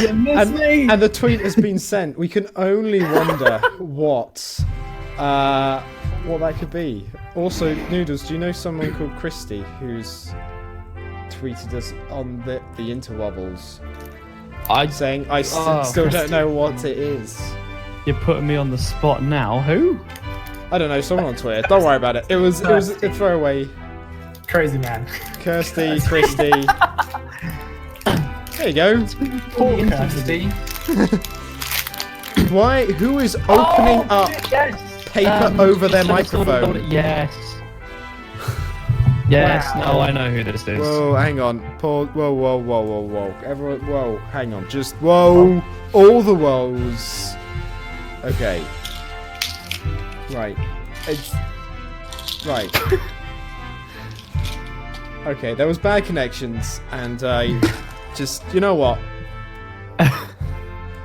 You missed me. And the tweet has been sent. We can only wonder what that could be. Also, Noodles, do you know someone called Christy who's tweeted us on the interwobbles? Saying I still don't know what it is. You're putting me on the spot now. Who? I don't know. Someone on Twitter. Don't worry about it. It was a throwaway. Crazy man. Kirsty, Christy. There you go. Poor Kirsty. Why? Who is opening up paper over their microphone? Yes. Yes. Wow. No, I know who this is. Whoa, hang on. Pause. Whoa. Everyone, whoa, hang on. Just whoa. All the woes. Okay. Right. Right. Okay, there was bad connections, and just, you know what?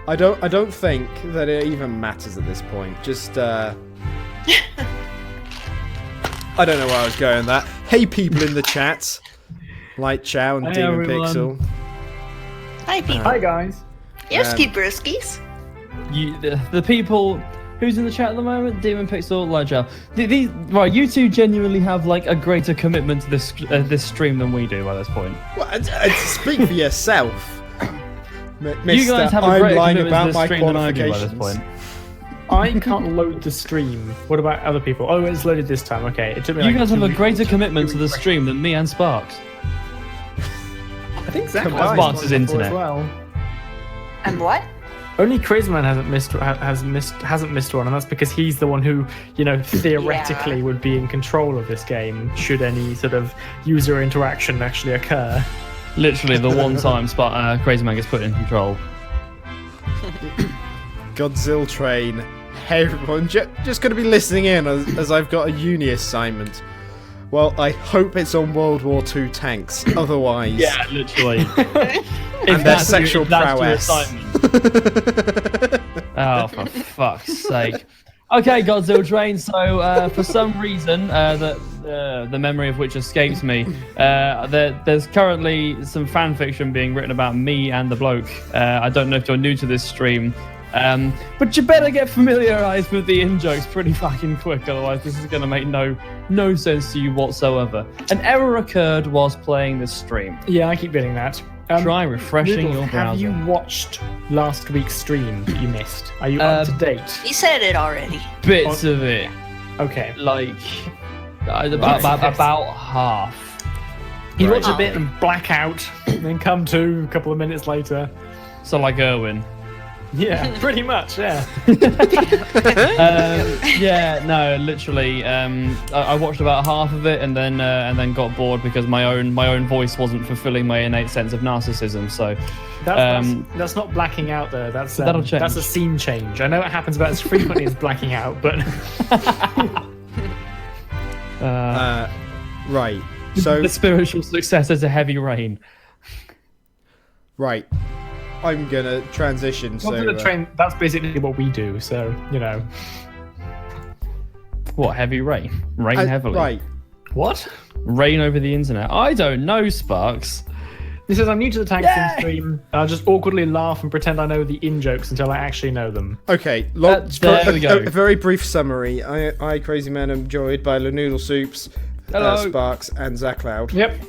I don't think that it even matters at this point. Just I don't know where I was going with that. Hey, people in the chat, Light Chow and Demon everyone. Pixel. Hi, people. Hi guys. Yoski Briskies. The people who's in the chat at the moment, Demon Pixel, Light Chow. Right, you two genuinely have like a greater commitment to this stream than we do at this point. Well, speak for yourself. You guys have a greater lying commitment about to this my stream than I do at this qualifications. point. I can't load the stream. What about other people? Oh, it's loaded this time. Okay, it took me. You like guys 2 have a weeks greater to commitment to the refresh. stream than me and Sparks. I think Zach Combined. Sparks' as internet. well. And what? Only Crazy Man hasn't missed one, and that's because he's the one who, you know, theoretically would be in control of this game should any sort of user interaction actually occur. Literally the one time Crazy Man gets put in control. Godzilla Train. Hey everyone, just going to be listening in as I've got a uni assignment. Well, I hope it's on World War II tanks. Otherwise, Yeah, literally. and their sexual that's your prowess. assignment. Oh, for fuck's sake. Okay, Godzilla Train. So, for some reason, the memory of which escapes me, there's currently some fan fiction being written about me and the bloke. I don't know if you're new to this stream, but you better get familiarized with the in-jokes pretty fucking quick, otherwise this is going to make no sense to you whatsoever. An error occurred whilst playing this stream. Yeah, I keep getting that. Try refreshing Noodle, your browser. have you watched last week's stream that you missed? Are you up to date? He said it already. Bits of it. Okay. Like, about half. You Right. watch a bit and black out, then come to a couple of minutes later. So like Erwin. Yeah, pretty much, yeah. Yeah, no, literally. I watched about half of it and then got bored because my own voice wasn't fulfilling my innate sense of narcissism. So That's not blacking out though. That'll change. That's a scene change. I know it happens about as frequently as blacking out, but Right. So the spiritual successor to Heavy Rain. right. I'm gonna transition. Not to the train. That's basically what we do. So you know. What, Heavy Rain? Rain heavily. Right. What? Rain over the internet. I don't know, Sparks. He says, I'm new to the Tank Sim stream. I'll just awkwardly laugh and pretend I know the in-jokes until I actually know them. Okay, there we go. A very brief summary. I Crazy Man, am joined by Noodle Soups, Hello. Sparks, and ZaCloud. Yep.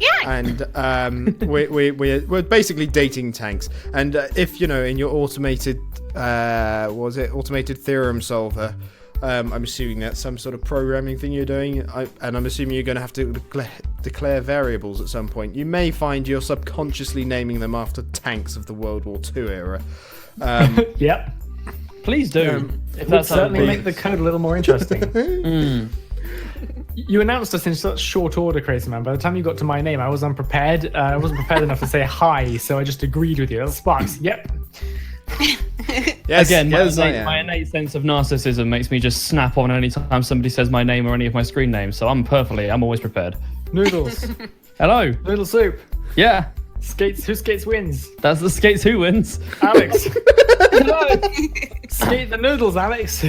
Yeah. And we're basically dating tanks. And if you know, in your automated automated theorem solver, I'm assuming that's some sort of programming thing you're doing, and I'm assuming you're going to have to declare variables at some point. You may find you're subconsciously naming them after tanks of the World War II era. Yep. Please do. If Would that's how certainly it make the code a little more interesting. You announced us in such short order, Crazy Man. By the time you got to my name, I was unprepared. I wasn't prepared enough to say hi, so I just agreed with you. That's Sparks. Yep. Yes, Again, yes, my innate sense of narcissism makes me just snap on any time somebody says my name or any of my screen names, so I'm always prepared. Noodles. Hello. Noodle soup. Yeah, Skates. Who skates wins? that's the skates who wins. Alex. Skate the noodles, Alex.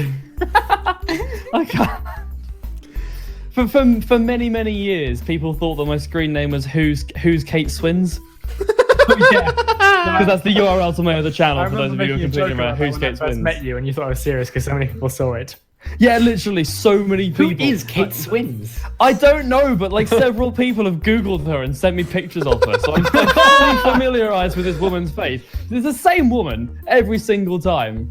I can't. For many years, people thought that my screen name was Who's Kate Swins. Yeah, because that's the URL to my other channel. I For those remember of you who making are a completely joke right, about who that when I skates first wins? met you, and you thought I was serious because so many people saw it. Yeah, literally, so many Who people. is Kate Swins? I don't know, but like several people have Googled her and sent me pictures of her, so I'm fully familiarized with this woman's face. It's the same woman every single time.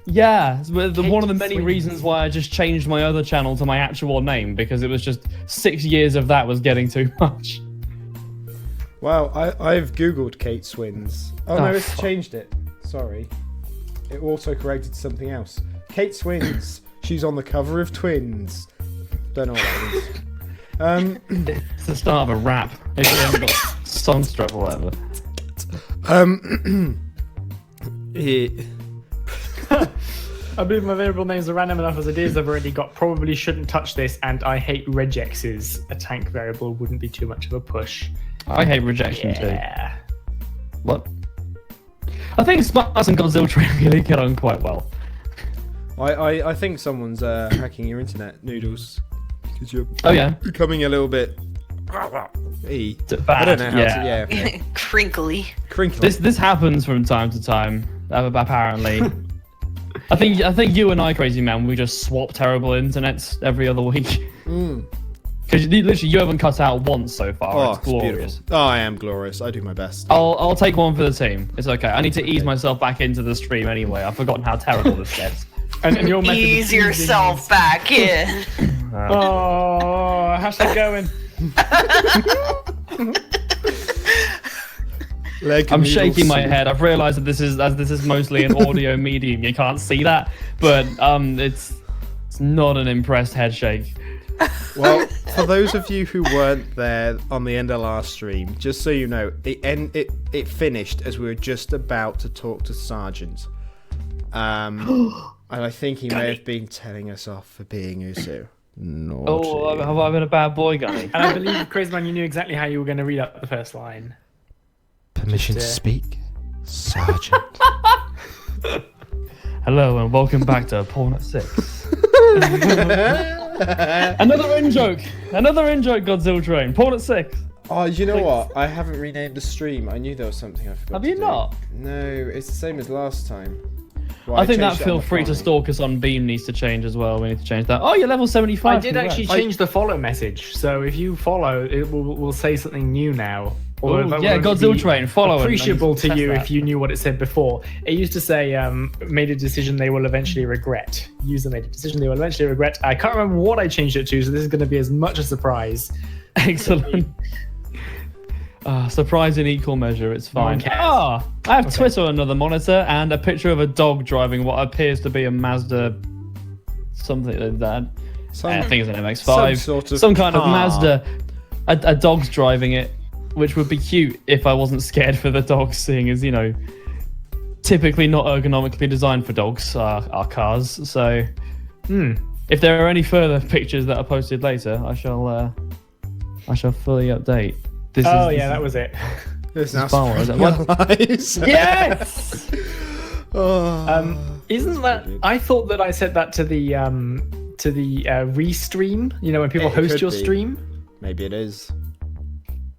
Yeah, it's one of the many reasons why I just changed my other channel to my actual name, because it was just 6 years of that was getting too much. Wow, I've googled Kate Swins. Oh no, Oh, it's fuck. changed it. Sorry. It also-corrected something else. Kate Swins. She's on the cover of Twins. Don't know what that is. It's the start of a rap. If you haven't got songstrap or whatever. I believe my variable names are random enough as it is. I've already got probably shouldn't touch this, and I hate regexes. A tank variable wouldn't be too much of a push. I hate rejection Yeah. too. What? I think Smarts and Godzilla Train really get on quite well. I think someone's hacking your internet, Noodles. Because you're Oh yeah. becoming a little bit... Bad. I don't know how yeah. to... Yeah. Crinkly. Crinkly. This happens from time to time. Apparently. I think you and I, Crazy Man, we just swap terrible internets every other week. Because literally you haven't cut out once so far. Oh, it's it's glorious. beautiful. Oh, I am glorious. I do my best. I'll take one for the team. It's okay. I need to ease myself back into the stream anyway. I've forgotten how terrible this gets. And your method of Ease easing yourself is- back in. Oh, how's that going? Leg I'm noodle shaking my soup. head. I've realised that this is mostly an audio medium. You can't see that, but it's not an impressed head shake. Well, for those of you who weren't there on the end of last stream, just so you know, it finished as we were just about to talk to Sergeant. And I think he may have been telling us off for being Usu. Naughty. Oh, have I been a bad boy, Gunny? And I believe, Crazy Man, you knew exactly how you were going to read out the first line. Permission to Just, speak, Sergeant. Hello and welcome back to Porn at 6. Another in joke, Godzilla Train. Porn at 6. Oh, you know what? I haven't renamed the stream. I knew there was something I forgot. Have to you do. not? No, it's the same as last time. Well, I think that changed it feel on the free to fly. stalk us on Beam needs to change as well. We need to change that. Oh, you're level 75. I did congrats. actually change the follow message, so if you follow, it will say something new now. Although Ooh, that yeah, would only Godzilla be Train, follow it. appreciable to Test you that. if you knew what it said before. It used to say, made a decision they will eventually regret. User made a decision they will eventually regret. I can't remember what I changed it to, so this is going to be as much a surprise. Excellent. Surprise in equal measure, it's No one fine. cares. I have Twitter on another monitor and a picture of a dog driving what appears to be a Mazda something like that. I think it's an MX-5. Some kind of car. Mazda. A dog's driving it, which would be cute if I wasn't scared for the dogs, seeing as, you know, typically not ergonomically designed for dogs are cars. So, if there are any further pictures that are posted later, I shall fully update. That was it. This now Star Wars, spreading is it? our lies. Yes! Isn't that? I thought that I said that to the restream. You know, when people It host could your be. stream. Maybe it is.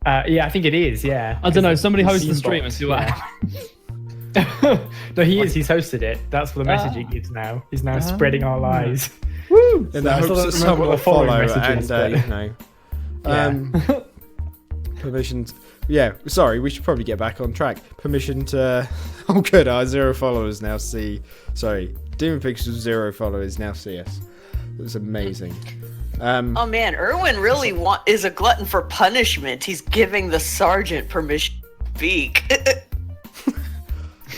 Yeah, I think it is. Yeah. I don't know. Somebody host the Scene stream bot, and see what yeah. happens. No, he is. He's hosted it. That's what the message he gives now. He's now spreading our lies. Woo! In So I the still hopes don't that remember someone what will the following follow message and, is, but- you know. Permissions. Yeah, sorry, we should probably get back on track. Permission to... Oh, good, our 0 followers now see... Sorry, Demon Pixels 0 followers now see us. That's amazing. Oh man, Erwin really is a glutton for punishment. He's giving the sergeant permission to speak.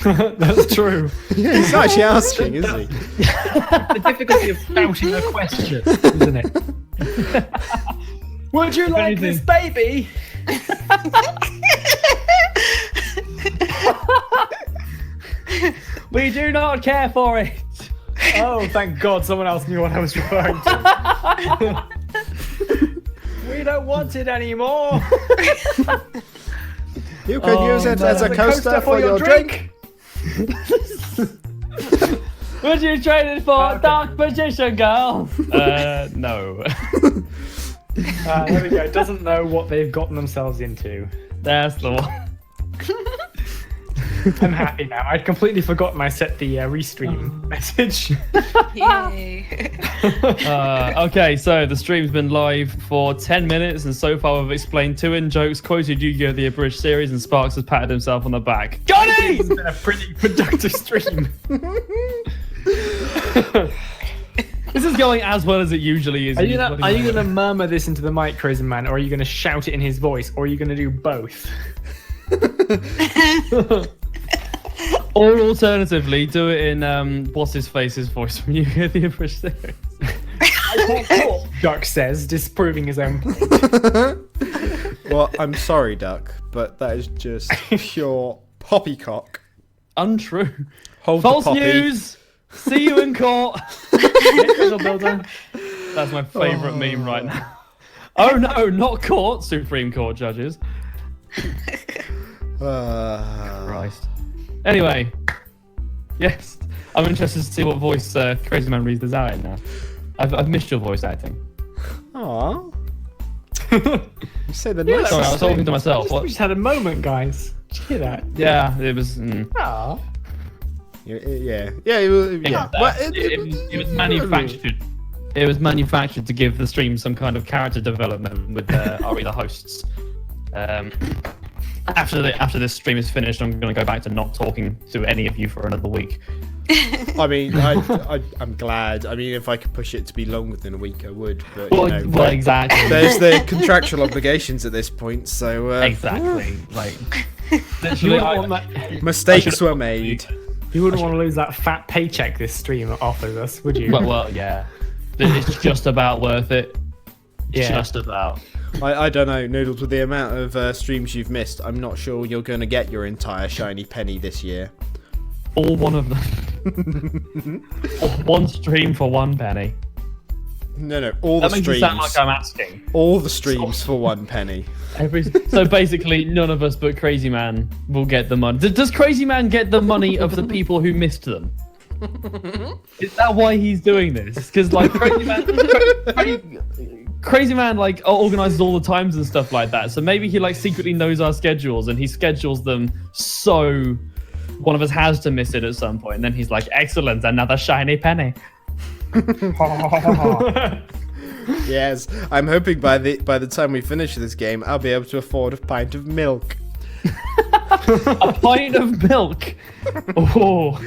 That's true. Yeah, he's actually asking, isn't he? The difficulty of shouting a question, isn't it? Would you like this baby? We do not care for it. Oh, thank God someone else knew what I was referring to. We don't want it anymore. You can use it as a coaster for your drink. Would you trade it for Okay. Dark Magician Girl? No. There we go. Doesn't know what they've gotten themselves into. That's the one. I'm happy now. I'd completely forgotten I set the restream message. Yay. Okay, so the stream's been live for 10 minutes, and so far we've explained 2 in-jokes, quoted Yu-Gi-Oh! The Abridged series, and Sparks has patted himself on the back. Gunny! It's been a pretty productive stream. This is going as well as it usually is. Are you gonna murmur this into the mic, Crazy Man, or are you gonna shout it in his voice, or are you gonna do both? Or alternatively, do it in what's his face's voice from Yu-Gi-Oh! The Abridged series. Duck says, disproving his own point. Well, I'm sorry, Duck, but that is just pure poppycock. Untrue. Hold False the poppy. news. See you in court. That's my favourite meme right now. Oh no, not court. Supreme Court judges. Christ. Anyway, yes, I'm interested to see what voice Crazy Man reads this out in now. I've missed your voice acting. Aww. You say the nice. Sorry, I was talking to myself. We What? just had a moment, guys. Did you hear that? Yeah, it was. Aww. Yeah. Well, It was manufactured. It was manufactured to give the stream some kind of character development with Ari the hosts. After this stream is finished, I'm going to go back to not talking to any of you for another week. I mean, I'm glad. I mean, if I could push it to be longer than a week, I would. But Well, exactly. there's the contractual obligations at this point, so Exactly. Like, You literally, wouldn't, want that, mistakes were made. you wouldn't want to lose that fat paycheck this stream offers us, would you? well, yeah. It's just about worth it. Yeah. Just about. I don't know, Noodles, with the amount of streams you've missed, I'm not sure you're going to get your entire shiny penny this year. All one of them. One stream for 1 penny. No, all the That makes streams. it sound like I'm asking. All the streams for 1 penny. So basically, none of us but Crazy Man will get the money. Does Crazy Man get the money of the people who missed them? Is that why he's doing this? Because like Crazy Man like organizes all the times and stuff like that. So maybe he like secretly knows our schedules and he schedules them so one of us has to miss it at some point. And then he's like, "Excellent, another shiny penny." Yes, I'm hoping by the time we finish this game, I'll be able to afford a pint of milk. A pint of milk. Oh,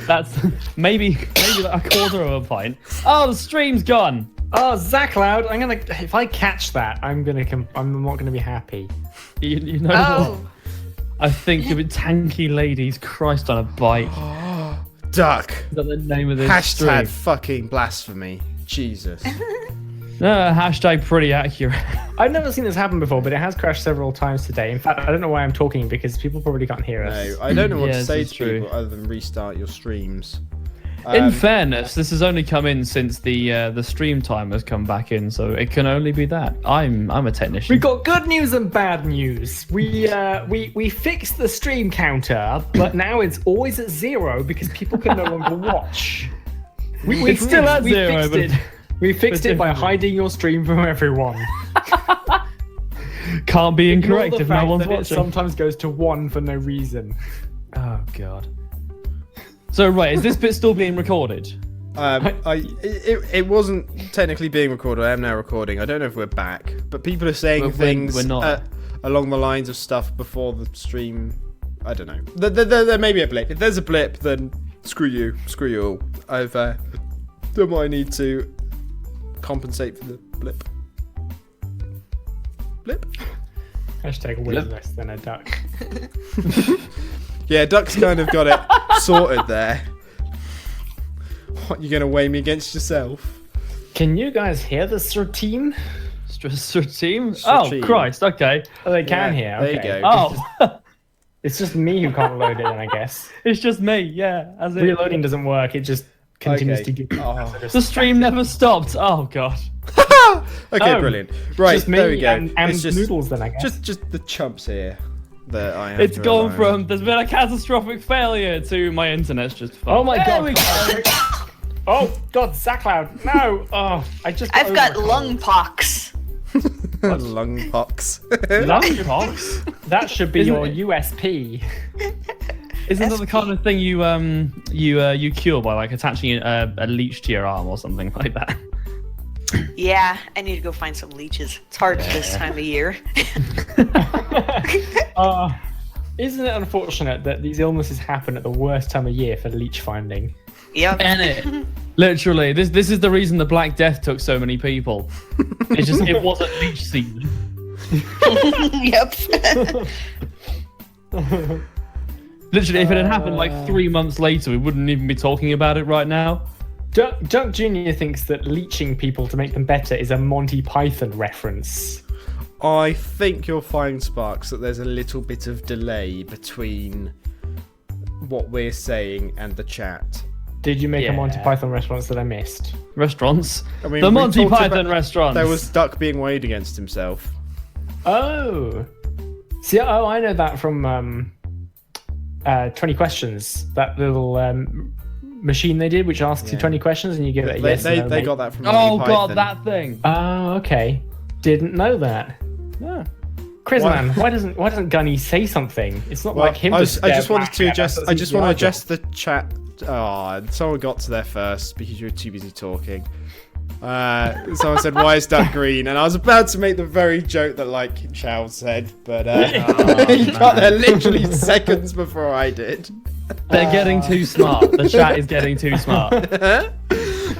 that's maybe a quarter of a pint. Oh, the stream's gone. Oh, ZaCloud, if I catch that, I'm not gonna be happy. You know what? I think of it, tanky ladies. Christ on a bike. Duck. Is that the name of this Hashtag stream? fucking blasphemy. Jesus. No, hashtag pretty accurate. I've never seen this happen before, but it has crashed several times today. In fact, I don't know why I'm talking because people probably can't hear us. No, I don't know what Yeah, to this say is to true. people other than restart your streams. In fairness, this has only come in since the stream time has come back in, so it can only be that. I'm a technician. We've got good news and bad news. We fixed the stream counter, but now it's always at 0 because people can no longer watch. It's still at 0, but We fixed it by differently. hiding your stream from everyone. Can't be Ignore incorrect the if no fact one's that it watching. sometimes goes to 1 for no reason. Oh god. So right, is this bit still being recorded? It wasn't technically being recorded. I am now recording. I don't know if we're back, but people are saying We're things not. along the lines of stuff before the stream. I don't know. There may be a blip. If there's a blip, then screw you. Screw you all. I've done what I need to compensate for the blip. Blip. Hashtag way less than a duck. Yeah, Duck's kind of got it sorted there. What, you gonna weigh me against yourself? Can you guys hear the team? Stream? Oh Stream. Christ, okay. Oh, they can Yeah, hear. there Okay. you go. Oh, It's just me who can't load it in, I guess. it's just me, yeah. As in, Reloading doesn't work. It just continues Okay. to give. Oh. the stream never stopped. Oh god. Okay, Oh, brilliant. Right, just me there we go. and It's just, noodles then, I guess. just the chumps here that I have. It's to gone rely on. from there's been a catastrophic failure to my internet's just fucked. Oh my There god. we go. Oh god, ZaCloud. No. Oh, I just. I've got overcome. lung pox. Lung pox. Lung pox? That should be Isn't your it? USP. Isn't that the kind of thing you cure by like attaching a leech to your arm or something like that? Yeah, I need to go find some leeches. It's hard this time of year. Isn't it unfortunate that these illnesses happen at the worst time of year for leech finding? Yep. And it, literally, this is the reason the Black Death took so many people. It wasn't leech season. Yep. Literally, if it had happened like 3 months later, we wouldn't even be talking about it right now. Duck Jr. thinks that leeching people to make them better is a Monty Python reference. I think you'll find, Sparks, that there's a little bit of delay between what we're saying and the chat. Did you make a Monty Yeah. Python reference that I missed? Restaurants. I mean, The we Monty talked Python about- restaurants. There was Duck being weighed against himself. Oh. See, I know that from 20 Questions. That little machine they did, which asks you 20 questions and you give it a They, yes or no, they mate. got that from Oh Monty god, Python. that thing. Oh, okay. Didn't know that. Yeah. Chrisman, why doesn't Gunny say something? It's not Well, like him. I to just stare wanted back to at adjust. us. I just want to That's his adjust the chat. Oh, someone got to there first because you were too busy talking. Someone said, "Why is Duck green?" And I was about to make the very joke that like Chow said, but he got there literally seconds before I did. They're getting too smart. The chat is getting too smart.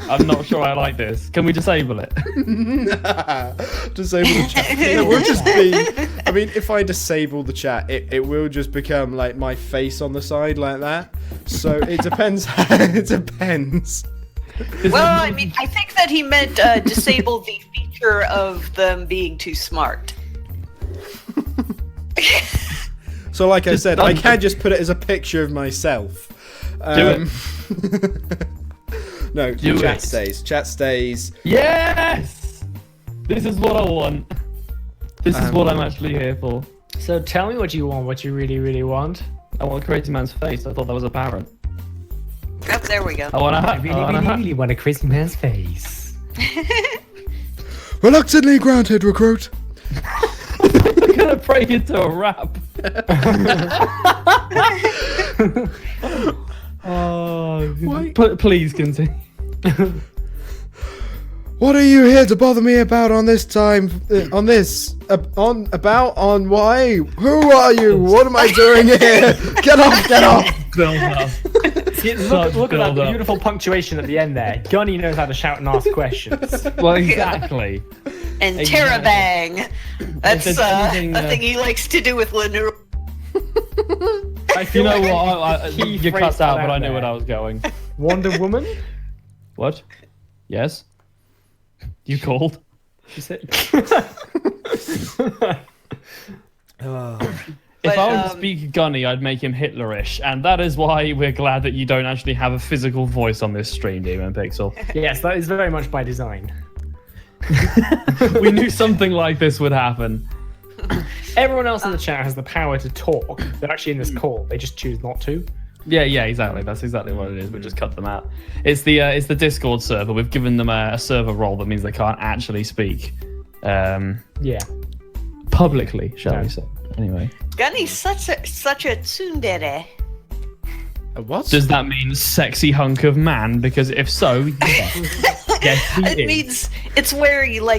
I'm not sure I like this. Can we disable it? Disable the chat. It will just be. I mean, if I disable the chat, it will just become like my face on the side like that. So it depends. It depends. Well, I mean, I think that he meant disable the feature of them being too smart. So, like I Just said, done. I can just put it as a picture of myself. Do No, Do chat it. stays. Chat stays. Yes! This is what I want. This is what I'm actually here for. So tell me what you want, what you really, really want. I want Crazy Man's face. I thought that was apparent. Oh, there we go. I want to I really want a Crazy Man's face. Reluctantly granted, recruit. I'm gonna break into a rap. Why? Please continue. What are you here to bother me about on this time? On this? On why? Who are you? What am I doing here? Get off! Get off! Build up. See, Such look at that build-up. beautiful punctuation at the end there. Gunny knows how to shout and ask questions. Well, exactly. And Exactly. Terabang. That's there's a anything, thing he likes to do with Lenore. I You feel know like what? He You phrased cut that out, but I out knew where there. I was going. Wonder Woman? What? Yes? You called? She said. If I were to um, speak Gunny, I'd make him Hitlerish, and that is why we're glad that you don't actually have a physical voice on this stream, Demon Pixel. Yes, that is very much by design. We knew something like this would happen. Everyone else in the chat has the power to talk. They're actually in this call. They just choose not to. Yeah, exactly. That's exactly what it is. We just cut them out. It's the Discord server. We've given them a server role that means they can't actually speak Yeah. publicly, shall No. we say? Anyway, Gunny's such a tsundere. What? does that mean sexy hunk of man? Because if so, yes, yes, he It is. means it's where you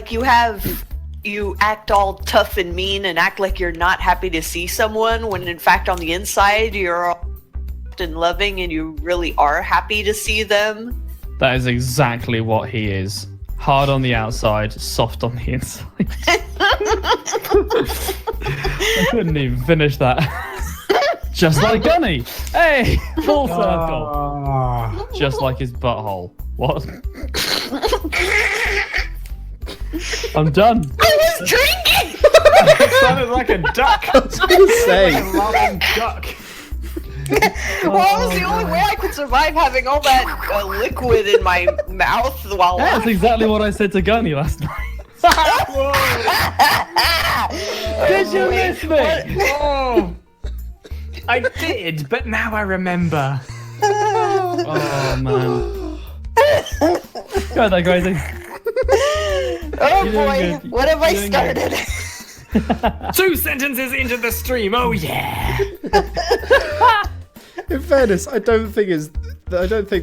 act all tough and mean and act like you're not happy to see someone when in fact on the inside you're often loving and you really are happy to see them. That is exactly what he is. Hard on the outside, soft on the inside. I couldn't even finish that. Just like Gunny. Hey, full circle. Ah. Just like his butthole. What? I'm done. I was drinking! It sounded like a duck. I was gonna say. A laughing duck. Well, that was the only way I could survive having all that liquid in my mouth while That's laughing. exactly what I said to Gunny last night. Did you miss me? Oh, I did, but now I remember. Oh man. Go there, Crazy. Oh You're boy, doing good. what have I You're doing good. started? 2 sentences into the stream. Oh yeah. In fairness, I don't think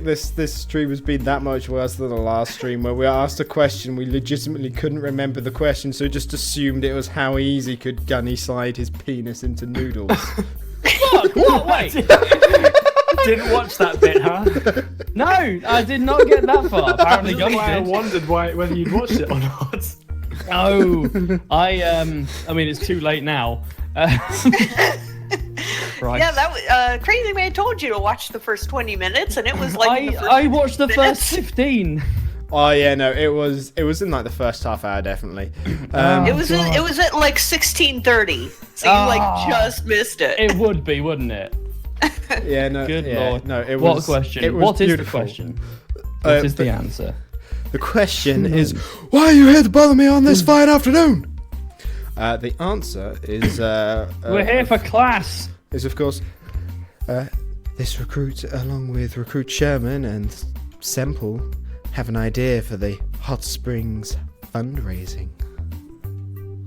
this stream has been that much worse than the last stream where we asked a question, we legitimately couldn't remember the question, so just assumed it was how easy could Gunny slide his penis into noodles. Fuck, what? Wait. Didn't watch that bit, huh? No, I did not get that far. Apparently, That's Gunny why I did. wondered whether you'd watched it or not. No, I mean, it's too late now. Right. Yeah, that was, Crazy Man told you to watch the first 20 minutes, and it was like the first I watched the minutes. first 15. Oh yeah, no, it was in like the first half hour, definitely. It was at like 16:30, so you like just missed it. It would be, wouldn't it? Yeah, no, Good yeah, lord. no, it What was. question? It was What is beautiful. the question? What is the answer? The question is, why are you here to bother me on this fine afternoon? The answer is, We're here for class. is of course, this recruit, along with Recruit Sherman and Semple, have an idea for the Hot Springs fundraising.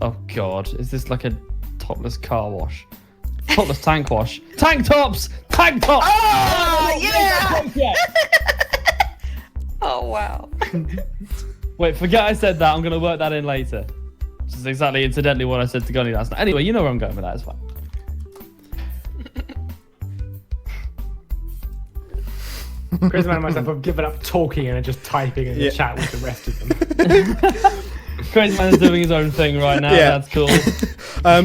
Oh god, is this like a topless car wash? Topless tank wash? Tank tops! Tank tops! Oh yeah! Oh wow! Wait, forget I said that. I'm going to work that in later. Which is exactly incidentally what I said to Gunny last night. Anyway, you know where I'm going with that. It's fine. Chris and myself have given up talking and are just typing in the Yeah. chat with the rest of them. Crazy Man's doing his own thing right now. Yeah. That's cool.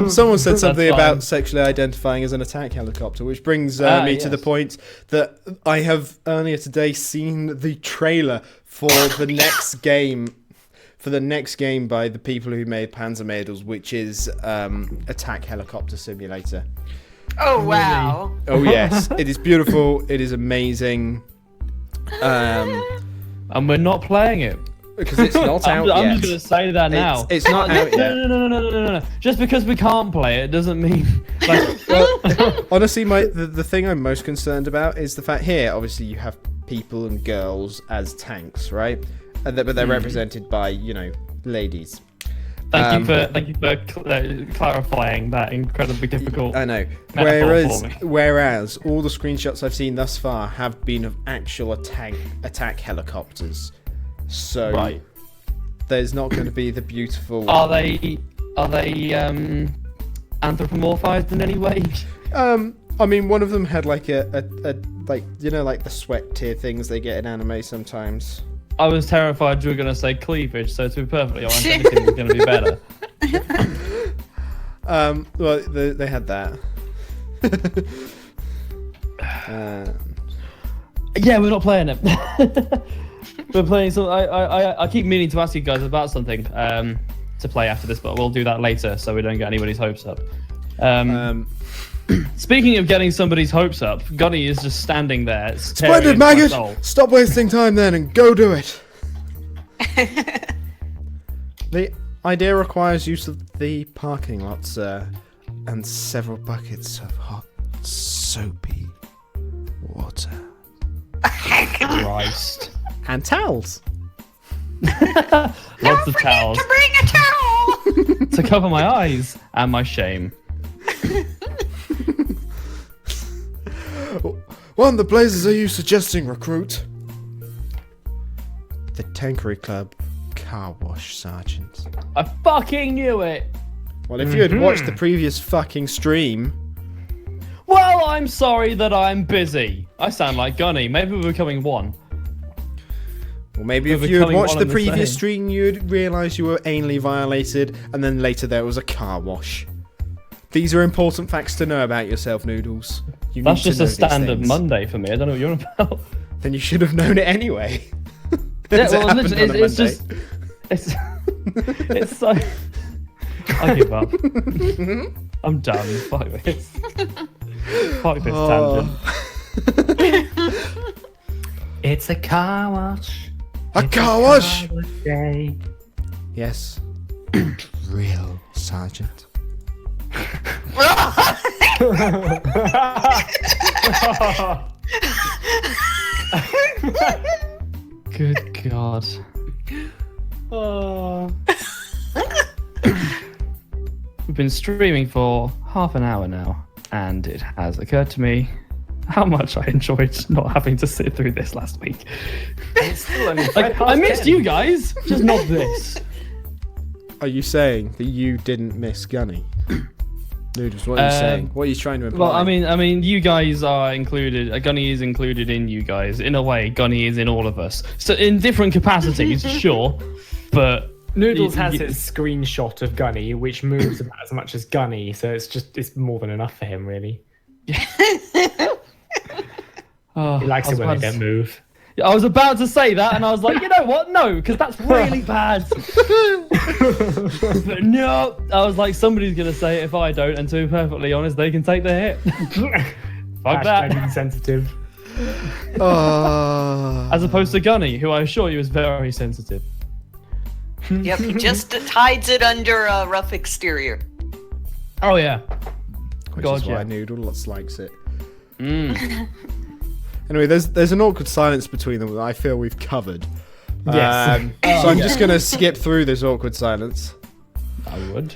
Someone said something That's fine. about sexually identifying as an attack helicopter, which brings me to the Yes. point that I have earlier today seen the trailer for the next game. For the next game by the people who made Panzermadels, which is Attack Helicopter Simulator. Oh wow! Oh yes, it is beautiful. It is amazing. And we're not playing it. Because it's not out I'm yet. just going to say that now. It's not out yet. No. Just because we can't play it doesn't mean... Like, Honestly, the thing I'm most concerned about is the fact here, obviously, you have people and girls as tanks, right? But they're represented by, ladies. thank you for clarifying that incredibly difficult... I know. metaphor for me. Whereas all the screenshots I've seen thus far have been of actual attack helicopters. So Right. there's not going to be the beautiful. Are they anthropomorphized in any way? I mean, one of them had like a like like the sweat tear things they get in anime sometimes. I was terrified you were going to say cleavage, so to be perfectly honest, anything was going to be better. Well, they had that. Yeah, we're not playing it. We're playing some. I keep meaning to ask you guys about something to play after this, but we'll do that later so we don't get anybody's hopes up. Speaking of getting somebody's hopes up, Gunny is just standing there. Splendid, maggot! Stop wasting time then and go do it. The idea requires use of the parking lot, sir, and several buckets of hot, soapy water. Christ. And towels. Lots of towels To bring a towel. to cover my eyes and my shame. What in the blazes are you suggesting, recruit? The Tankery Club car wash, Sergeant. I fucking knew it. Well, if you had watched the previous fucking stream... Well, I'm sorry that I'm busy. I sound like Gunny. Maybe we're becoming one. Well, maybe We're if you had becoming watched one the and the previous same. stream, you'd realise you were anally violated, and then later there was a car wash. These are important facts to know about yourself, Noodles. You That's need to just know a these standard things. Monday for me. I don't know what you're on about. Then you should have known it anyway. Yeah, As it well, happened literally, on a it's just... It's... it's so... I give up. I'm done. Fuck this. Fuck this tangent. It's a car wash. A car wash! Day. Yes. Real, Sergeant. Good God. Oh. we've been streaming for half an hour now, and it has occurred to me how much I enjoyed not having to sit through this last week. It's still only Like, I missed you guys, just not this. Are you saying that you didn't miss Gunny? Noodles, what are you saying? What are you trying to imply? Well, I mean, you guys are included. Gunny is included in you guys. In a way, Gunny is in all of us. So in different capacities, sure, but Noodles has his screenshot of Gunny, which moves about as much as Gunny, so it's more than enough for him, really. Oh, He likes it when they don't move. I was about to say that, and I was like, you know what? No, because that's really bad. But no, I was like, somebody's gonna say it if I don't, and to be perfectly honest, they can take the hit. Fuck that. Insensitive. As opposed to Gunny, who I assure you is very sensitive. Yep, he just hides it under a rough exterior. Oh yeah. Which God, is why yeah. Noodles likes it. Anyway, there's an awkward silence between them that I feel we've covered. Yes. So I'm just gonna skip through this awkward silence. I would.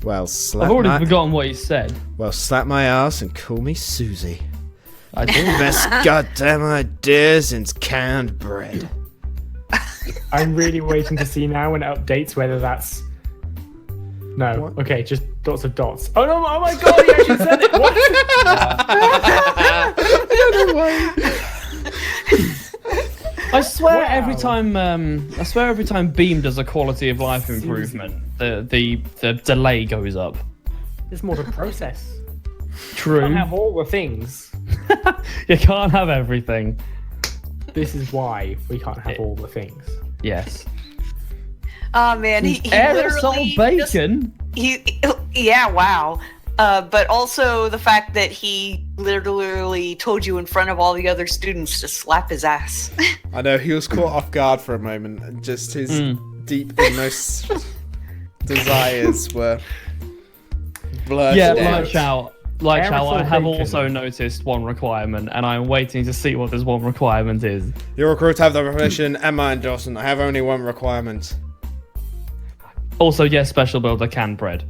Well, I've already forgotten what he said. Well, slap my ass and call me Susie. I do. Best goddamn idea since canned bread. I'm really waiting to see now when it updates whether that's... No, What? okay, just dots of dots. Oh no! Oh my god, he actually said it! What? I swear Wow. every time Beam does a quality of life improvement, the delay goes up. There's more to process. True. Can't have all the things. You can't have everything. This is why we can't have all the things. Yes. Oh man, he Aerosol literally bacon. yeah, wow. But also the fact that he literally told you in front of all the other students to slap his ass. I know, he was caught off guard for a moment, and just his deep inmost desires were blurted Yeah, out. like how Aerosol I have bacon. also noticed one requirement, and I'm waiting to see what this one requirement is. Your recruits have the permission, and mine, Johnson. I have only one requirement. Also, yes, special builder canned bread,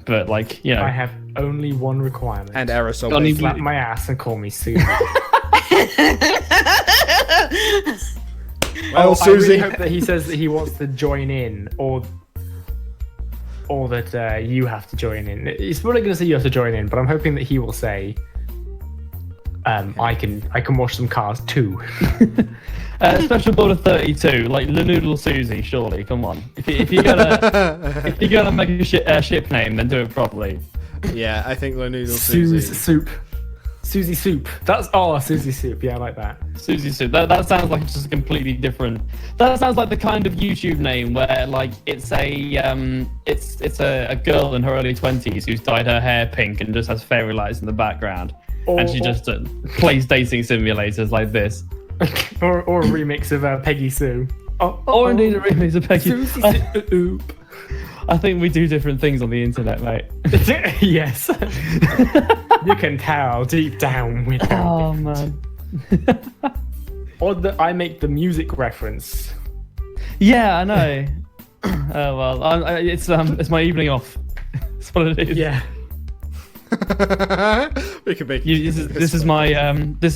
but like, you know. I have only one requirement. And aerosol Gunny bacon. Slap my ass and call me Susie. Well, I Susie. really hope that he says that he wants to join in, or that you have to join in. He's probably going to say you have to join in, but I'm hoping that he will say, I can wash some cars too. Special builder 32, like the Noodle Susie, surely, come on. If you're gonna make a ship name, then do it properly. Yeah, I think the noodle Susie Susie. Soup. Susie Soup. Susie Soup. Yeah, I like that. Susie Soup. That sounds like just a completely different. That sounds like the kind of YouTube name where like it's a girl in her early 20s who's dyed her hair pink and just has fairy lights in the background, and she just plays dating simulators like this. or a remix of Peggy Sue. Or indeed a remix of Peggy. Susie Soup. I think we do different things on the internet, mate. Yes. You can tell deep down with Oh man. Or that I make the music reference. Yeah, I know. Well, it's my evening off. That's what it is. Yeah. We could make This is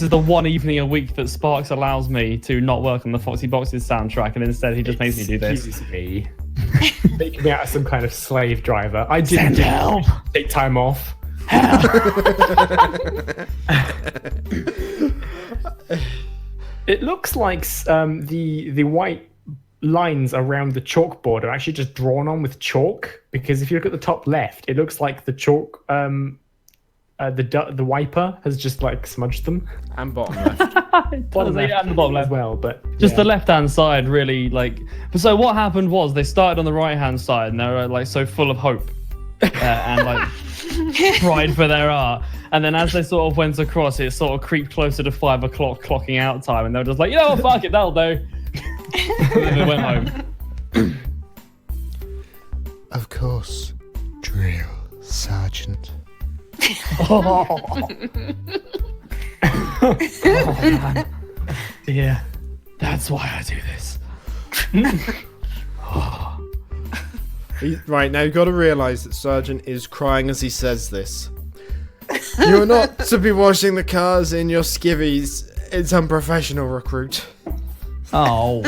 the one evening a week that Sparks allows me to not work on the Foxy Boxes soundtrack, and instead he just makes me do this. Excuse me. Make me out of some kind of slave driver. I didn't help. Take time off. It looks like the white lines around the chalkboard are actually just drawn on with chalk, because if you look at the top left, it looks like the chalk the wiper has just like smudged them. And bottom left. Bottom left and the bottom as left. well, but Just yeah. the left-hand side, really, like. So what happened was they started on the right-hand side, and they were like so full of hope and like pride for their art. And then as they sort of went across, it sort of creeped closer to 5 o'clock clocking out time, and they were just like, you know what, fuck it, that'll do. And then they went home. Of course, drill sergeant. Oh man. Yeah. That's why I do this. Right, now you've got to realise that Sergeant is crying as he says this. You're not to be washing the cars in your skivvies. It's unprofessional, recruit. Oh.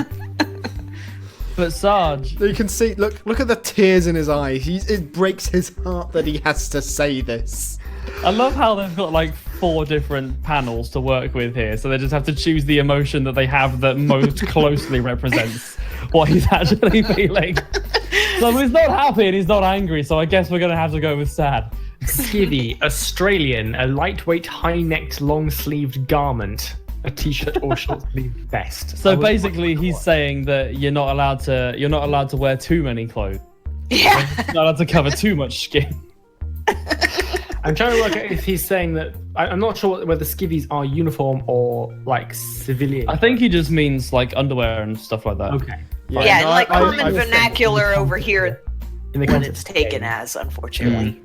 But Sarge, You can see, look at the tears in his eyes. It breaks his heart that he has to say this. I love how they've got like 4 different panels to work with here, so they just have to choose the emotion that they have that most closely represents what he's actually feeling. So he's not happy and he's not angry, so I guess we're gonna have to go with sad. Skivvy, Australian, a lightweight, high-necked, long-sleeved garment, a t-shirt or short-sleeved vest. So basically, he's saying that you're not allowed to wear too many clothes. Yeah. You're not allowed to cover too much skin. I'm trying to work out if he's saying that. I'm not sure whether skivvies are uniform or like civilian. I think he just means like underwear and stuff like that. Okay. Yeah, no, like common I- vernacular over here In the when context it's of the taken game. as, unfortunately.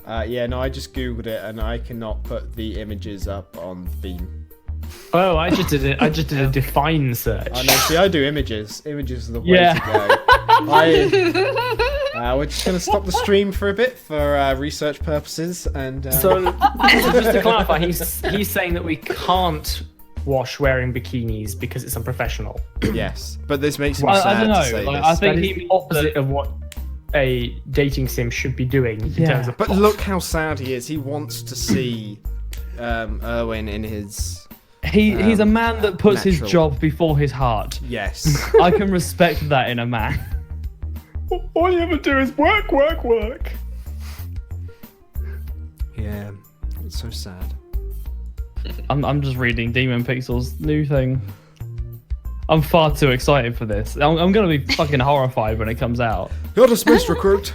I just googled it and I cannot put the images up on Beam. Oh, I just did it. I just did a define search. I know. See, I do images. Images are the way Yeah. to go. We're just gonna stop the stream for a bit for research purposes, and So just to clarify, he's saying that we can't wash wearing bikinis because it's unprofessional. yes, but this makes me I sad don't to know. say Like, this. I think That he is the means opposite that- of what a dating sim should be doing in Yeah. terms of. But plot. look how sad he is. He wants to see Erwin in his He's a man that puts his natural. job before his heart. yes. I can respect that in a man. All you ever do is work, work, work. Yeah, it's so sad. I'm just reading Demon Pixel's new thing. I'm far too excited for this. I'm gonna be fucking horrified when it comes out. You're dismissed, recruit.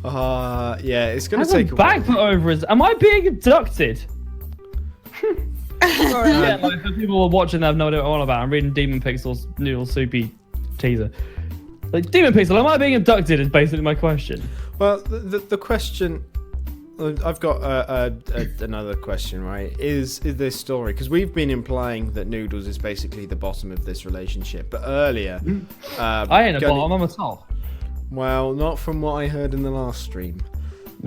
Yeah, it's gonna Has a take a bag while. put over his. Am I being abducted? Sorry, yeah, like for people who are watching that have no idea what I'm on about. I'm reading Demon Pixel's new soupy teaser. Like Demon Pixel, am I being abducted? Is basically my question. Well, the question. I've got another question, right? Is this story, because we've been implying that Noodles is basically the bottom of this relationship, but earlier, I ain't a Gunny- bottom. I'm a top. Well, not from what I heard in the last stream.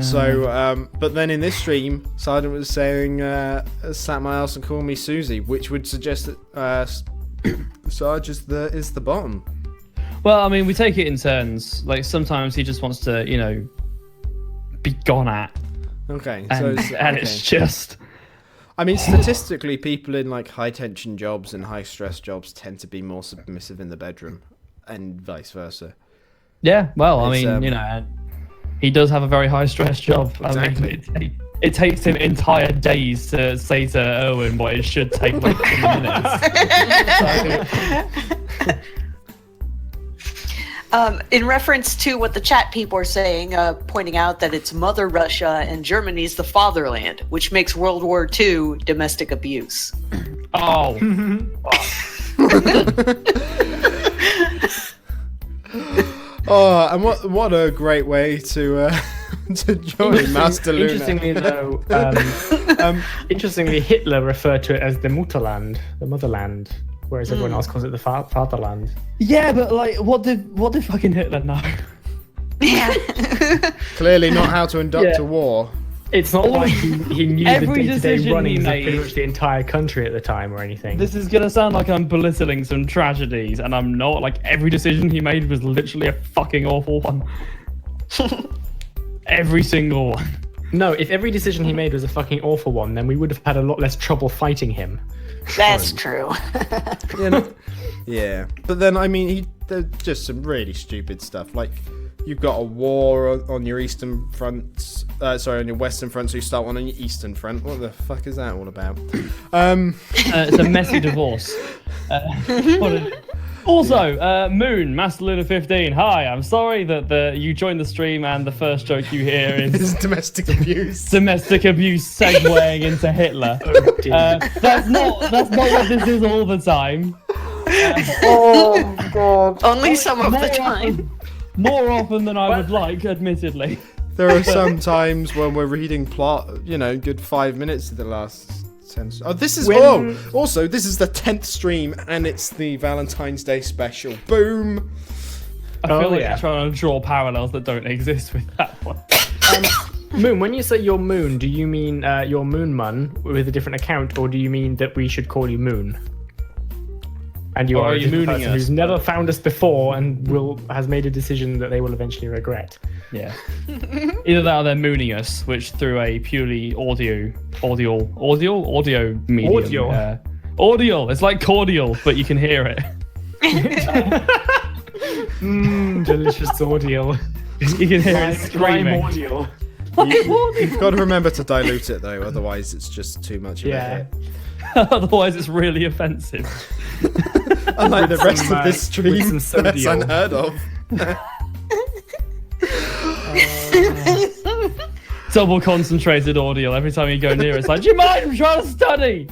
So, but then in this stream, Sergeant was saying, "Slap my ass and call me Susie," which would suggest that Sarge is the bottom. Well, I mean, we take it in turns. Like sometimes he just wants to, be gone at, Okay, and, so and it's just. I mean, statistically, people in like high tension jobs and high stress jobs tend to be more submissive in the bedroom, and vice versa. Yeah, well, I It's, mean, and he does have a very high stress job. Exactly. I mean, it takes him entire days to say to Erwin what it should take like 10 minutes. In reference to what the chat people are saying, pointing out that it's Mother Russia and Germany's the fatherland, which makes World War II domestic abuse. Oh, Oh, and what a great way to to join Master Luna. Interestingly, though, interestingly, Hitler referred to it as the motherland, whereas everyone else calls it the fatherland. yeah, but like, what did fucking Hitler know? Yeah. Clearly not how to induct Yeah. a war. It's not like he knew the Every day-to-day decision he runnings of pretty made- much the entire country at the time or anything. This is gonna sound like I'm belittling some tragedies, and I'm not. Like, every decision he made was literally a fucking awful one. Every single one. No, if every decision he made was a fucking awful one, then we would have had a lot less trouble fighting him. That's true. Yeah, but then I mean, there's just some really stupid stuff. Like, you've got a war on your eastern front. On your western front, so you start one on your eastern front. What the fuck is that all about? It's a messy divorce. Also, Moon, Master Luna 15. Hi, I'm sorry that you joined the stream and the first joke you hear This is is domestic abuse. domestic abuse segueing into Hitler. That's not what this is all the time. Oh god. Only some of the time. More often than I would like, admittedly. There are some times when we're reading plot, good 5 minutes to the last 10. Oh, this is also this is the 10th stream and it's the Valentine's Day special. Boom. I feel like yeah. you're trying to draw parallels that don't exist with that one. Moon, when you say your Moon, do you mean your Moon Mun with a different account, or do you mean that we should call you Moon? And you Or are are a you different mooning person us? who's never found us before and has made a decision that they will eventually regret. Yeah. Either that or they're mooning us, which through a purely audio medium. Audio. Audio. It's like cordial, but you can hear it. Delicious audio. You can hear it screaming. audio. You've got to remember to dilute it though, otherwise it's just too much of a Yeah. hit. Otherwise, it's really offensive. Unlike the rest some, of this stream, with some that's sodium. unheard of. Double concentrated audio. Every time you go near, it's like, do you mind? I'm trying to study.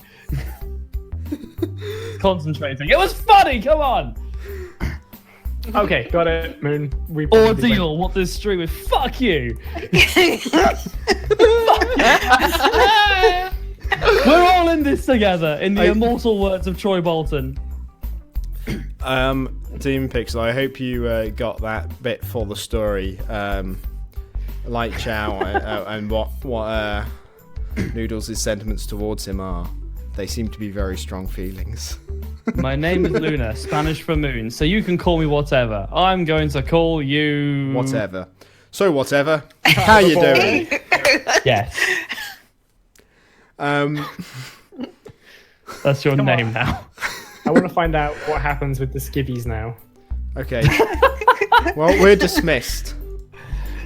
Concentrating. It was funny. Come on. Okay, got it, Moon. We Ordeal. What this stream is? Fuck you. We're all in this together. In the immortal words of Troy Bolton. Team Pixel, I hope you got that bit for the story. Like Chow and what Noodles' sentiments towards him are. They seem to be very strong feelings. My name is Luna, Spanish for moon, so you can call me whatever. I'm going to call you... Whatever. So whatever. How you doing? Yes. That's your name now. I want to find out what happens with the skivvies now. Okay. Well, we're dismissed.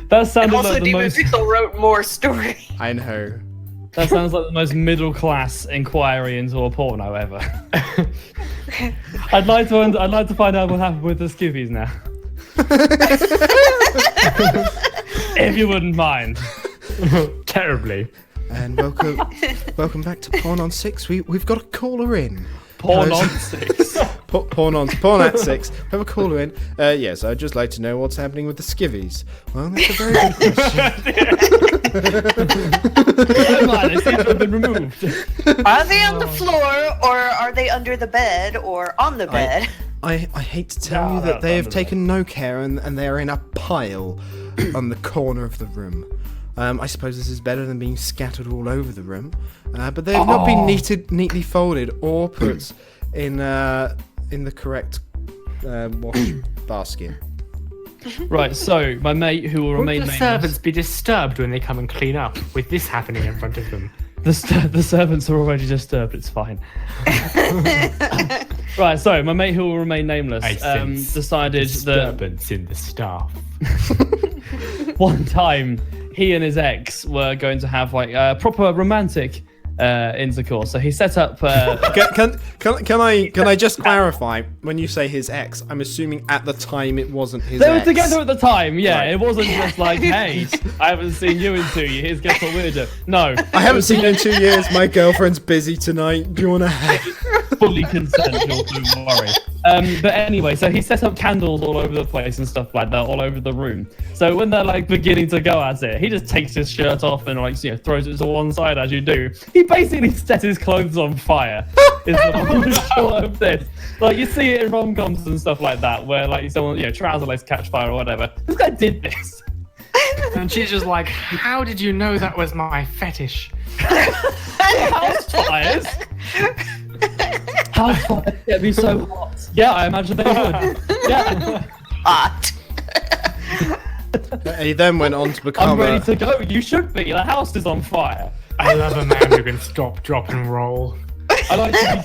That And sounded also, like the Demon most... Pixel wrote more story. I know. That sounds like the most middle-class inquiry into a porno ever. I'd like to find out what happened with the skivvies now. If you wouldn't mind. Terribly. And welcome back to Porn on 6. We've got a caller in. Porn on 6. Porn at 6. We have a caller in. Yes, I'd just like to know what's happening with the skivvies. Well, that's a very good question. Come on, it seems to have been removed. Are they on the floor, or are they under the bed, or on the bed? I hate to tell No, you that that's they have under taken no care and they're in a pile on the corner of the room. I suppose this is better than being scattered all over the room, but they have not been neatly folded or put in the correct wash basket. Right, so my mate, who will Would remain the nameless... servants be disturbed when they come and clean up with this happening in front of them? The servants are already disturbed, it's fine. Right, so my mate, who will remain nameless, decided that disturbance in the staff. one time he and his ex were going to have like a proper romantic intercourse. So he set up. Can I just clarify? When you say his ex, I'm assuming at the time it wasn't his They were ex. together at the time, yeah. Right. It wasn't just like, hey, I haven't seen you in 2 years, guess what we're doing? No. I haven't seen you in 2 years. My girlfriend's busy tonight. Do you want to have? Fully consensual, don't worry. But anyway, so he set up candles all over the place and stuff like that, all over the room. So when they're like beginning to go at it, he just takes his shirt off and like throws it to one side as you do. He basically set his clothes on fire. Is the short of this. Like you see it in rom-coms and stuff like that, where like someone, trouser legs catch fire or whatever. This guy did this. And she's just like, how did you know that was my fetish? House fires. House fires get me so hot. Yeah, I imagine they would. Yeah. Hot. He then went on to become. I'm ready to go. You should be. The house is on fire. I love a man who can stop, drop, and roll. I like to be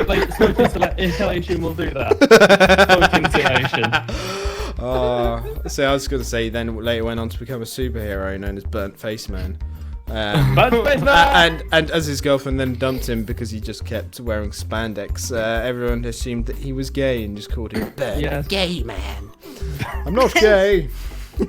choked. Smoke inhalation will do that. Smoke inhalation. So I was going to say, then later went on to become a superhero known as Burnt Face Man. Burnt Face Man! And as his girlfriend then dumped him because he just kept wearing spandex, everyone assumed that he was gay and just called him Burnt Yes. Gay Man. I'm not gay. We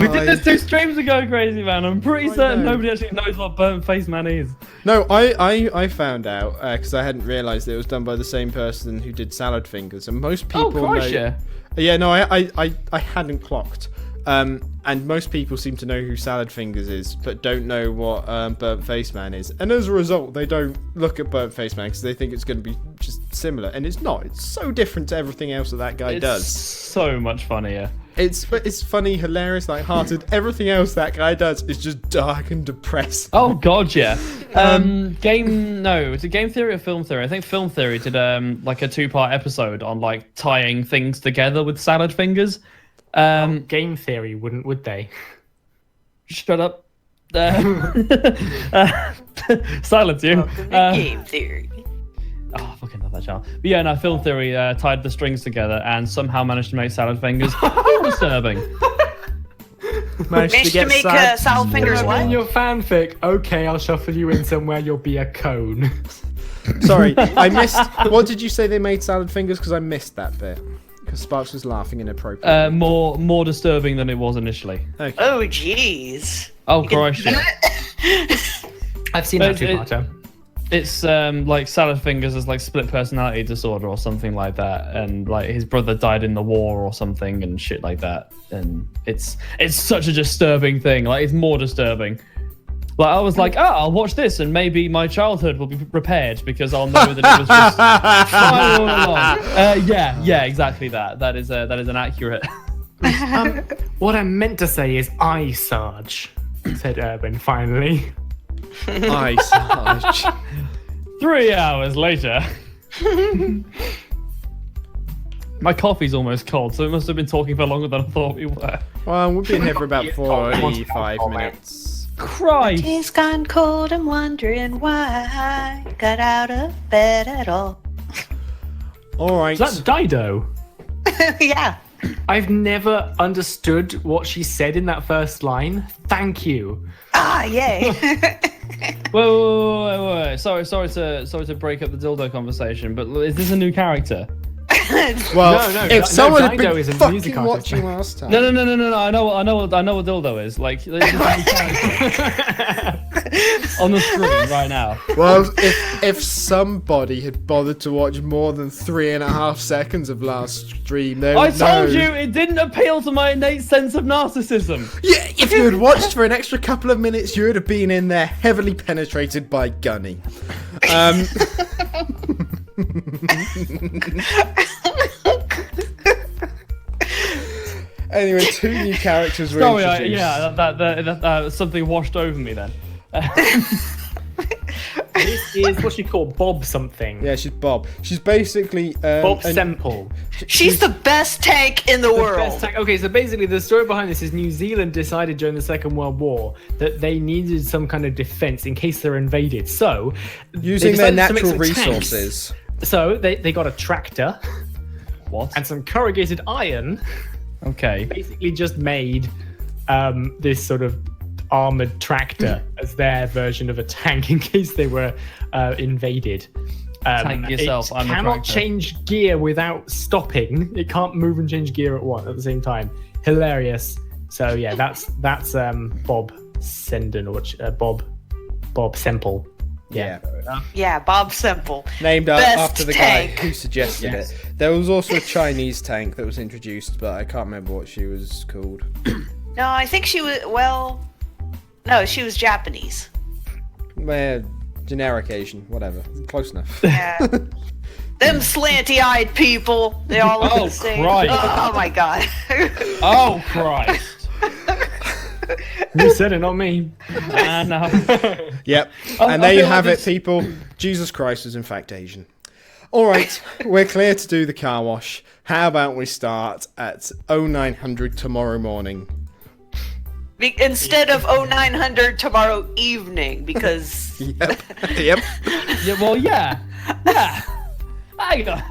did this 2 streams ago, crazy man. I'm pretty certain know. nobody actually knows what Burnt Face Man is. No, I found out because I hadn't realised it was done by the same person who did Salad Fingers, and most people Christ, know. yeah. Yeah, no, I hadn't clocked. And most people seem to know who Salad Fingers is, but don't know what Burnt Face Man is. And as a result, they don't look at Burnt Face Man because they think it's going to be just similar, and it's not. It's so different to everything else that guy It's does. so much funnier. It's funny, hilarious, light-hearted. Everything else that guy does is just dark and depressing. Oh god, yeah. It's a game theory or film theory. I think film theory did like a 2-part episode on like tying things together with salad fingers. Game theory wouldn't, would they? Shut up. Silence you. Game theory. Oh, I fucking love that channel. But yeah, no, film theory tied the strings together and somehow managed to make salad fingers more disturbing. Managed to make salad fingers In what? your fanfic, okay, I'll shuffle you in somewhere. You'll be a cone. Sorry, I missed. What did you say they made salad fingers? Because I missed that bit. Because Sparks was laughing inappropriately. More disturbing than it was initially. Okay. Oh, jeez. Oh, Christ. Yeah. I've seen that two-parter. It's like salad fingers is like split personality disorder or something like that, and like his brother died in the war or something and shit like that, and it's such a disturbing thing. Like it's more disturbing. Like I was like, I'll watch this and maybe my childhood will be repaired because I'll know that it was just fine all along. Yeah, exactly that. That is an accurate. What I meant to say is I Sarge, said Urban finally. Ice. 3 hours later. My coffee's almost cold, so it must have been talking for longer than I thought we were. Well, we'll be in here for about 45 minutes. Christ! It's gone cold. I'm wondering why I got out of bed at all. All right. Is that Dido? Yeah. I've never understood what she said in that first line. Thank you. Ah, yay. Wait. Sorry to break up the dildo conversation, but is this a new character? Well, No, if someone had Dido been is a fucking music artist. watching last time. No. I know what dildo is. Like this is a new character on the screen right now. Well, if somebody had bothered to watch more than 3.5 seconds of last stream, they I would know. told you it didn't appeal to my innate sense of narcissism. Yeah, if you had watched for an extra couple of minutes, you would have been in there heavily penetrated by Gunny. Anyway, 2 new characters were introduced. That something washed over me then. This is what she called Bob something. Yeah, she's Bob. She's basically Bob Semple. She's the best tank in the world. Okay, so basically the story behind this is New Zealand decided during the Second World War that they needed some kind of defense in case they're invaded. So using they their decided to natural make some resources. tanks. So they got a tractor. What? And some corrugated iron. Okay. Basically just made this sort of armored tractor as their version of a tank in case they were invaded. Tank yourself, It I'm the cannot tractor. change gear without stopping. It can't move and change gear at the same time. Hilarious. So yeah, that's Bob Senden or Bob Semple. Yeah. Yeah, Bob Simple. Named Best after the tank. guy who suggested Yes. it. There was also a Chinese tank that was introduced, but I can't remember what she was called. No, I think she was, well, no, she was Japanese. Well, generic Asian, whatever. Close enough. Yeah. Them slanty-eyed people, they all look Oh, the same. Christ. Oh my god. Oh Christ! You said it, not me. No. Yep. Oh, And there I you feel have like it, this- people. Jesus Christ is in fact Asian. All right, we're clear to do the car wash. How about we start at 0900 tomorrow morning? Instead of 0900 tomorrow evening, because Yep. Yeah. Well, yeah. Hang on.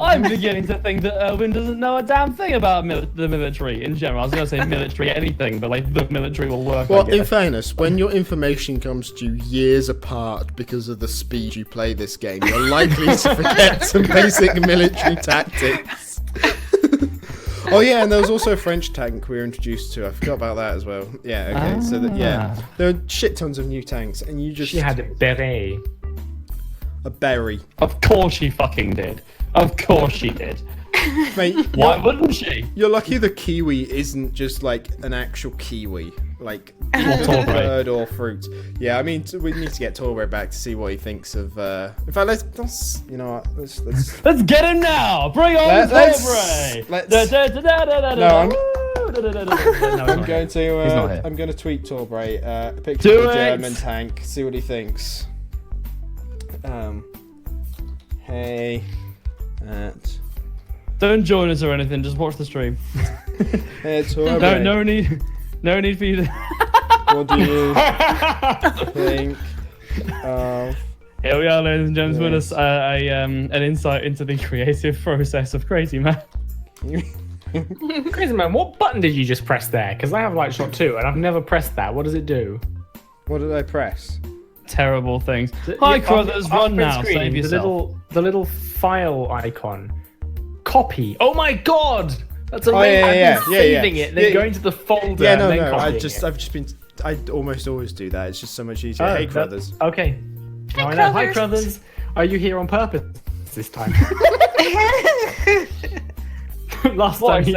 I'm beginning to think that Erwin doesn't know a damn thing about the military in general. I was going to say military anything, but like the military will work. Well, I in guess. fairness, when your information comes to you years apart because of the speed you play this game, you're likely to forget some basic military tactics. Oh yeah, and there was also a French tank we were introduced to. I forgot about that as well. Yeah, okay, so that, yeah, there are shit tons of new tanks, and you just She had a beret. a berry, Of course she fucking did. Of course she did. mate. Why wouldn't she? You're lucky the kiwi isn't just like an actual kiwi. like Torbray. bird or fruit. Yeah, I mean, we need to get Torbray back to see what he thinks of. In fact, let's you know what, Let's get him now. Bring on Torbray. I'm going to tweet Torbray a picture of the German tank. See what he thinks. Hey, don't join us or anything. Just watch the stream. Hey, Torbray. No need for you to. What do you think of? Here we are, ladies and gentlemen. An insight into the creative process of Crazy Man. Crazy Man, what button did you just press there? Because I have light shot too, and I've never pressed that. What does it do? What did I press? Terrible things. Hi, Crothers, run now. Screen, Save yourself. The little file icon. Copy. Oh my god! That's amazing. Saving it, then going to the folder. Yeah, and then no. copying I almost always do that. It's just so much easier. Oh, Hey, Crothers. Okay. Now I know. Hi, Crothers. Are you here on purpose this time? Last time he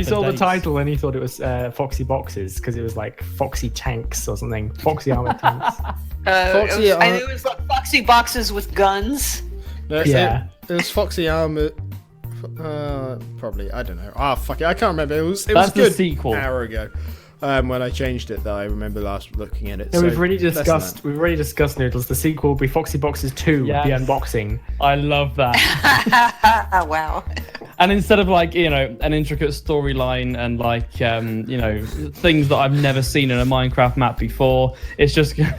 saw the title and he thought it was Foxy Boxes because it was like Foxy Tanks or something. Foxy Armored Tanks. I knew it was like Foxy Boxes with guns. No, Yeah. It was Foxy Armored. Probably. I don't know. Ah, fuck it. I can't remember. It was That's good the sequel. An hour ago. When I changed it, that I remember last looking at it. No, so we've already discussed Noodles. The sequel will be Foxy Boxes 2, Yes. the unboxing. I love that. Wow. And instead of like, you know, an intricate storyline and like, you know, things that I've never seen in a Minecraft map before, it's just gonna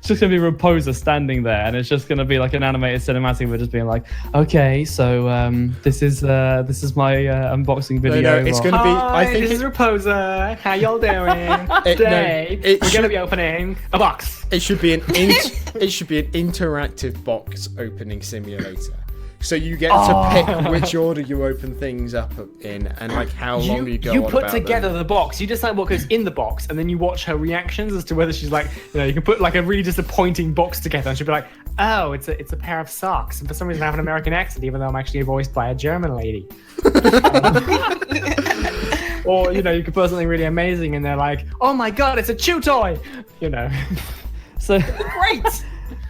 be Raposa standing there, and it's just gonna be like an animated cinematic of it just being like, okay, so this is my unboxing video. No, it's gonna be. I think this is Raposa. How y'all doing? Today we're gonna be opening a box. it should be an interactive box opening simulator. So you get to pick which order you open things up in, and like how long you go. You on put about together them. the box. You decide what goes in the box, and then you watch her reactions as to whether she's like, you know, you can put like a really disappointing box together, and she'll be like, "Oh, it's a pair of socks." And for some reason, I have an American accent, even though I'm actually voiced by a German lady. Or you know, you could put something really amazing, and they're like, "Oh my god, it's a chew toy!" You know. So Great.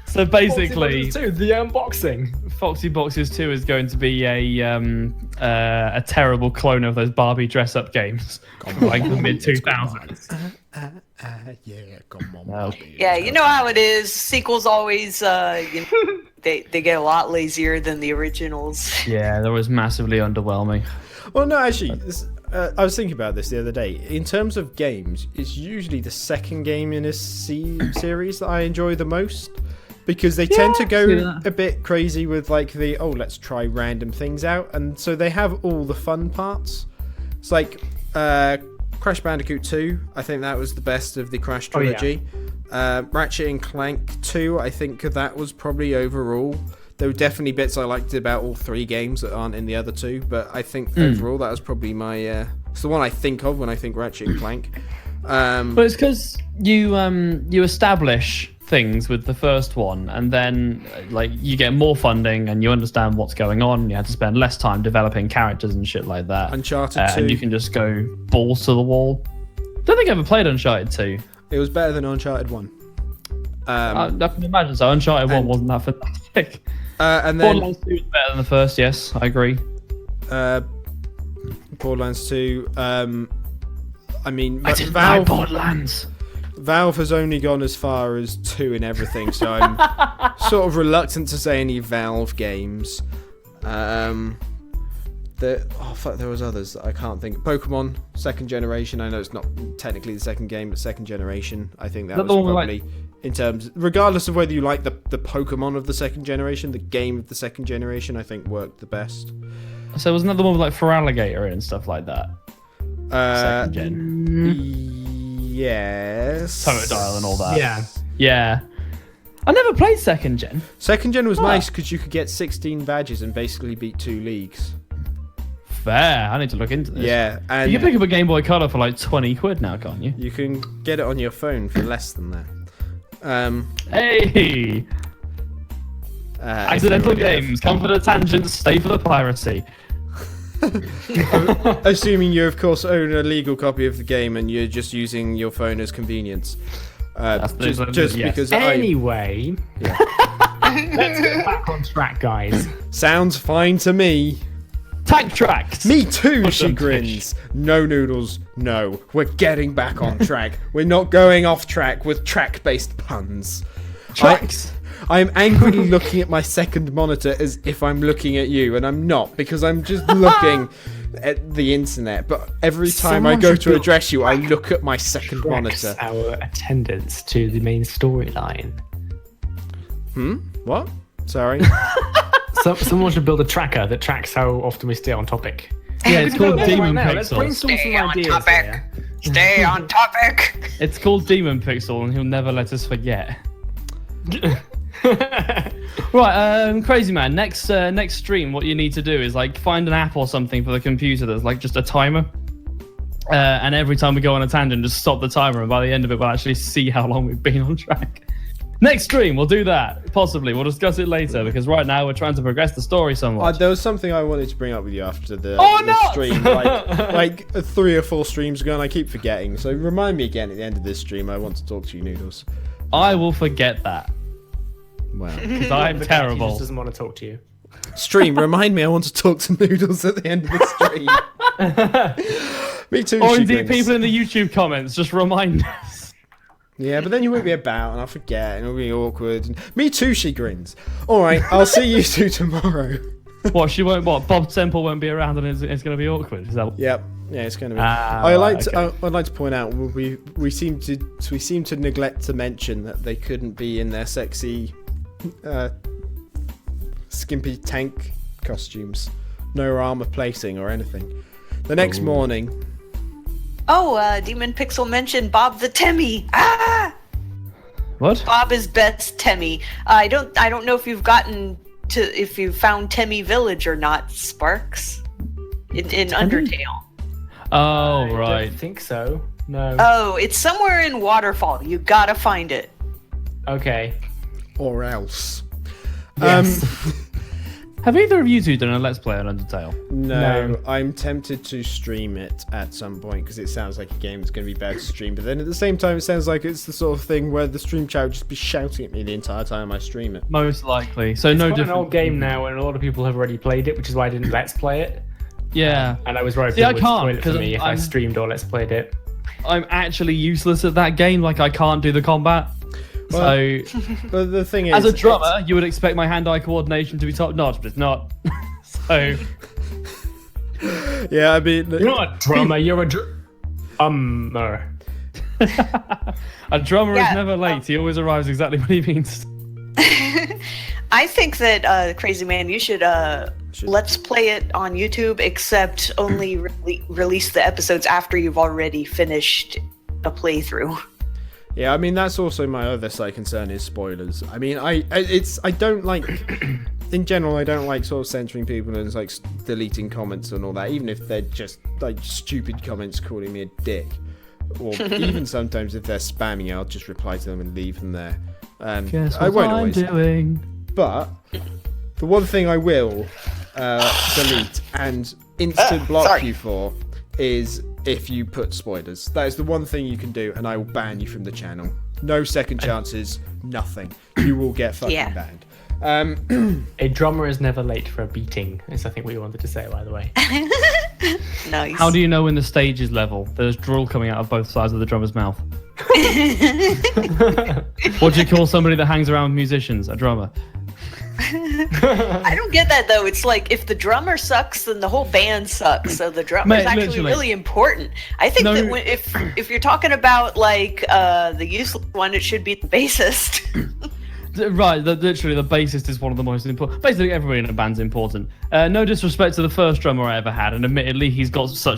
So basically, the unboxing. Foxy Boxes 2 is going to be a terrible clone of those Barbie dress-up games from like the mid-2000s. Yeah, come on. No. Yeah, you know how it is. Sequels always, they get a lot lazier than the originals. Yeah, that was massively underwhelming. Well, no, actually, I was thinking about this the other day. In terms of games, it's usually the second game in a series that I enjoy the most. Because they tend to go a bit crazy with like let's try random things out. And so they have all the fun parts. It's like Crash Bandicoot 2, I think that was the best of the Crash trilogy. Ratchet and Clank 2, I think that was probably overall. There were definitely bits I liked about all three games that aren't in the other two. But I think overall that was probably my... it's the one I think of when I think Ratchet and Clank. But it's because you establish things with the first one, and then like you get more funding and you understand what's going on. You have to spend less time developing characters and shit like that. Uncharted 2. And you can just go balls to the wall. Don't think I ever played Uncharted 2. It was better than Uncharted 1. I can imagine so. Uncharted 1 wasn't that fantastic. And then Borderlands 2 was better than the first, yes, I agree. Borderlands 2. I mean, I didn't buy Borderlands. Valve has only gone as far as 2 in everything, so I'm sort of reluctant to say any Valve games. There was others that I can't think. Pokemon, second generation. I know it's not technically the second game, but second generation. I think that was probably, in terms, regardless of whether you like the Pokemon of the second generation, the game of the second generation, I think worked the best. So wasn't that the one with like Feraligatr and stuff like that? Second gen. Yes. Totodile and all that. Yeah. Yeah. I never played second gen. Second gen was nice because you could get 16 badges and basically beat 2 leagues. Fair. I need to look into this. Yeah, and you can pick up a Game Boy Color for like 20 quid now, can't you? you can get it on your phone for less than that. Hey! Accidental games. Come for the tangents, stay for the piracy. Assuming you, of course, own a legal copy of the game and you're just using your phone as convenience. Just yes. because Anyway, let's get back on track, guys. sounds fine to me. Tank tracks. Me too, she Awesome. grins. No, Noodles, no. We're getting back on track. We're not going off track with track-based puns. Tracks. I'm angrily looking at my second monitor as if I'm looking at you, and I'm not, because I'm just looking at the internet. But every time I Someone go should to build address you, I look at my second Tracks monitor. our attendance to the main storyline. What? Sorry. Someone should build a tracker that tracks how often we stay on topic. Yeah, it's called Demon Let's Pixel. brainstorm some Stay on ideas topic. here. Stay on topic. It's called Demon Pixel, and he'll never let us forget. Right, Crazy Man. Next stream, what you need to do is like find an app or something for the computer that's like just a timer. And every time we go on a tangent, just stop the timer, and by the end of it, we'll actually see how long we've been on track. Next stream, we'll do that. Possibly, we'll discuss it later because right now we're trying to progress the story somewhat. There was something I wanted to bring up with you after the no! stream, like 3 or 4 streams ago, and I keep forgetting. So remind me again at the end of this stream. I want to talk to you, Noodles. I will forget that Wow. because I'm He just terrible. doesn't want to talk to you. Stream, remind me I want to talk to Noodles at the end of the stream. Me too, Or she indeed, grins. people in the YouTube comments, just remind us. Yeah, but then you won't be about, and I'll forget, and it'll be awkward. And... Me too, she grins. All right, I'll see you two tomorrow. What, she won't, what, Bob Temple won't be around and it's going to be awkward? Is that Yep. Yeah, it's going to be. Ah, I'd okay. like to point out we seem to neglect to mention that they couldn't be in their sexy, skimpy tank costumes. No armor placing or anything. The next morning. Oh, Demon Pixel mentioned Bob the Temmy. Ah! What? Bob is best Temmy. I don't know if you've if you found Temmy Village or not, Sparks. In Undertale. Oh, I right. don't think so. No. Oh, it's somewhere in Waterfall. You gotta find it. Okay. Or else. Yes. Have either of you two done a Let's Play on Undertale? No, I'm tempted to stream it at some point because it sounds like a game that's going to be bad to stream. But then at the same time, it sounds like it's the sort of thing where the stream chat would just be shouting at me the entire time I stream it. Most likely. So no It's quite different. an old game now, and a lot of people have already played it, which is why I didn't Let's Play it. Yeah. And I was worried See, I people would can't, spoil it for 'cause me if I streamed or Let's Played it. I'm actually useless at that game. Like, I can't do the combat. Well, So, But the thing is, as a drummer, you would expect my hand-eye coordination to be top-notch, but it's not. So, yeah, I mean, You're not a drummer, you're a drummer. a drummer Yeah, is never late. He always arrives exactly when he means. I think that Crazy Man, you should let's play it on YouTube, except only release the episodes after you've already finished a playthrough. yeah, I mean that's also my other side concern is spoilers. I mean, I don't like. In general, I don't like sort of censoring people and like deleting comments and all that, even if they're just like stupid comments calling me a dick, or even sometimes if they're spamming, I'll just reply to them and leave them there. Guess what I won't I'm always. doing. But the one thing I will delete and instant block you for is if you put spoilers. That is the one thing you can do, and I will ban you from the channel. No second chances, nothing. You will get fucking banned. A drummer is never late for a beating, is I think what you wanted to say, by the way. Nice. How do you know when the stage is level? There's drool coming out of both sides of the drummer's mouth. What do you call somebody that hangs around with musicians? A drummer. I don't get that though. It's like if the drummer sucks, then the whole band sucks. So the drummer is Mate, actually literally. really important. I think that if you're talking about like the useless one, it should be the bassist. Right, literally the bassist is one of the most important. Basically, everybody in a band's important. No disrespect to the first drummer I ever had, and admittedly, he's got so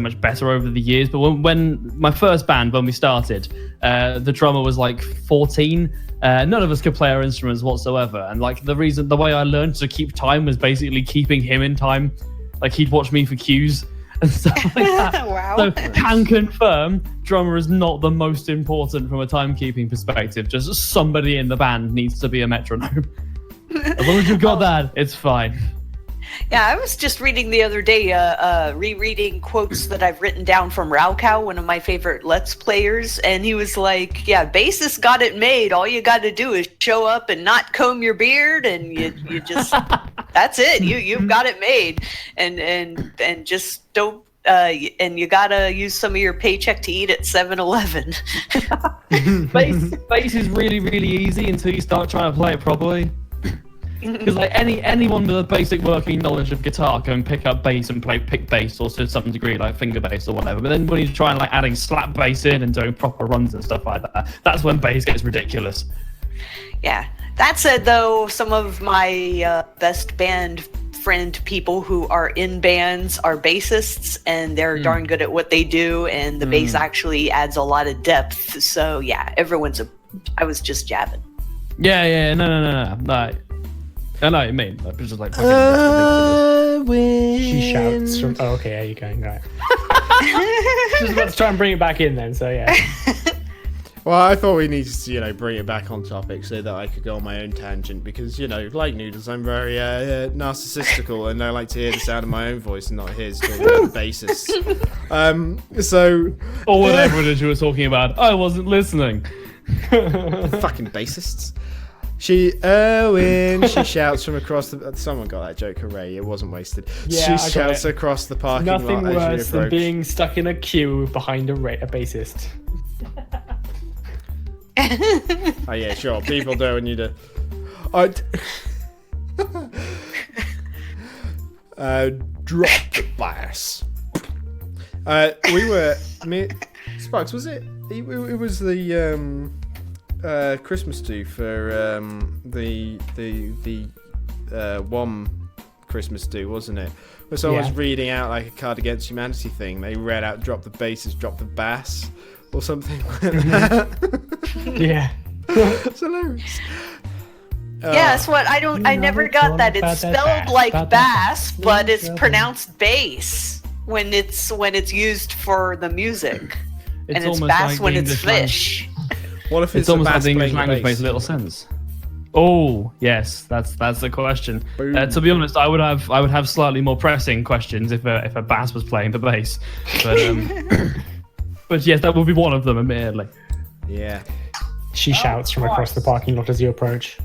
much better over the years. But when my first band, when we started, the drummer was like 14. None of us could play our instruments whatsoever, and like the way I learned to keep time was basically keeping him in time. Like he'd watch me for cues and stuff like that. Wow. So can confirm, drummer is not the most important from a timekeeping perspective. Just somebody in the band needs to be a metronome. As long as you've got that, it's fine. Yeah, I was just reading the other day, rereading quotes that I've written down from Raocow, one of my favorite Let's Players, and he was like, "Yeah, bassist got it made. All you got to do is show up and not comb your beard, and you just that's it. You've got it made, and just don't." And you gotta use some of your paycheck to eat at 7-Eleven. Bass is really, really easy until you start trying to play it properly. Because like anyone with a basic working knowledge of guitar can pick up bass and pick bass, or to some degree like finger bass or whatever. But then when you try and like adding slap bass in and doing proper runs and stuff like that, that's when bass gets ridiculous. Yeah. That said, though, some of my best band friend people who are in bands are bassists, and they're darn good at what they do, and the bass actually adds a lot of depth. So yeah, I was just jabbing. Yeah, no. I know what you mean. Like, it's just like fucking She shouts from. Oh, okay, there you go. Right. Just about to try and bring it back in then. So yeah. Well, I thought we needed to, bring it back on topic so that I could go on my own tangent because, like Noodles, I'm very narcissistical and I like to hear the sound of my own voice and not his talking about the basis. Or whatever it is you were talking about. I wasn't listening. Fucking bassists. She shouts from across the... Someone got that joke, hooray, it wasn't wasted. Yeah, she shouts across the parking lot as you Nothing worse than approach. being stuck in a queue behind a bassist. Oh yeah, sure. People do when you do. Drop the bass. Sparks, was it? It was the Christmas do for the WOM Christmas do, wasn't it? Where someone was reading out like a Card Against Humanity thing. They read out "Drop the basses, drop the bass." Or something like that. Yeah. It's hilarious. Yeah, that's what I never got that. It's spelled like bass, but it's pronounced bass when it's used for the music. And it's bass like when it's English fish. What if It's almost like the English language makes little sense. Oh yes, that's the question. To be honest, I would have slightly more pressing questions if a bass was playing the bass, but but yes, that will be one of them, admittedly. Yeah. She shouts from across the parking lot as you approach.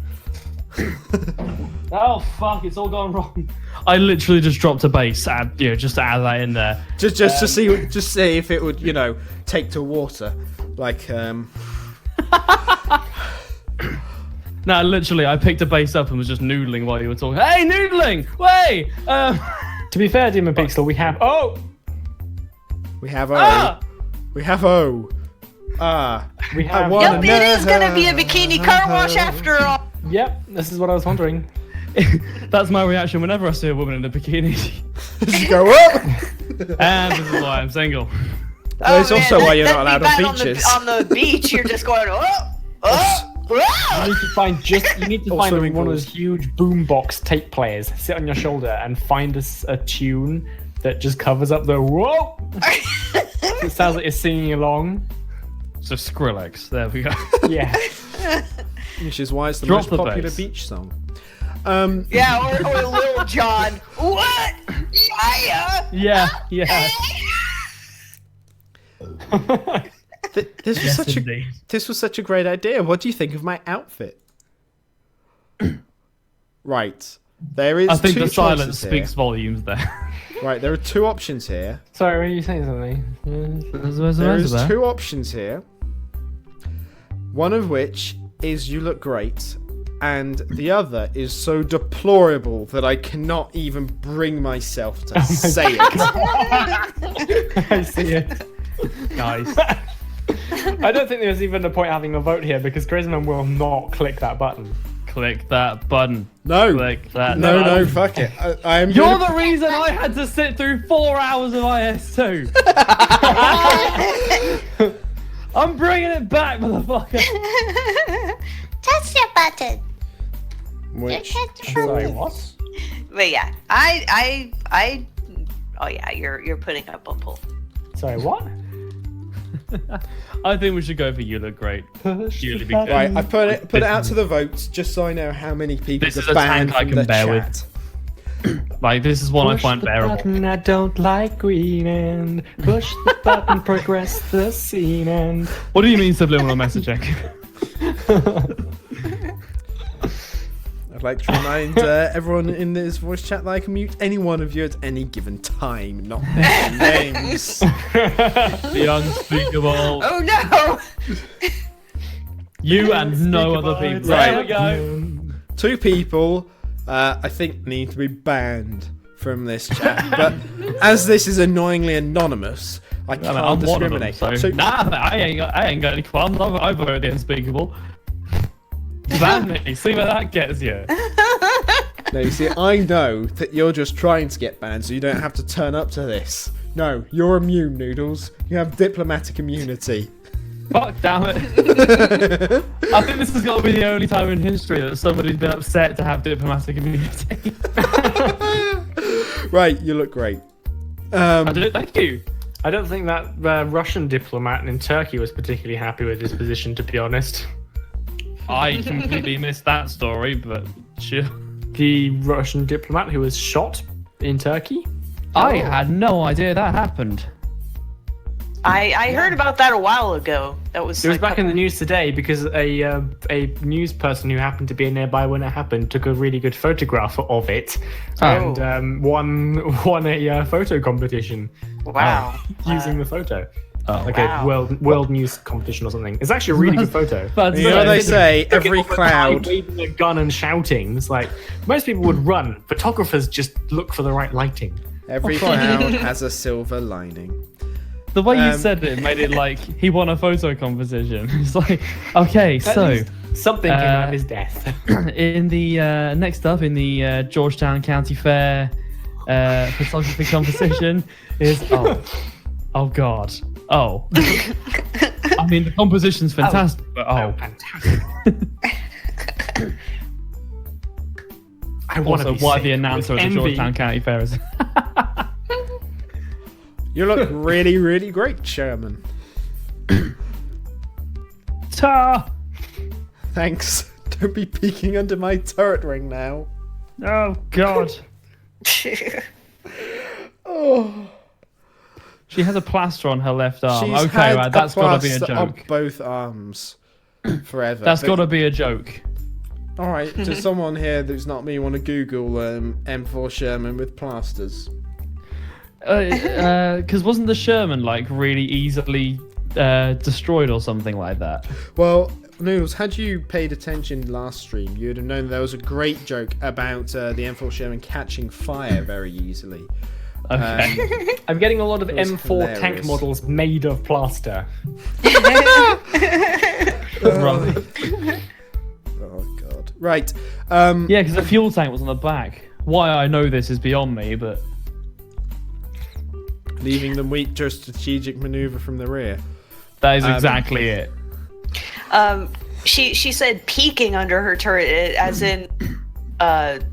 Oh fuck! It's all gone wrong. I literally just dropped a bass, just to add that in there. Just to see if it would, take to water, like. No, literally, I picked a bass up and was just noodling while you were talking. Hey, noodling! Wait. To be fair, Demon Pixel, we have. We have O. We have O. We have. Yep, it is gonna be a bikini car wash after all. Yep, this is what I was wondering. That's my reaction whenever I see a woman in a bikini. Just go up. And this is why I'm single. Well, it's also why you're not allowed on on beaches. On the beach, you're just going, You need to find one of those huge boombox tape players, sit on your shoulder, and find us a tune that just covers up the whoa. It sounds like you're singing along. So Skrillex, there we go. Yeah. Which is why it's the Drop most the popular bass. beach song. Yeah, or Lil Jon. What? Yeah. Yeah. This was such a great idea. What do you think of my outfit? Right. There is I think two the silence choices speaks here. volumes there. Right, there are two options here. Sorry, were you saying something? There is two options here. One of which is you look great, and the other is so deplorable that I cannot even bring myself to say it. I see it. Nice. I don't think there's even a point having a vote here because Griezmann will not click that button. Click that button. No. Click that No, button. fuck it. I am. You're the reason I had to sit through 4 hours of IS2. I'm bringing it back, motherfucker. Touch the button. Which? Sorry, what? But yeah, oh yeah, you're putting up a poll. Sorry, what? I think we should go for You Look Great. Purely because Right, I put it out to the votes just so I know how many people This are is a banned tank I from can the bear chat. with. Like, this is one I find bearable. Button, I don't like green and push the button, progress the scene and. What do you mean subliminal messaging? I'd like to remind everyone in this voice chat that I can mute any one of you at any given time, not mention names. The unspeakable. Oh no! You and no other people. Right. There we go. 2 people, I think, need to be banned from this chat. But as this is annoyingly anonymous, I can't I'm one of them, discriminate. so. Nah, I ain't got any qualms. I voted the unspeakable. Ban me. See where that gets you. No, you see, I know that you're just trying to get banned, so you don't have to turn up to this. No, you're immune, Noodles. You have diplomatic immunity. Fuck damn it. I think this has got to be the only time in history that somebody's been upset to have diplomatic immunity. Right, you look great. I do, thank you. I don't think that Russian diplomat in Turkey was particularly happy with his position, to be honest. I completely missed that story, but sure. The Russian diplomat who was shot in Turkey? I had no idea that happened. I heard about that a while ago. That was. It was back in the news today because a news person who happened to be nearby when it happened took a really good photograph of it and won a photo competition. Wow. Using the photo. Oh, Like wow. a world news competition or something. It's actually a really good photo. But You know what they say, Took it every off a guy cloud... waving a gun and shouting. It's like most people would run. Photographers just look for the right lighting. Every cloud has a silver lining. the way you said it made it like he won a photo competition. It's like, okay, At so least something came out of his death. in the next up in the Georgetown County Fair photography competition is oh god. Oh. I mean, the composition's fantastic, but fantastic. I want also to be why sick the announcer with at the envy. Georgetown County Fair is. You look really, really great, Sherman. Ta! Thanks. Don't be peeking under my turret ring now. Oh god. Oh. She has a plaster on her left arm. She's Okay, had right, that's got to be a plaster on joke. both arms forever. That's But- got to be a joke. All right, does someone here that's not me want to Google M4 Sherman with plasters? Because wasn't the Sherman like really easily destroyed or something like that? Well, Noodles, had you paid attention last stream, you'd have known there was a great joke about the M4 Sherman catching fire very easily. Okay. I'm getting a lot of That was M4 tank hilarious. models made of plaster. Right. Oh god. Right. Yeah, because the fuel tank was on the back. Why I know this is beyond me, but Leaving them weak to a strategic maneuver from the rear. that is exactly it. She said peeking under her turret, as in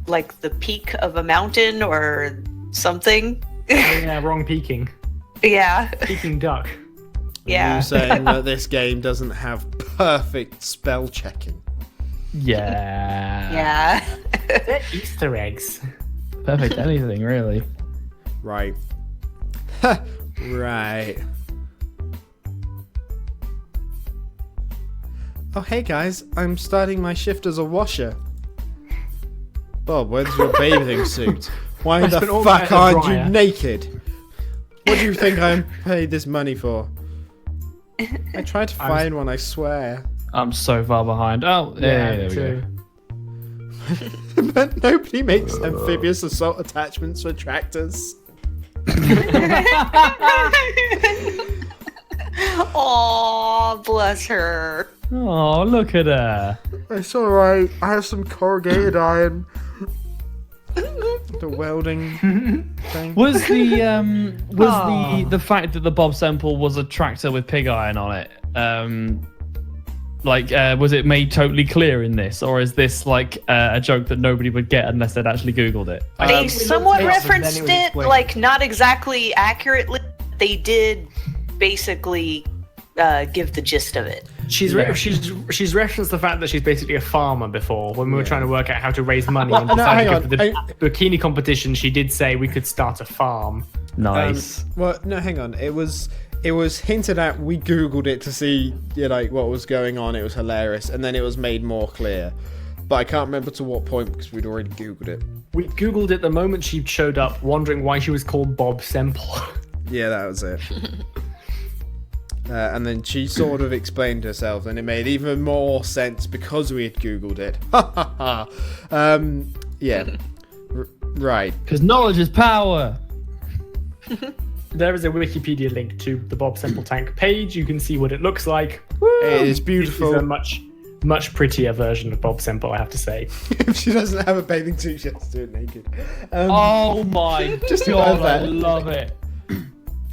like the peak of a mountain or something. Yeah, wrong peeking. Yeah. Peeking duck. Yeah. You saying that this game doesn't have perfect spell checking. Yeah. Yeah. They're Easter eggs. Perfect anything, really. Right. Right. Oh, hey guys, I'm starting my shift as a washer. Bob, where's your bathing suit? Why the spent all my fuck hair aren't you dryer. naked? What do you think I'm paid this money for? I tried to find one, I swear. I'm so far behind. Oh, yeah, there we too. go. But nobody makes amphibious assault attachments for tractors. Aw, bless her. Oh, look at her. It's alright, I have some corrugated iron. The welding thing. Was the fact that the Bob Semple was a tractor with pig iron on it? Was it made totally clear in this, or is this like a joke that nobody would get unless they'd actually Googled it? They somewhat yes, and then referenced it was it, explained. like not exactly accurately. They did basically give the gist of it. She's referenced the fact that she's basically a farmer before when we were trying to work out how to raise money and decided to go for the bikini competition. She did say we could start a farm. Nice. Well, no, hang on. It was hinted at. We googled it to see, what was going on. It was hilarious, and then it was made more clear. But I can't remember to what point because we'd already googled it. We googled it the moment she showed up, wondering why she was called Bob Semple. Yeah, that was it. And then she sort of explained herself, and it made even more sense because we had googled it. Yeah. Right. Because knowledge is power. There is a Wikipedia link to the Bob Semple tank page. You can see what it looks like. It is beautiful. It's a much prettier version of Bob Semple, I have to say. If she doesn't have a bathing suit, she has to do it naked. Oh my Just god, about that. I love it.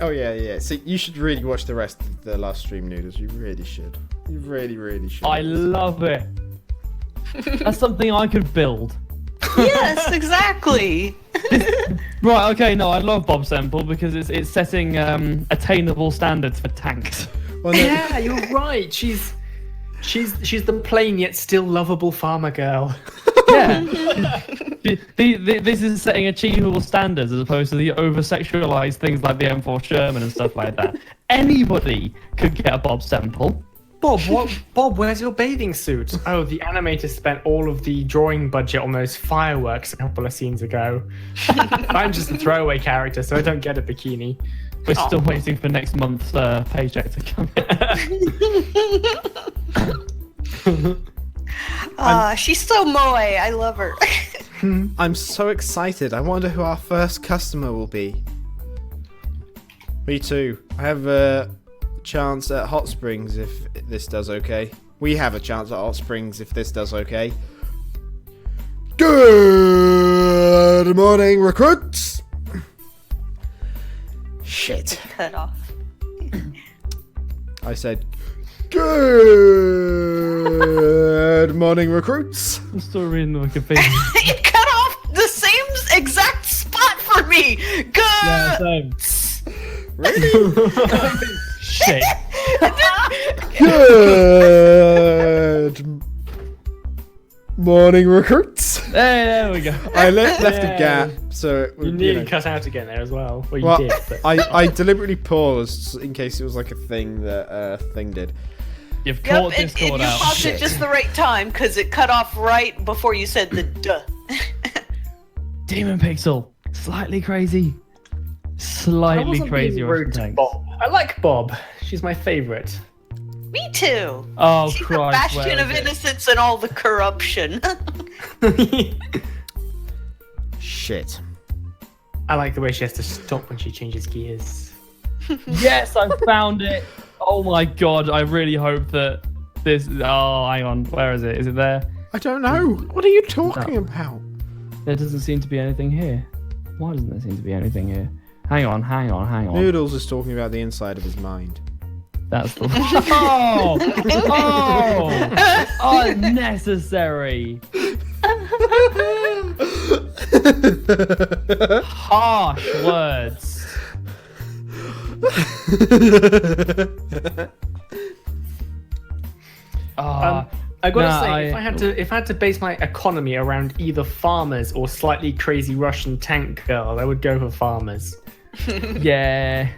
Oh yeah. So you should really watch the rest of the last stream, Noodles. You really should. You really, really should. I love it. That's something I could build. Yes, exactly. Right, okay, no, I love Bob Semple because it's setting attainable standards for tanks. Well, no, Yeah, you're right. She's the plain yet still lovable farmer girl. Yeah. This is setting achievable standards as opposed to the over-sexualized things like the M4 Sherman and stuff like that. Anybody could get a Bob Semple. Bob, where's your bathing suit? Oh, the animator spent all of the drawing budget on those fireworks a couple of scenes ago. I'm just a throwaway character, so I don't get a bikini. We're still waiting for next month's paycheck to come in. She's so moe. I love her. I'm so excited. I wonder who our first customer will be. Me too. I have a chance at Hot Springs if this does okay. We have a chance at Hot Springs if this does okay. Good morning, recruits. Shit. Cut off. I said, good morning, recruits. I'm still reading the Wikipedia. It cut off the same exact spot for me. Good. Yeah, same. Really? Shit. Good morning, recruits. Hey, there we go. I left a Yeah. gap, so You nearly cut out again there as well. Well, you did. But... I deliberately paused in case it was like a thing that Thing did. You've Yep, caught and Discord you out. paused it just the right time because it cut off right before you said the duh. Demon Pixel. Slightly crazy. I Slightly wasn't crazy. being Russian rude to tanks. Bob. I like Bob. She's my favourite. Me too. Oh, She's Christ. a bastion where of is it? innocence and all the corruption. Shit. I like the way she has to stop when she changes gears. Yes, I found it. Oh my god, I really hope that this... Oh, hang on. Where is it? Is it there? I don't know. What are you talking about? There doesn't seem to be anything here. Why doesn't there seem to be anything here? Hang on. Noodles is talking about the inside of his mind. That's the... Oh! Oh! Unnecessary! Harsh words. I gotta say, if I had to base my economy around either farmers or slightly crazy Russian tank girl, I would go for farmers. Yeah.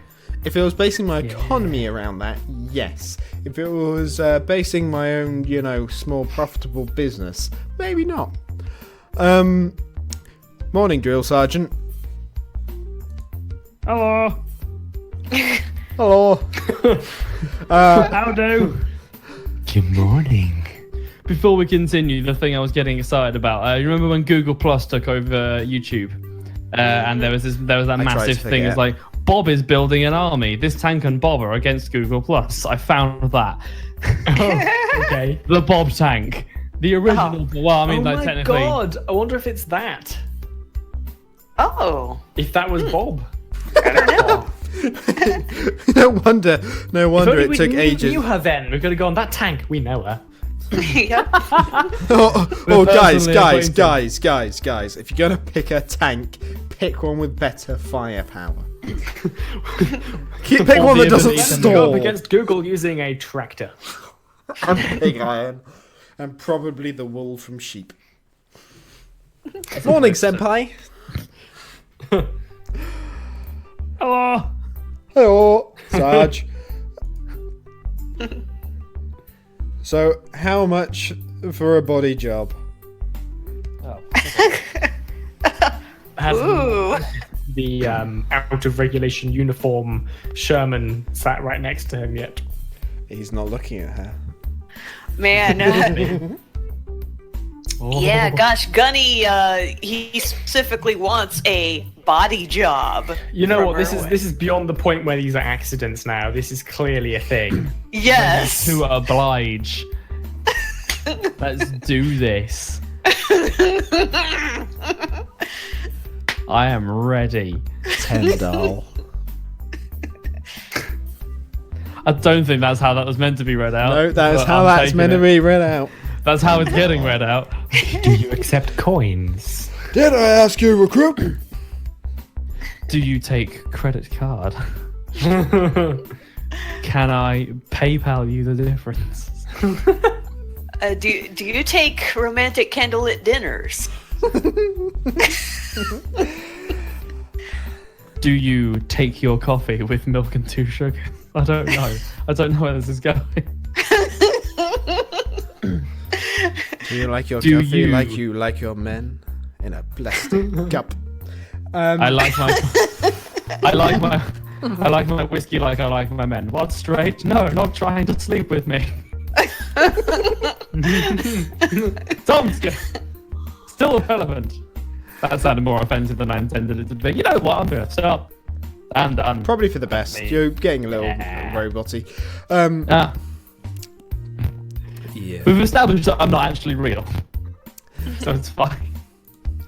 If it was basing my economy around that, yes. If it was basing my own, small profitable business, maybe not. Morning, Drill Sergeant. Hello. Hello. How do? Good morning. Before we continue, the thing I was getting excited about. You remember when Google Plus took over YouTube, and there was that massive thing. It's like Bob is building an army. This tank and Bob are against Google Plus. I found that. Oh, okay. The Bob tank, the original. Well, I mean, oh like my technically. god! I wonder if it's that. Oh. If that was Bob. I don't know. No wonder it took ages. We knew her then. We could have gone, that tank, we know her. Yeah. Guys. personally If you're gonna pick a tank, pick one with better firepower. Pick one that doesn't ability to Go stall. up against Google using a tractor. And pig iron. And probably the wool from sheep. Morning, senpai. Oh, Hello, Sarge. So, how much for a body job? Has Ooh. the out of regulation uniform Sherman sat right next to him yet? He's not looking at her. Man. Oh. Yeah, gosh, Gunny, he specifically wants a body job. You know from what? This Erwin. is beyond the point where these are accidents now. This is clearly a thing. Yes. To oblige. Let's do this. I am ready, Tendal. I don't think that's how that was meant to be read out. No, that is but how I'm that's taking meant to it. be read out. That's how it's getting read out. Do you accept coins? Did I ask you, recruit? Do you take credit card? Can I PayPal you the difference? Do you take romantic candlelit dinners? Do you take your coffee with milk and 2 sugar? I don't know. I don't know where this is going. Do you like your Do coffee you- like you like your men in a plastic cup? I like my whiskey like I like my men. What, straight? No, not trying to sleep with me. Tom's still relevant. That sounded more offensive than I intended it to be. You know what? I'm gonna stop. I'm done. Probably for the best. You're getting a little roboty. Yeah. We've established that I'm not actually real, so it's fine.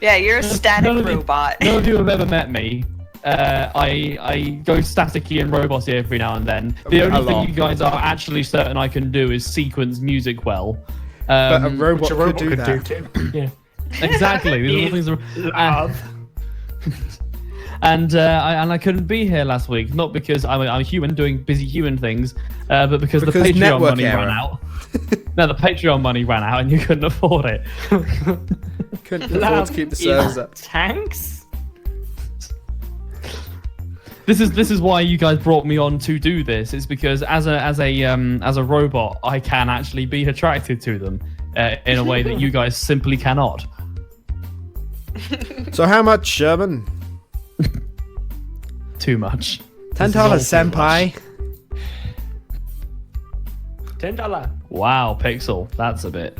Yeah, you're a static None of you- robot. None of you have ever met me. I go staticky and roboty every now and then. The A only lot. thing you guys are actually certain I can do is sequence music well. But a robot Which a robot Um, could do that. too. Yeah. Exactly. These are the things that- Love. And I couldn't be here last week, not because I'm a human doing busy human things, but because the Because Patreon network money error. ran out. No, the Patreon money ran out, and you couldn't afford it. Couldn't afford to keep the servers up. Tanks? This is why you guys brought me on to do this. It's because as a robot, I can actually be attracted to them in a way that you guys simply cannot. So how much, Sherman? Too much. $10, senpai. $10. Wow, Pixel, that's a bit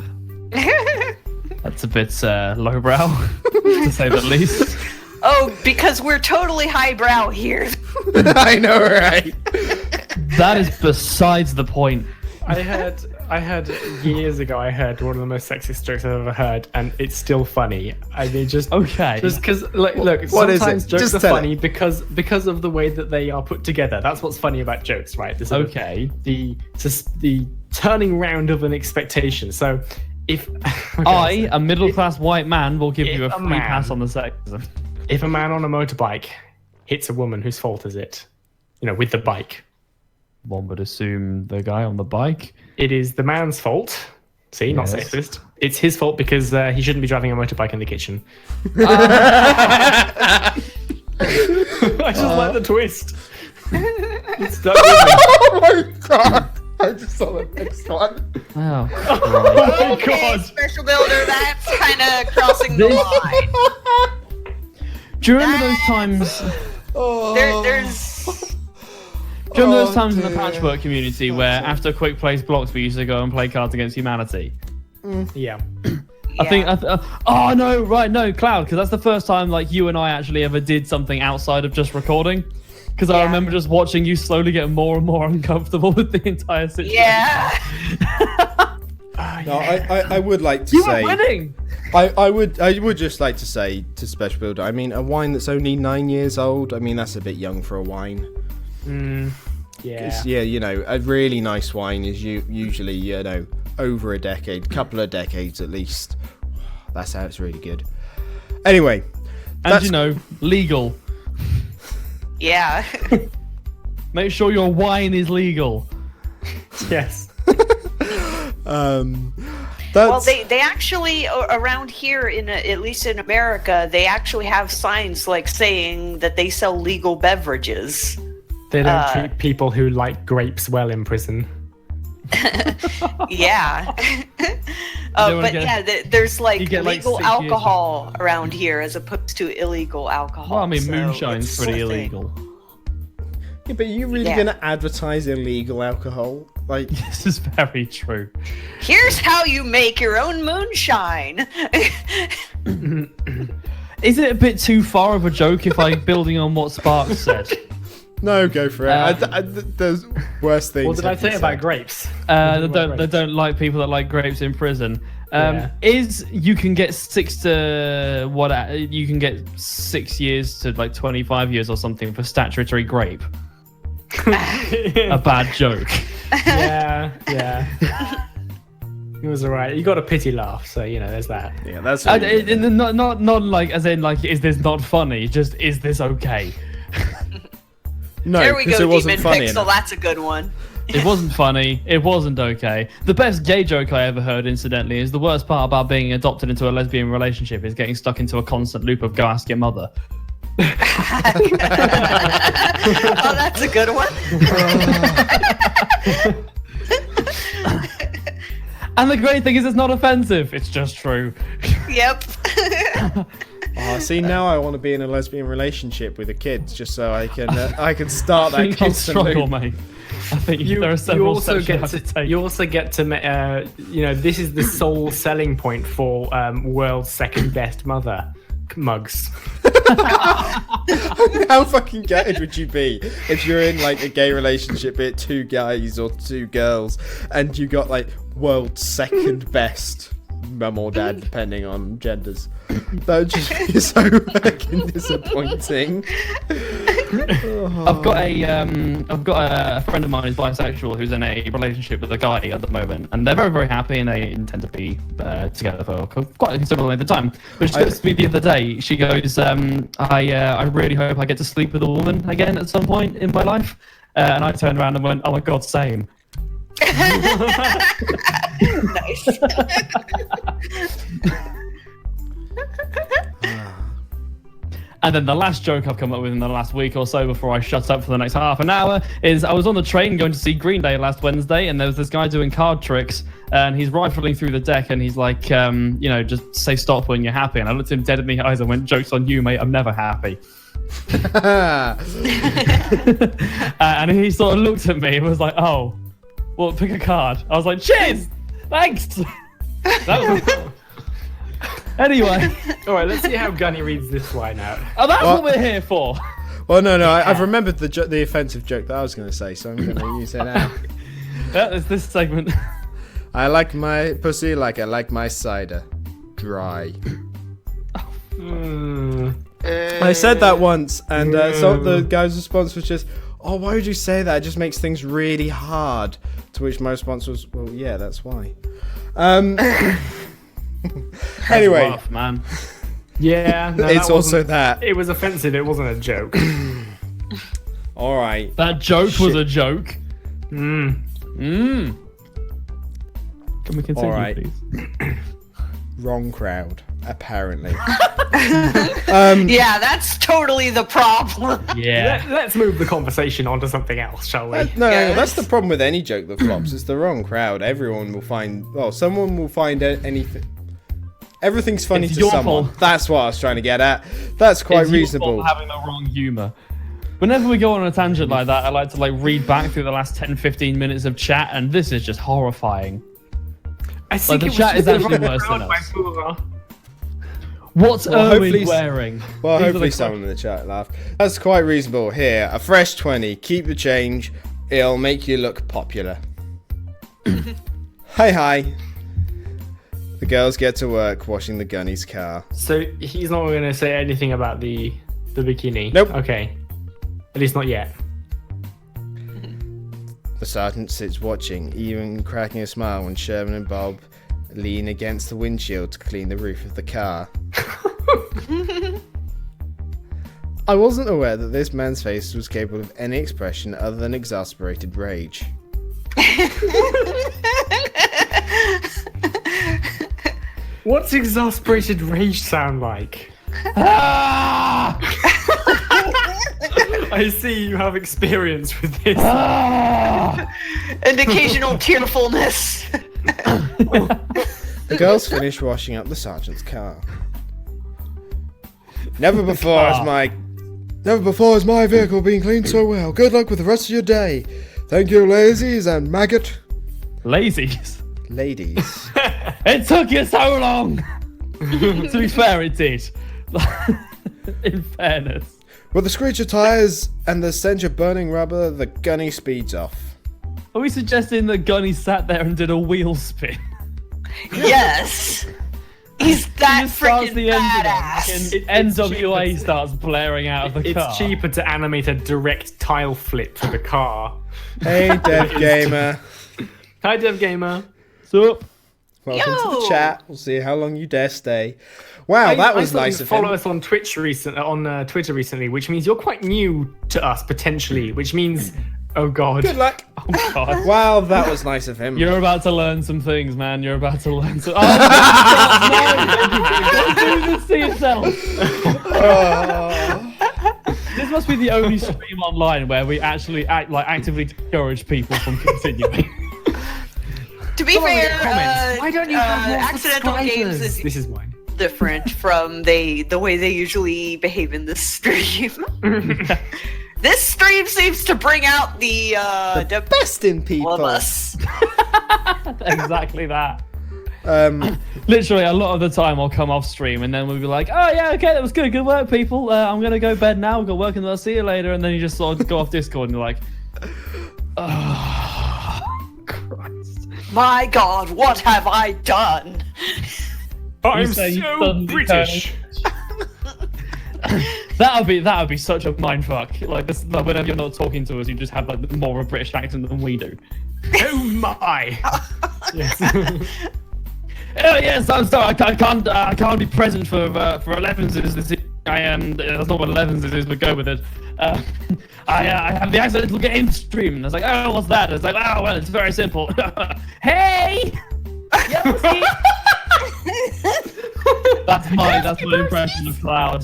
lowbrow, to say the least. Oh, because we're totally highbrow here. I know, right? That is besides the point. I heard years ago. I heard one of the most sexist jokes I've ever heard, and it's still funny. I mean, just Okay. just because, look, What is sometimes it? jokes Just are tell funny because of the way that they are put together. That's what's funny about jokes, right? The sort of- Okay. the turning round of an expectation. So, if okay, I, a middle-class white man, will give you a If a free man- pass on the sexism. if a man on a motorbike hits a woman, whose fault is it? You know, with the bike. One would assume the guy on the bike. It is the man's fault. See, not Yes. sexist. It's his fault because he shouldn't be driving a motorbike in the kitchen. I just like the twist. It stuck with me. Oh my god! I just saw the next one. Oh, Oh my Okay, god. special builder, that's kind of crossing the line. do you remember those times? There's Do you remember those Oh, times in the dear. patchwork community where after quick plays blocks we used to go and play Cards Against Humanity? Yeah. I think. Oh no! Right, no, Cloud, because that's the first time like you and I actually ever did something outside of just recording. Because I Yeah. remember just watching you slowly get more and more uncomfortable with the entire situation. yeah. No, I would like to You say. were winning. I would just like to say to Special Builder. I mean, a wine that's only 9 years old. I mean, that's a bit young for a wine. Yeah. Yeah, you know, a really nice wine is usually, you know, over a decade, couple of decades at least. That's how it's really good. Anyway, And that's- you know, legal. Yeah. Make sure your wine is legal. Yes. Well, they actually around here at least in America, they actually have signs like saying that they sell legal beverages. They don't treat people who like grapes well in prison. Yeah. There's like get, like, legal 6 years. alcohol around here as opposed to illegal alcohol. Well, I mean, so moonshine's it's pretty a thing. illegal. Yeah, but are you really going to advertise illegal alcohol? Like, This is very true. Here's how you make your own moonshine. Is it a bit too far of a joke if I'm building on what Sparks said? no, go for it. There's worse things. What did I have been say about said. grapes? They don't like people that like grapes in prison. You can get 6 years to like 25 years or something for statutory grape. A bad joke. Yeah. It was alright. You got a pity laugh, so there's that. Yeah, that's Not like as in like, is this not funny? Just, is this okay? no, There we because go, it wasn't Demon funny Pixel. enough. That's a good one. It wasn't funny. It wasn't okay. The best gay joke I ever heard, incidentally, is the worst part about being adopted into a lesbian relationship is getting stuck into a constant loop of go ask your mother. Oh, that's a good one. And the great thing is, it's not offensive. It's just true. Yep. Oh, see, now I want to be in a lesbian relationship with a kid, just so I can start I that think I'll constant struggle, loop. mate. I think there are several steps you have to take. You also get to, this is the sole selling point for world's second best mother mugs. How fucking gutted would you be if you're in like a gay relationship with 2 guys or 2 girls and you got like world's second best mum or dad, depending on genders? That would just be so fucking disappointing. I've got a friend of mine who's bisexual who's in a relationship with a guy at the moment, and they're very, very happy, and they intend to be together for quite a considerable length of time. But she said to me the other day, she goes, I really hope I get to sleep with a woman again at some point in my life. And I turned around and went, oh my god, same. Nice. And then the last joke I've come up with in the last week or so before I shut up for the next half an hour is I was on the train going to see Green Day last Wednesday, and there was this guy doing card tricks, and he's rifling through the deck, and he's like, just say stop when you're happy. And I looked him dead in the eyes and went, joke's on you, mate, I'm never happy. And he sort of looked at me and was like, oh, well, pick a card. I was like, cheers! Thanks! That was... Anyway. Alright, let's see how Gunny reads this line out. Oh, that's what we're here for. Well, no, I've remembered the offensive joke that I was going to say, so I'm going to use it now. That is this segment. I like my pussy like I like my cider. Dry. I said that once, and so the guy's response was just, oh, why would you say that? It just makes things really hard. To which my response was, well, yeah, that's why. Anyway. Rough, man. Yeah, no, It's also that. It was offensive, it wasn't a joke. Alright. That joke was a joke. Can we continue, Alright. please? Wrong crowd, apparently. Yeah, that's totally the problem. Yeah. Let's move the conversation on to something else, shall we? No, Yes. that's the problem with any joke that flops. It's the wrong crowd. Everyone will find... Well, someone will find anything... Everything's funny It's to your someone. fault. That's what I was trying to get at. That's quite It's your reasonable. fault for having the wrong humor. Whenever we go on a tangent like that, I like to read back through the last 10-15 minutes of chat, and this is just horrifying. I think the it was chat is just actually run worse than around by us. Pura. What's Well, Erwin hopefully- wearing? Well, These are hopefully the someone in the chat laughed. That's quite reasonable. Here, a fresh 20. Keep the change. It'll make you look popular. Hi. The girls get to work washing the Gunny's car. So he's not going to say anything about the bikini? Nope. Okay. At least not yet. The sergeant sits watching, even cracking a smile when Sherman and Bob lean against the windshield to clean the roof of the car. I wasn't aware that this man's face was capable of any expression other than exasperated rage. What's exasperated rage sound like? Ah! I see you have experience with this. Ah! And occasional tearfulness. The girls finished washing up the sergeant's car. Never before has my vehicle been cleaned so well. Good luck with the rest of your day. Thank you, lazies and maggot. Lazies. Ladies. It took you so long. To be fair, it did. In fairness. With the screech of tires and the stench of burning rubber, the Gunny speeds off. Are we suggesting that Gunny sat there and did a wheel spin? Yes. He's that He just starts freaking the engine on, badass. fucking NWA starts blaring out of the car. It's cheaper to animate a direct tile flip for the car. Hey, Dev Gamer. Hi, Dev Gamer. So, Welcome to Yo. the chat. We'll see how long you dare stay. Wow, that was I saw nice you of follow him. us on Twitter recently, which means you're quite new to us potentially. Which means, oh god, Good luck. oh god. Wow, that was nice of him. You're about to learn some things, man. You're about to learn some. Oh, no, don't do this to yourself. This must be the only stream online where we actually actively discourage people from continuing. To be Someone fair, leave comments. Why don't you have more accidental games subscribers? is This is mine. different from the way they usually behave in this stream. This stream seems to bring out the Best in all people. of us. Exactly that. Um, Literally, a lot of the time I'll come off stream and then we'll be like, "Oh yeah, okay, that was good work, people. I'm gonna go bed now. I've got work and I'll see you later." And then you just sort of go off Discord and you're like, "Oh, Christ." My God, what have I done? I'm say you so suddenly British. That would be such a mindfuck. Like this, like whenever you're not talking to us, you just have like more of a British accent than we do. Oh my! Yes. Oh yes, I'm sorry. I can't be present for 11s. I am. That's not what 11s is, but go with it. I have the accidental game stream. And I was like, oh, what's that? It's like, oh, well, it's very simple. Hey! That's my impression of Cloud.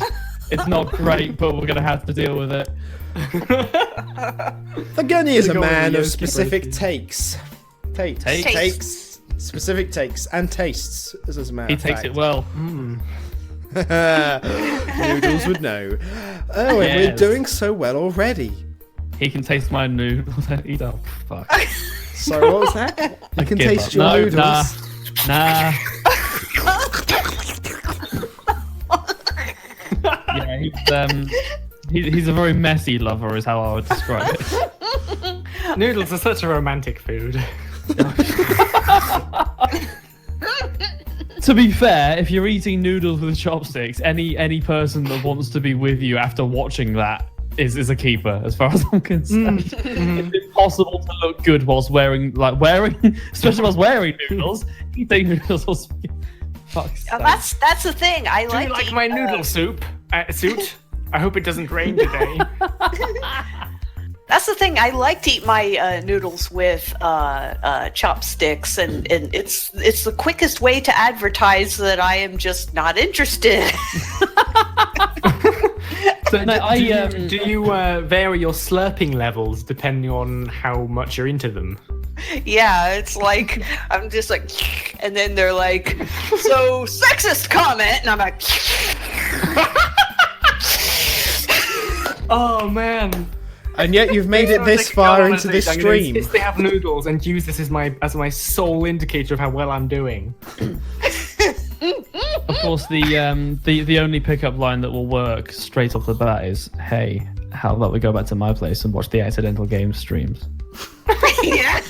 It's not great, but we're gonna have to deal with it. the Gunny is a Go on, man of Yoki specific Brokey. takes. Tastes. Specific takes and tastes, as a matter He of takes fact. it well. Noodles would know. Oh, and we're Yes. doing so well already. He can taste my noodles. Oh, fuck. Sorry, what was that? I can Give taste up. your No, noodles. Nah. Yeah, he's a very messy lover, is how I would describe it. Noodles are such a romantic food. To be fair, if you're eating noodles with chopsticks, any person that wants to be with you after watching that is a keeper, as far as I'm concerned. It's impossible to look good whilst wearing, especially whilst wearing noodles. Eating noodles. Fuck's sake. That's the thing. I Do like you to like eat, my noodle suit? I hope it doesn't rain today. That's the thing. I like to eat my noodles with chopsticks, and it's the quickest way to advertise that I am just not interested. So, no, Do you vary your slurping levels depending on how much you're into them? Yeah, it's like I'm just like, and then they're like, so sexist comment, and I'm like, Oh man! And yet you've made it this far into this stream. They have noodles and use this as my sole indicator of how well I'm doing. Of course, the only pickup line that will work straight off the bat is, "Hey, how about we go back to my place and watch the accidental game streams?" yeah.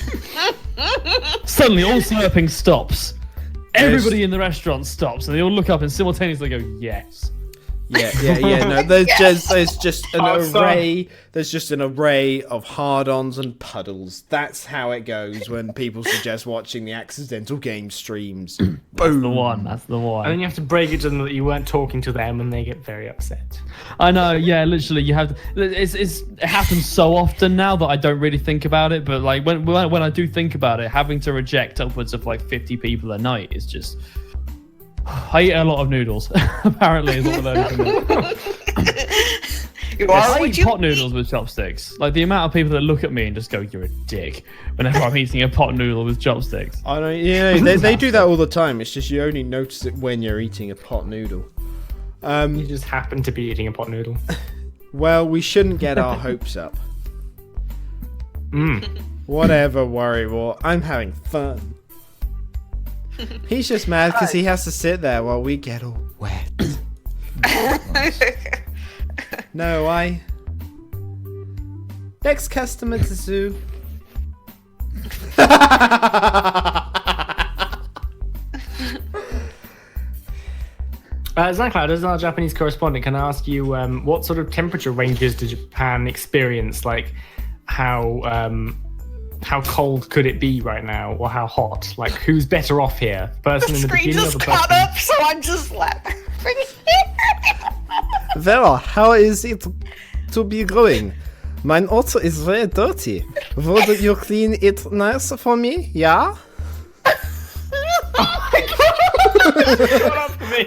Suddenly, all slurping stops. Everybody in the restaurant stops, and they all look up and simultaneously go, "Yes." Yeah. No, there's just an Awesome. array. There's just an array of hard-ons and puddles. That's how it goes when people suggest watching the accidental game streams. Boom. That's the one. And then you have to break it to them that you weren't talking to them, and they get very upset. I know, yeah, literally, you have. It happens so often now that I don't really think about it. But like when I do think about it, having to reject upwards of like 50 people a night is just. I eat a lot of noodles. Apparently, is what those. I eat pot noodles with chopsticks. Like the amount of people that look at me and just go, "You're a dick," whenever I'm eating a pot noodle with chopsticks. I don't. Yeah, they do that all the time. It's just you only notice it when you're eating a pot noodle. You just happen to be eating a pot noodle. Well, we shouldn't get our hopes up. Whatever, worry war. I'm having fun. He's just mad because he has to sit there while we get all wet. No, Next customer to Zoo. ZaCloud, as our Japanese correspondent, can I ask you what sort of temperature ranges did Japan experience? Like, how cold could it be right now, or how hot? Like, who's better off here? Person The in the screen beginning or just the caught person? up, so I'm just laughing. Well, how is it to be going? Mine also is very dirty. Would you clean it nice for me? Yeah? Shut up for me.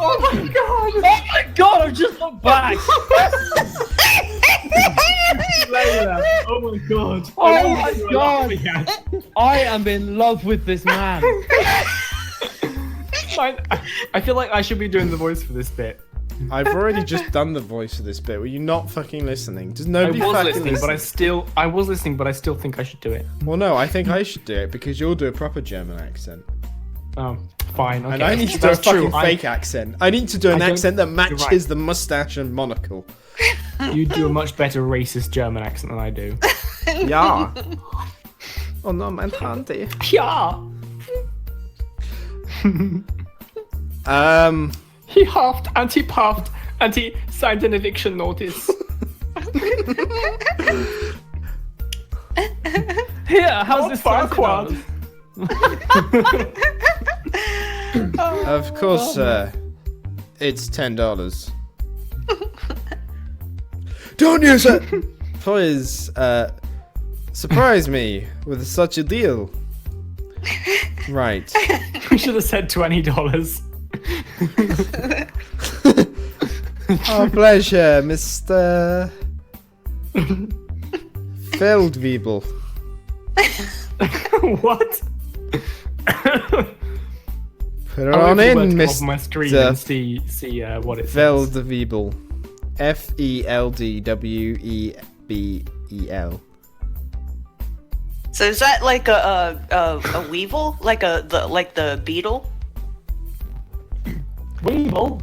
Oh my god! I've just looked back. Oh my god. Oh my god! I am in love with this man. I feel like I should be doing the voice for this bit. I've already just done the voice of this bit. Were you not fucking listening? Does I nobody was fucking listening, listen? but I still think I should do it. Well, no, I think I should do it because you'll do a proper German accent. Oh, fine. Okay. And I need to do a That's true. fucking fake accent. I need to do an I don't- accent that you're matches right. the mustache and monocle. You do a much better racist German accent than I do. Ja. Oh no, mein Handy. Ja. He huffed and he puffed and he signed an eviction notice. Here, how's this Farquaad? Of course, it's $10. Don't use it! Please, surprise me with such a deal. Right. We should have said $20. Our pleasure, Mr. Feldwebel. What? Put it on in, off my Mr. screen and see what it says. Feldwebel. Feldwebel. So is that like a weevil, like the beetle? Weevil?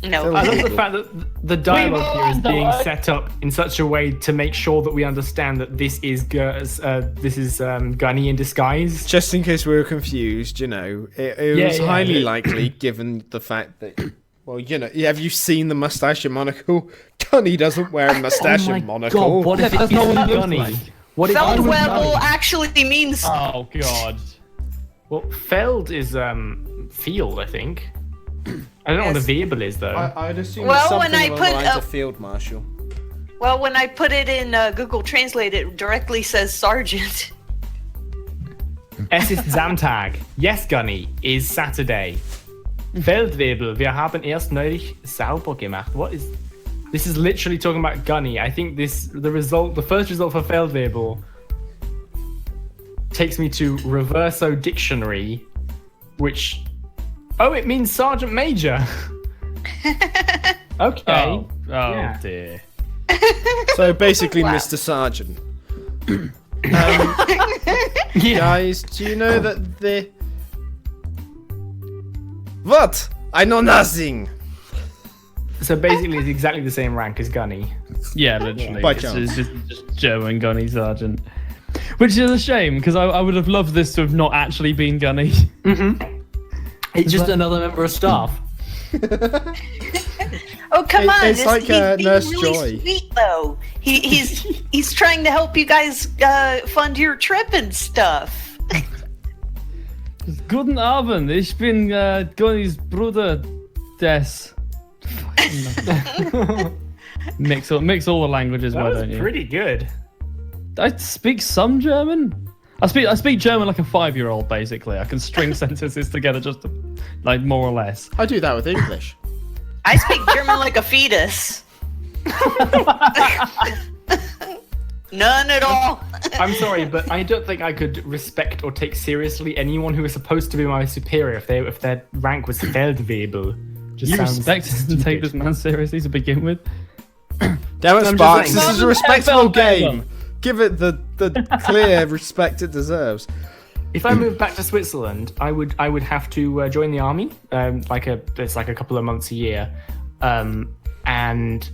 No. I love the fact that the dialogue here is Weevil, being no. set up in such a way to make sure that we understand that this is Gunny in disguise. Just in case we were confused, you know, it Yeah, was yeah, highly yeah. likely given the fact that, well, you know, have you seen the mustache and monocle? Gunny doesn't wear a mustache Oh my and monocle. God, what if That's it not is what it looks Gunny? like. What if Feldwebel actually means Oh god. Well, Feld is field, I think. I don't know what a Weibel is though. I'd assume Well, it's something when I along put the lines a- of field marshal. well, when I put it in Google Translate, it directly says sergeant. Es ist Samstag. Yes, Gunny, is Saturday. Feldwebel, wir haben erst neulich sauber gemacht. What is... This is literally talking about Gunny. I think the first result for Feldwebel takes me to Reverso Dictionary, which... Oh, it means Sergeant Major. Okay. Oh Yeah. dear. So basically, Wow. Mr. Sergeant. Yeah. Guys, do you know that the... What? I know nothing! So basically, it's exactly the same rank as Gunny. Yeah, literally. By It's chance. just German Gunny Sergeant. Which is a shame, because I would have loved this to have not actually been Gunny. It's just another member of staff. Oh, come on! It's like he's being Nurse really Joy. sweet, though. He's trying to help you guys fund your trip and stuff. Guten Abend, ich bin Gunny's Bruder des. mix all the languages, That why was don't you? pretty good. I speak some German. I speak German like a 5-year-old, basically. I can string sentences together just like more or less. I do that with English. I speak German like a fetus. None at all. I'm sorry, but I don't think I could respect or take seriously anyone who is supposed to be my superior if their rank was Feldwebel. Just You sounds respect and stupid. take this man seriously to begin with? Damn it, I'm just Sparks! saying. This is a respectable Feldwebel. game. Give it the clear respect it deserves. If I moved back to Switzerland, I would have to join the army. It's like a couple of months a year, and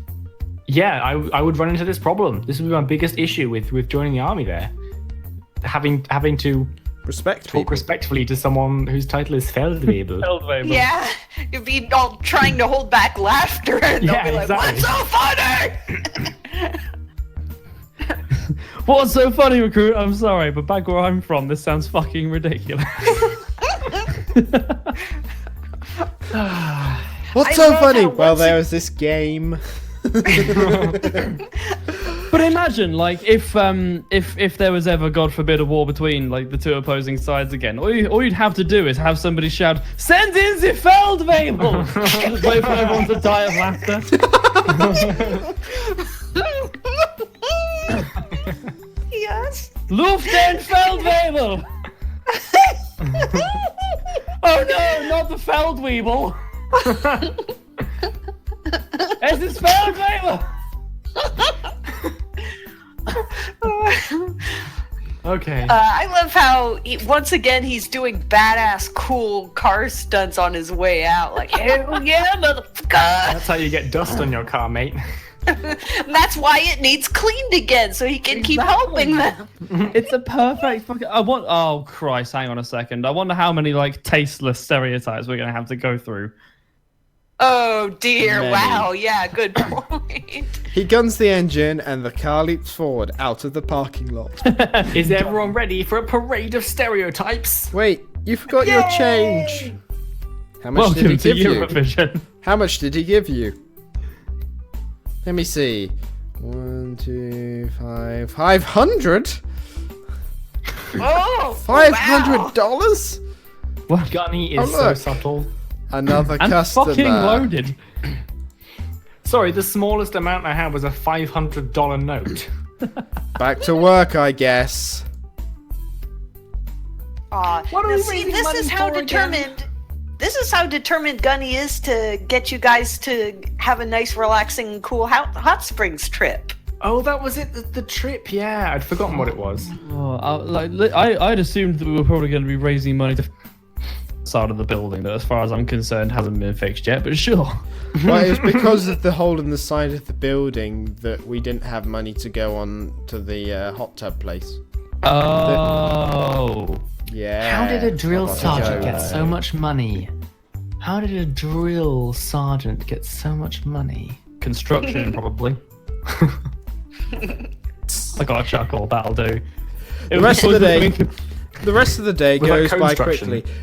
yeah, I would run into this problem. This would be my biggest issue with joining the army there. Having to Respect talk people. respectfully to someone whose title is Feldwebel. Feldwebel. Yeah, you'd be all trying to hold back laughter, and they'll Yeah, be like, exactly. "What's so funny?" What's so funny, recruit? I'm sorry, but back where I'm from, this sounds fucking ridiculous. What's I so love funny? how Well, once there was this game. But imagine, like, if there was ever, God forbid, a war between like the two opposing sides again, all you'd have to do is have somebody shout, "Send in the Feldwebel!" Just wait for everyone to die of laughter. Yes. Luft den Feldwebel! Oh no, not the Feldwebel! Es ist Feldwebel! Okay. I love how once again he's doing badass, cool car stunts on his way out. Like, hell yeah, motherfucker! That's how you get dust on your car, mate. And that's why it needs cleaned again, so he can keep helping them. It's a perfect fucking. Oh Christ! Hang on a second. I wonder how many like tasteless stereotypes we're gonna have to go through. Oh dear! Many. Wow. Yeah. Good point. He guns the engine, and the car leaps forward out of the parking lot. Is everyone ready for a parade of stereotypes? Wait, you forgot your change. How much did he Welcome to give you? Eurovision. How much did he give you? Let me see. 1, 2, 5, 500. Oh. $500. Gunny is Oh, so look. subtle. Another And customer. fucking loaded. Sorry, the smallest amount I had was a $500 note. Back to work, I guess. What are Now we see, raising this money is how for again? determined. This is how determined Gunny is to get you guys to have a nice, relaxing, cool hot springs trip. Oh, that was it. The trip. Yeah, I'd forgotten what it was. Oh, I'd assumed that we were probably going to be raising money to side of the building that, as far as I'm concerned, hasn't been fixed yet. But sure. Well, it was because of the hole in the side of the building that we didn't have money to go on to the hot tub place. Oh. Yeah. How did a drill Got to sergeant go. get so much money? How did a drill sergeant get so much money? Construction, probably. I got a chuckle. That'll do. The rest of the day, the rest of the day Was that goes by construction? quickly.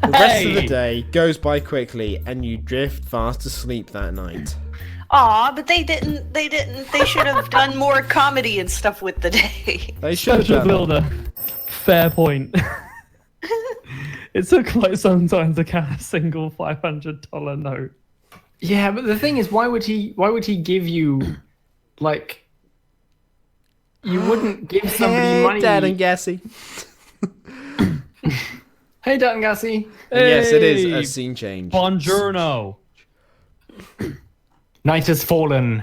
The rest of the Hey! day goes by quickly, and you drift fast asleep that night. Aw, but they didn't. They should have done more comedy and stuff with the day. They should have Social done. builder. Fair point. It took quite some time to count a single $500 note. Yeah, but the thing is, why would he give you, like, you wouldn't give somebody money. Dad and Gassy. Hey, Dan Gassi. Yes, it is a Hey, scene change. Buongiorno. Night has fallen.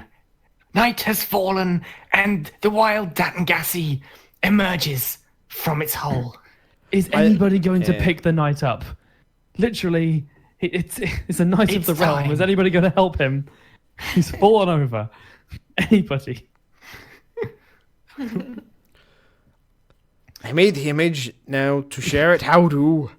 Night has fallen, and the wild Datangassi emerges from its hole. Is anybody going to yeah. pick the knight up? Literally, it's a knight of It's the realm. time. Is anybody going to help him? He's fallen over. Anybody? I made the image now to share it. How do?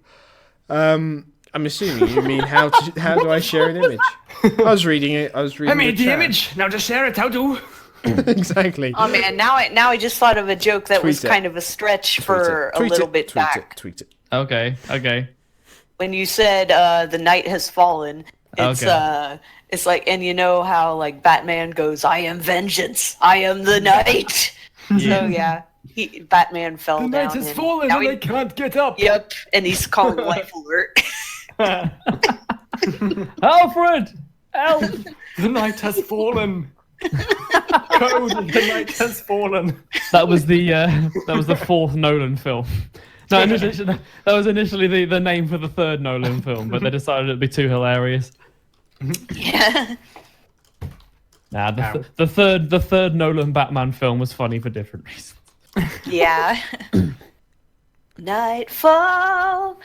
I'm assuming you mean how do I share an image? I was reading it. I made the chat. image. Now just share it. How do? Exactly. Oh man, now I just thought of a joke that was Tweet it. kind of a stretch Tweet for it. a Tweet little it. bit Tweet back. Tweet it. Okay. When you said the night has fallen, it's like, and you know how like Batman goes, "I am vengeance, I am the night." So yeah, Batman fell down. The night has fallen now and I can't get up. Yep, and he's calling life alert. Alfred, help! The night has fallen. Code. The night has fallen. That was the fourth Nolan film. No, that was initially the name for the third Nolan film, but they decided it'd be too hilarious. Yeah. Nah, the third Nolan Batman film was funny for different reasons. Yeah. Nightfall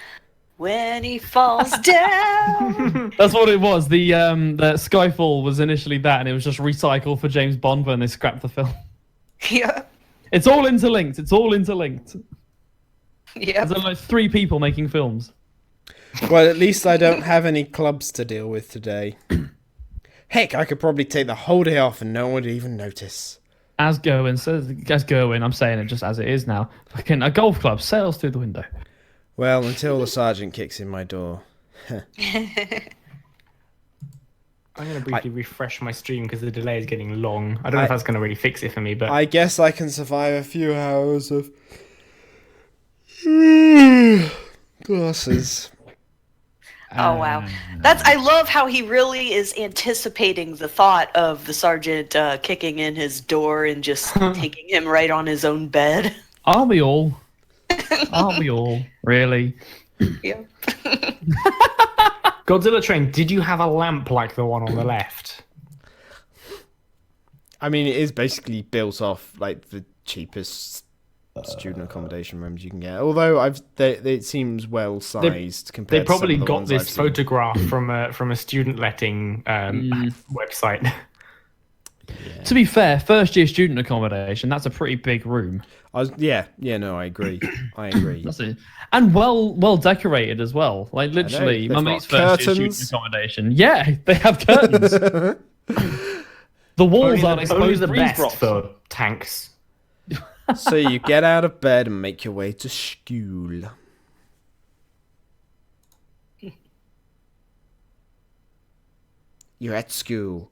when he falls down. That's what it was. The Skyfall was initially that, and it was just recycled for James Bond when they scrapped the film. Yeah. It's all interlinked. Yeah. There's only 3 people making films. Well, at least I don't have any clubs to deal with today. Heck, I could probably take the whole day off and no one would even notice. As Gerwin, I'm saying it just as it is now. Fucking a golf club sails through the window. Well, until the sergeant kicks in my door. I'm going to briefly refresh my stream because the delay is getting long. I don't know if that's going to really fix it for me, but... I guess I can survive a few hours of... glasses. Oh wow, I love how he really is anticipating the thought of the sergeant kicking in his door and just taking him right on his own bed. Aren't we all? Really? Yeah. Godzilla Train, did you have a lamp like the one on the left? I mean, it is basically built off like the cheapest student accommodation rooms you can get. Although it seems well sized compared. They probably to some of the got ones I've this seen. photograph from a student letting website. Yeah. To be fair, first year student accommodation, that's a pretty big room. No, I agree. That's it. And well decorated as well. Like literally, my They've mate's got first year curtains. student accommodation. Yeah, they have curtains. The walls aren't only exposed the breeze best drops. for tanks. So you get out of bed and make your way to school. You're at school.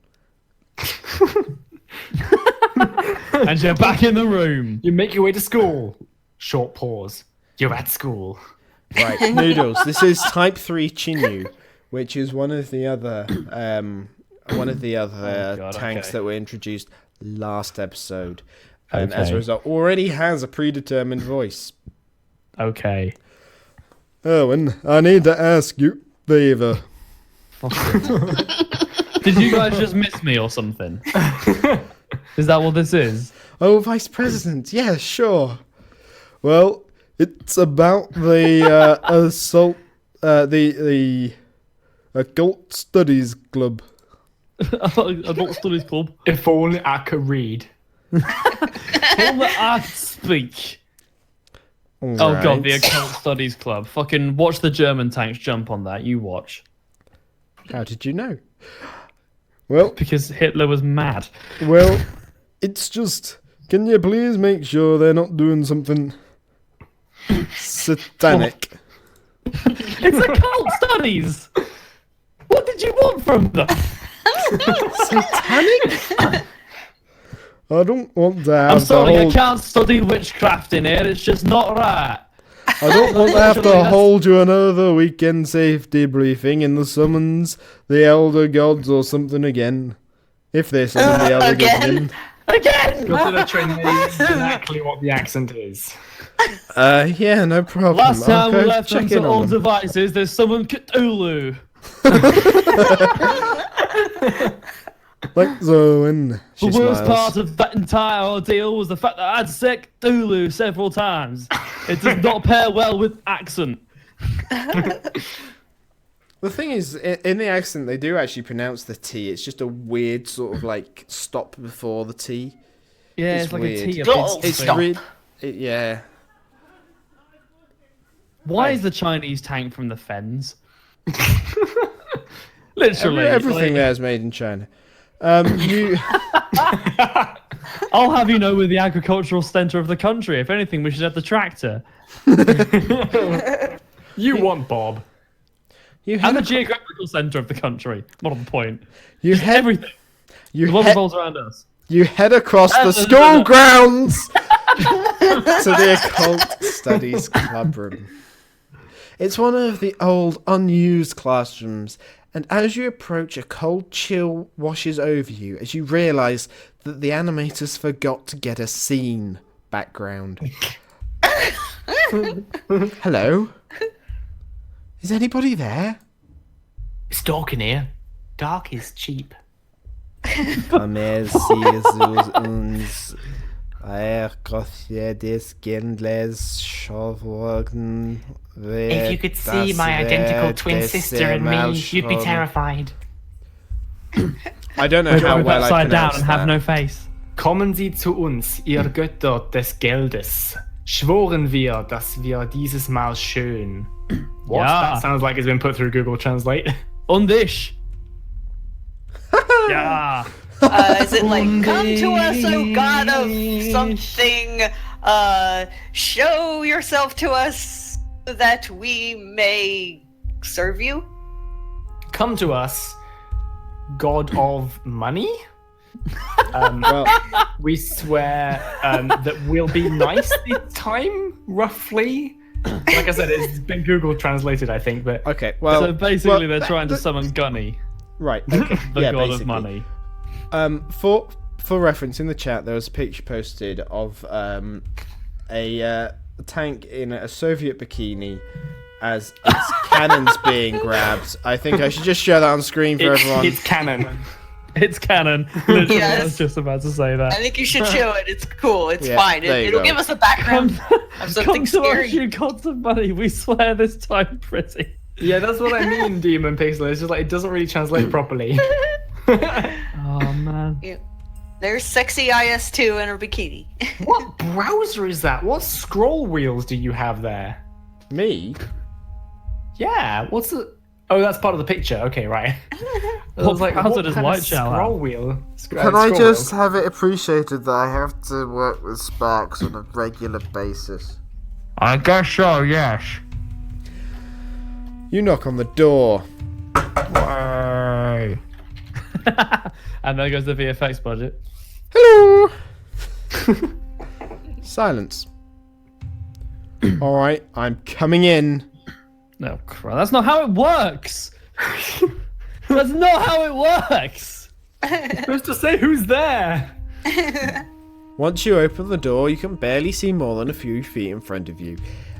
And you're back in the room. You make your way to school. Short pause. You're at school. Right, Noodles. This is Type 3 Chinyu, which is one of the other tanks that were introduced last episode. And as a result, already has a predetermined voice. Okay. Owen, I need to ask you a favor. Did you guys just miss me or something? Is that what this is? Oh, Vice President. Yeah, sure. Well, it's about the assault, the Occult Studies Club. Adult Studies Club. If only I could read. All that I speak. Oh god, the Occult Studies Club. Fucking watch the German tanks jump on that. You watch. How did you know? Well, Because Hitler was mad. well, it's just. Can you please make sure they're not doing something satanic? It's Occult Studies. What did you want from them? Satanic? I don't want to have I'm sorry, to I hold. can't study witchcraft in here. It's just not right. I don't want to have to hold you another weekend safety briefing in the summons the elder gods or something again. If they summon the elder gods again. Again! Godzilla Train knows exactly what the accent is. Yeah, no problem. Last time we I'll go left them check to in all on them. devices, there's someone Cthulhu. Like Zoe. The worst part of that entire ordeal was the fact that I had to say Cthulhu several times. It does not pair well with accent. The thing is, in the accent, they do actually pronounce the T. It's just a weird sort of like stop before the T. Yeah, It's it's like weird. a T. It's Stop. yeah. Why is the Chinese tank from the Fens? Literally, Everything like, there is made in China. You. I'll have you know we're the agricultural centre of the country. If anything, we should have the tractor. You want Bob. You And head, the geographical centre of the country. Not on the point. you Just head, everything. you The world head, revolves around us. you head across the school grounds to the Occult Studies Club room. It's one of the old, unused classrooms, and as you approach, a cold chill washes over you as you realise that the animators forgot to get a scene background. Hello? Is anybody there? It's dark in here. Dark is cheap. Komm her, sie zu uns. Jedes Kindles Schauwagen. If you could see my identical twin sister and me, you'd be terrified. I don't know how Both well I upside down pronounced and have that. no face. Kommen Sie zu uns, ihr Götter des Geldes. Schworen wir, dass wir dieses Mal schön. What? Ja. That sounds like it's been put through Google Translate. Undish. Yeah. Is it like, come to us, O God of something, show yourself to us so that we may serve you? Come to us, God of money. Well, We swear that we'll be nice this time, roughly. Like I said, it's been Google translated, I think, but okay, well. So basically, well, they're trying to summon Gunny, Right, okay. the yeah, god basically. of money. For reference, in the chat, there was a picture posted of a tank in a Soviet bikini as its cannons being grabbed. I think I should just share that on screen for everyone. it's canon. It's canon. Literally, I Yes. was just about to say I that. think you should show it. It's cool. It's Yeah, fine. there you It'll go. give us a background of something Come to us, scary. you gods of money. We swear this time pretty. Yeah, that's what I mean, Demon Pixel. It's just like it doesn't really translate properly. Oh man. Yeah. There's sexy IS2 in her bikini. What browser is that? What scroll wheels do you have there? Me? Yeah, what's the... Oh, that's part of the picture. Okay, right. I What was like, browser what does kind of Whiteshell have? scroll wheel? Can I just have it appreciated that I have to work with Sparks on a regular basis? I guess so. Yes. You knock on the door. Way. And there goes the VFX budget. Hello! Silence. Alright, I'm coming in. No, crap. That's not how it works. That's not how it works. supposed to say who's there. Once you open the door, you can barely see more than a few feet in front of you.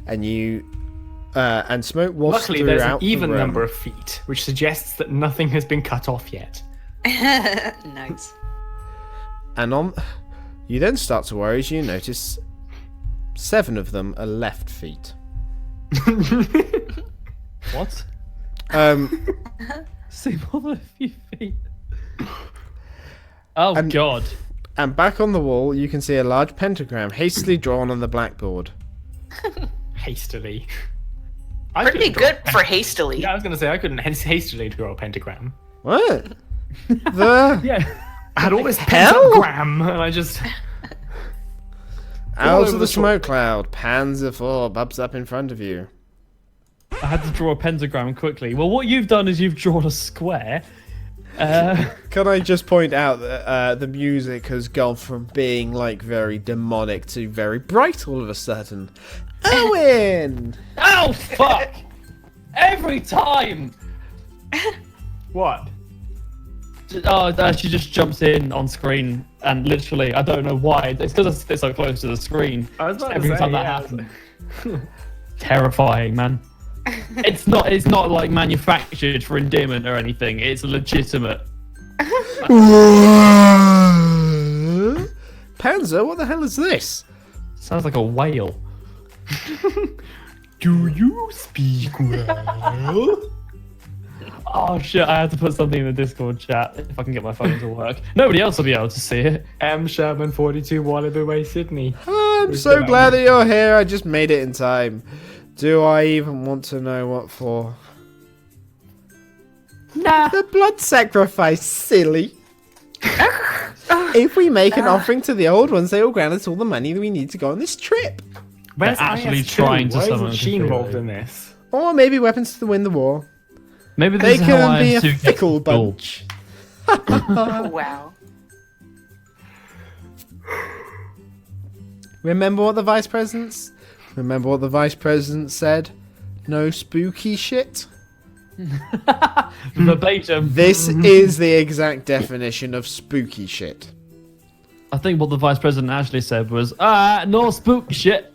And and smoke wafts Luckily, there's an throughout the even room. number of feet, which suggests that nothing has been cut off yet. Nice. And you then start to worry as you notice 7 of them are left feet. What? See more than a few feet. Oh And- god. And back on the wall, you can see a large pentagram hastily drawn on the blackboard. Hastily. Pretty good for hastily. Yeah, I was going to say, I couldn't hastily draw a pentagram. What? The Yeah. I had all this hell? pentagram, and I just... out over of the the smoke cloud, Panzer 4 bubs up in front of you. I had to draw a pentagram quickly. Well, what you've done is you've drawn a square. Can I just point out that the music has gone from being like very demonic to very bright all of a sudden. Owen! Oh fuck! Every time. What? Oh, she just jumps in on screen and literally, I don't know why. It's because it's so close to the screen. I was about Every to say, time that yeah, happens. Terrifying, man. It's not like manufactured for endearment or anything. It's legitimate. Panzer, what the hell is this? Sounds like a whale. Do you speak well? Oh shit! I had to put something in the Discord chat if I can get my phone to work. Nobody else will be able to see it. M. Sherman 42 Wallaby Way, Sydney. I'm so glad that you're here. I just made it in time. Do I even want to know what for? Nah. The blood sacrifice, silly. If we make an offering to the old ones, they will grant us all the money that we need to go on this trip. Where's actually IS2? trying to Why summon isn't a she computer. involved in this? Or maybe weapons to win the war. Maybe They this is how can be a IS2 gets fickle the gold. bunch. Wow. Remember what the vice president said? No spooky shit. Verbatim. This is the exact definition of spooky shit. I think what the vice president actually said was, no spook shit.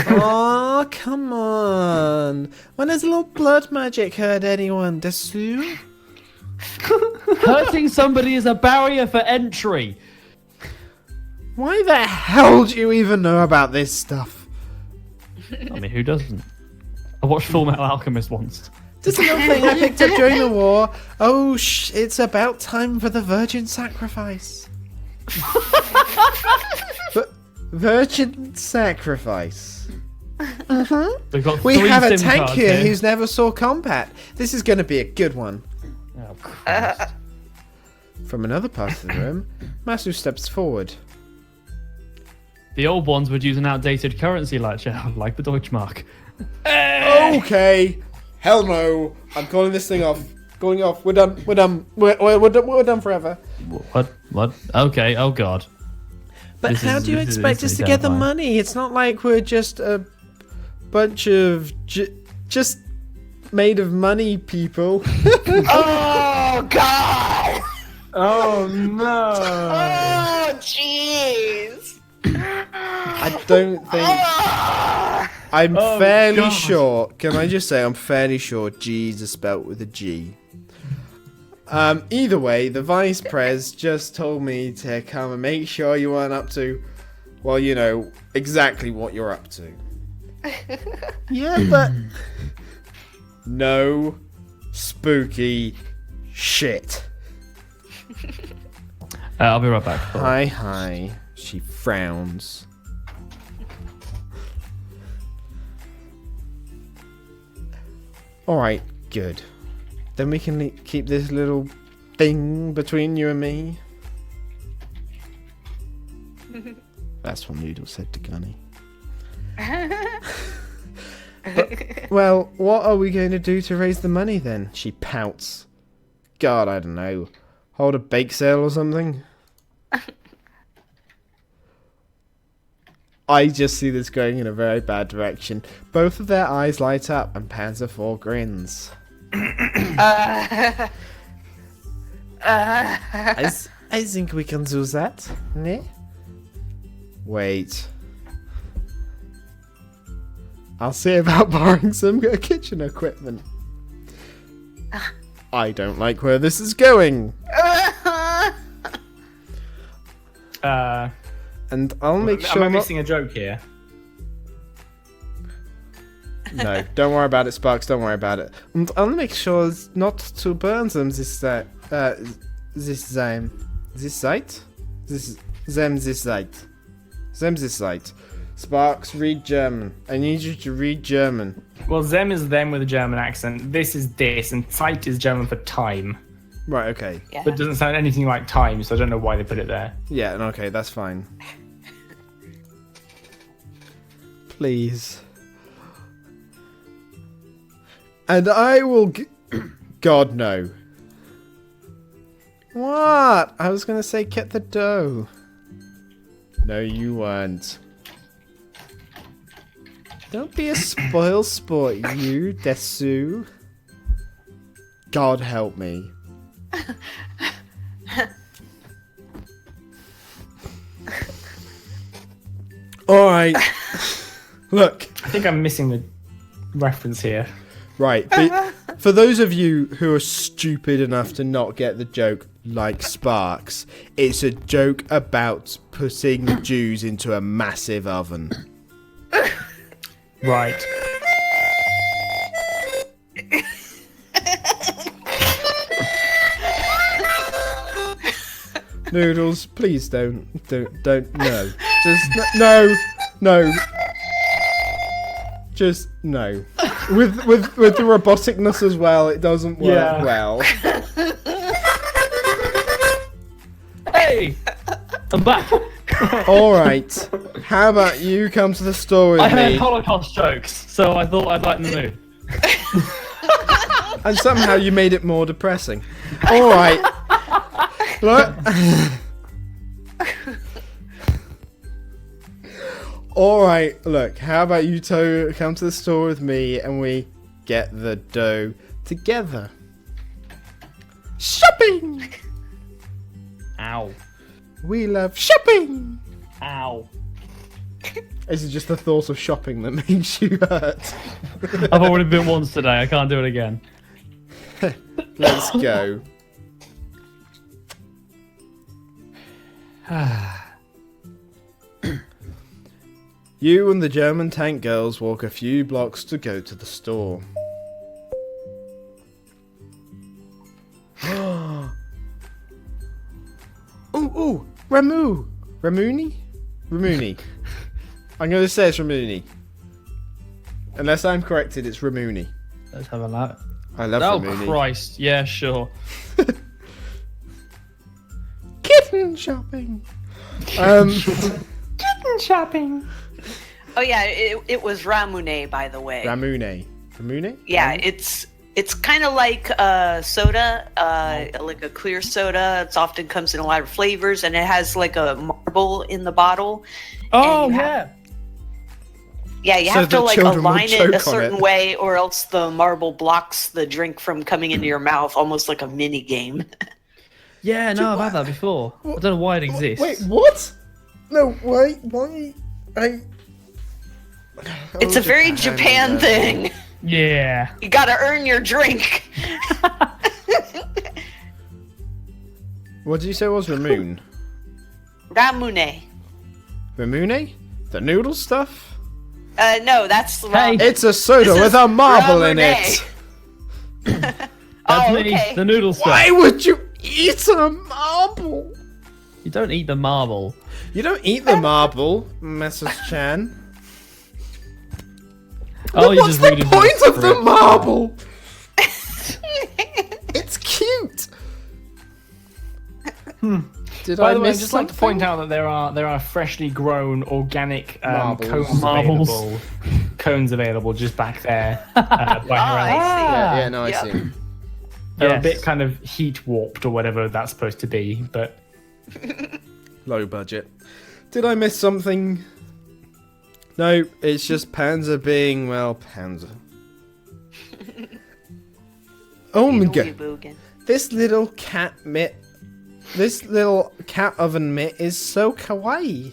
Oh, come on. When has a little blood magic hurt anyone, Desu? Hurting somebody is a barrier for entry. Why the hell do you even know about this stuff? I mean, who doesn't? I watched Full Metal Alchemist once. Just a little thing I picked up during the war. Oh, it's about time for the virgin sacrifice. Virgin sacrifice. We've got We 3 have a SIM tank cards here who's never saw combat. This is going to be a good one. Oh, Christ. From another part of the room, Masu steps forward. The old ones would use an outdated currency like the Deutschmark. Okay. Hell no. I'm calling this thing off. Going off. We're done. We're done. We're done forever. What? Okay, oh god. But how do you expect us to get the money? It's not like we're just a bunch of just made of money people. Oh God! Oh no! Oh jeez! I don't think. I'm Oh, fairly God. sure. Can I just say I'm fairly sure G's are spelt with a G. Either way, the vice pres just told me to come and make sure you weren't up to, well, you know, exactly what you're up to. Yeah, but no spooky shit. I'll be right back. Hi. She frowns. Alright, good. Then we can keep this little thing between you and me. That's what Noodle said to Gunny. Well, what are we going to do to raise the money then? She pouts. God, I don't know. Hold a bake sale or something? I just see this going in a very bad direction. Both of their eyes light up and Panzer IV grins. I think we can do that, ne? Wait. I'll see about borrowing some kitchen equipment. I don't like where this is going. And I'll make sure. Am I missing a joke here? No, don't worry about it, Sparks. Don't worry about it. And I'll make sure not to burn them this site. This site. Sparks, read German. I need you to read German. Well, them is them with a German accent. This is this, and Zeit is German for time. Right. Okay. Yeah. But it doesn't sound anything like time, so I don't know why they put it there. Yeah. Okay. That's fine. Please. And I will. God no. What? I was gonna say get the dough. No, you weren't. Don't be a spoil sport, you, Desu. God help me. Alright. Look. I think I'm missing the reference here. Right. But for those of you who are stupid enough to not get the joke, like Sparks, it's a joke about putting Jews into a massive oven. Right. Noodles, please don't, no. Just, no. Just no. With the roboticness as well, it doesn't work Yeah. well. Hey, I'm back. All right. How about you come to the store with I heard me, Holocaust jokes, so I thought I'd lighten the mood. and somehow you made it more depressing. All right. Look. All right. Look. How about you two come to the store with me, and we get the dough together. Shopping. Ow. We love shopping. Ow. Is it just the thought of shopping that makes you hurt? I've already been once today. I can't do it again. Let's go. You and the German tank girls walk a few blocks to go to the store. Ooh, Ramuni? I'm going to say it's Ramuni. Unless I'm corrected, it's Ramuni. Let's have a look. I love Oh, Ramuni. Christ. Yeah, sure. Kitten shopping. Kitten shopping. Oh yeah, it was Ramune, by the way. Ramune. Yeah, it's kind of like soda, like a clear soda. It often comes in a lot of flavors, and it has like a marble in the bottle. Oh, you yeah. Yeah, you So have to that like children will align it choke a on certain it. way, or else the marble blocks the drink from coming into your mouth, almost like a mini game. Yeah, no, I've had that before. I don't know why it exists. Wait, what? No, wait, why? It's a very Japan thing. Yeah. You gotta earn your drink. What did you say it was? Ramune? Ramune. Ramune? The noodle stuff? No, that's Hey. ramen. It's a soda This with is a marble in Ramune. it. That's Oh, me, okay. the noodle stuff. Why would you eat a marble? You don't eat the marble. You don't eat the marble, Mrs. Chan. Oh, you What's just the read it point of the script. marble? It's cute. Did By I the way, I'd miss just like to something? point out that there are freshly grown organic Marbles. Marbles. cones available just back there by her I house. Yeah, no, I Yep. see. They're a Yes. bit kind of heat warped or whatever that's supposed to be, but Low budget. Did I miss something? No, it's just Panzer being, well, Panzer. Oh my god. Boogie-boogie. This little cat oven mitt is so kawaii.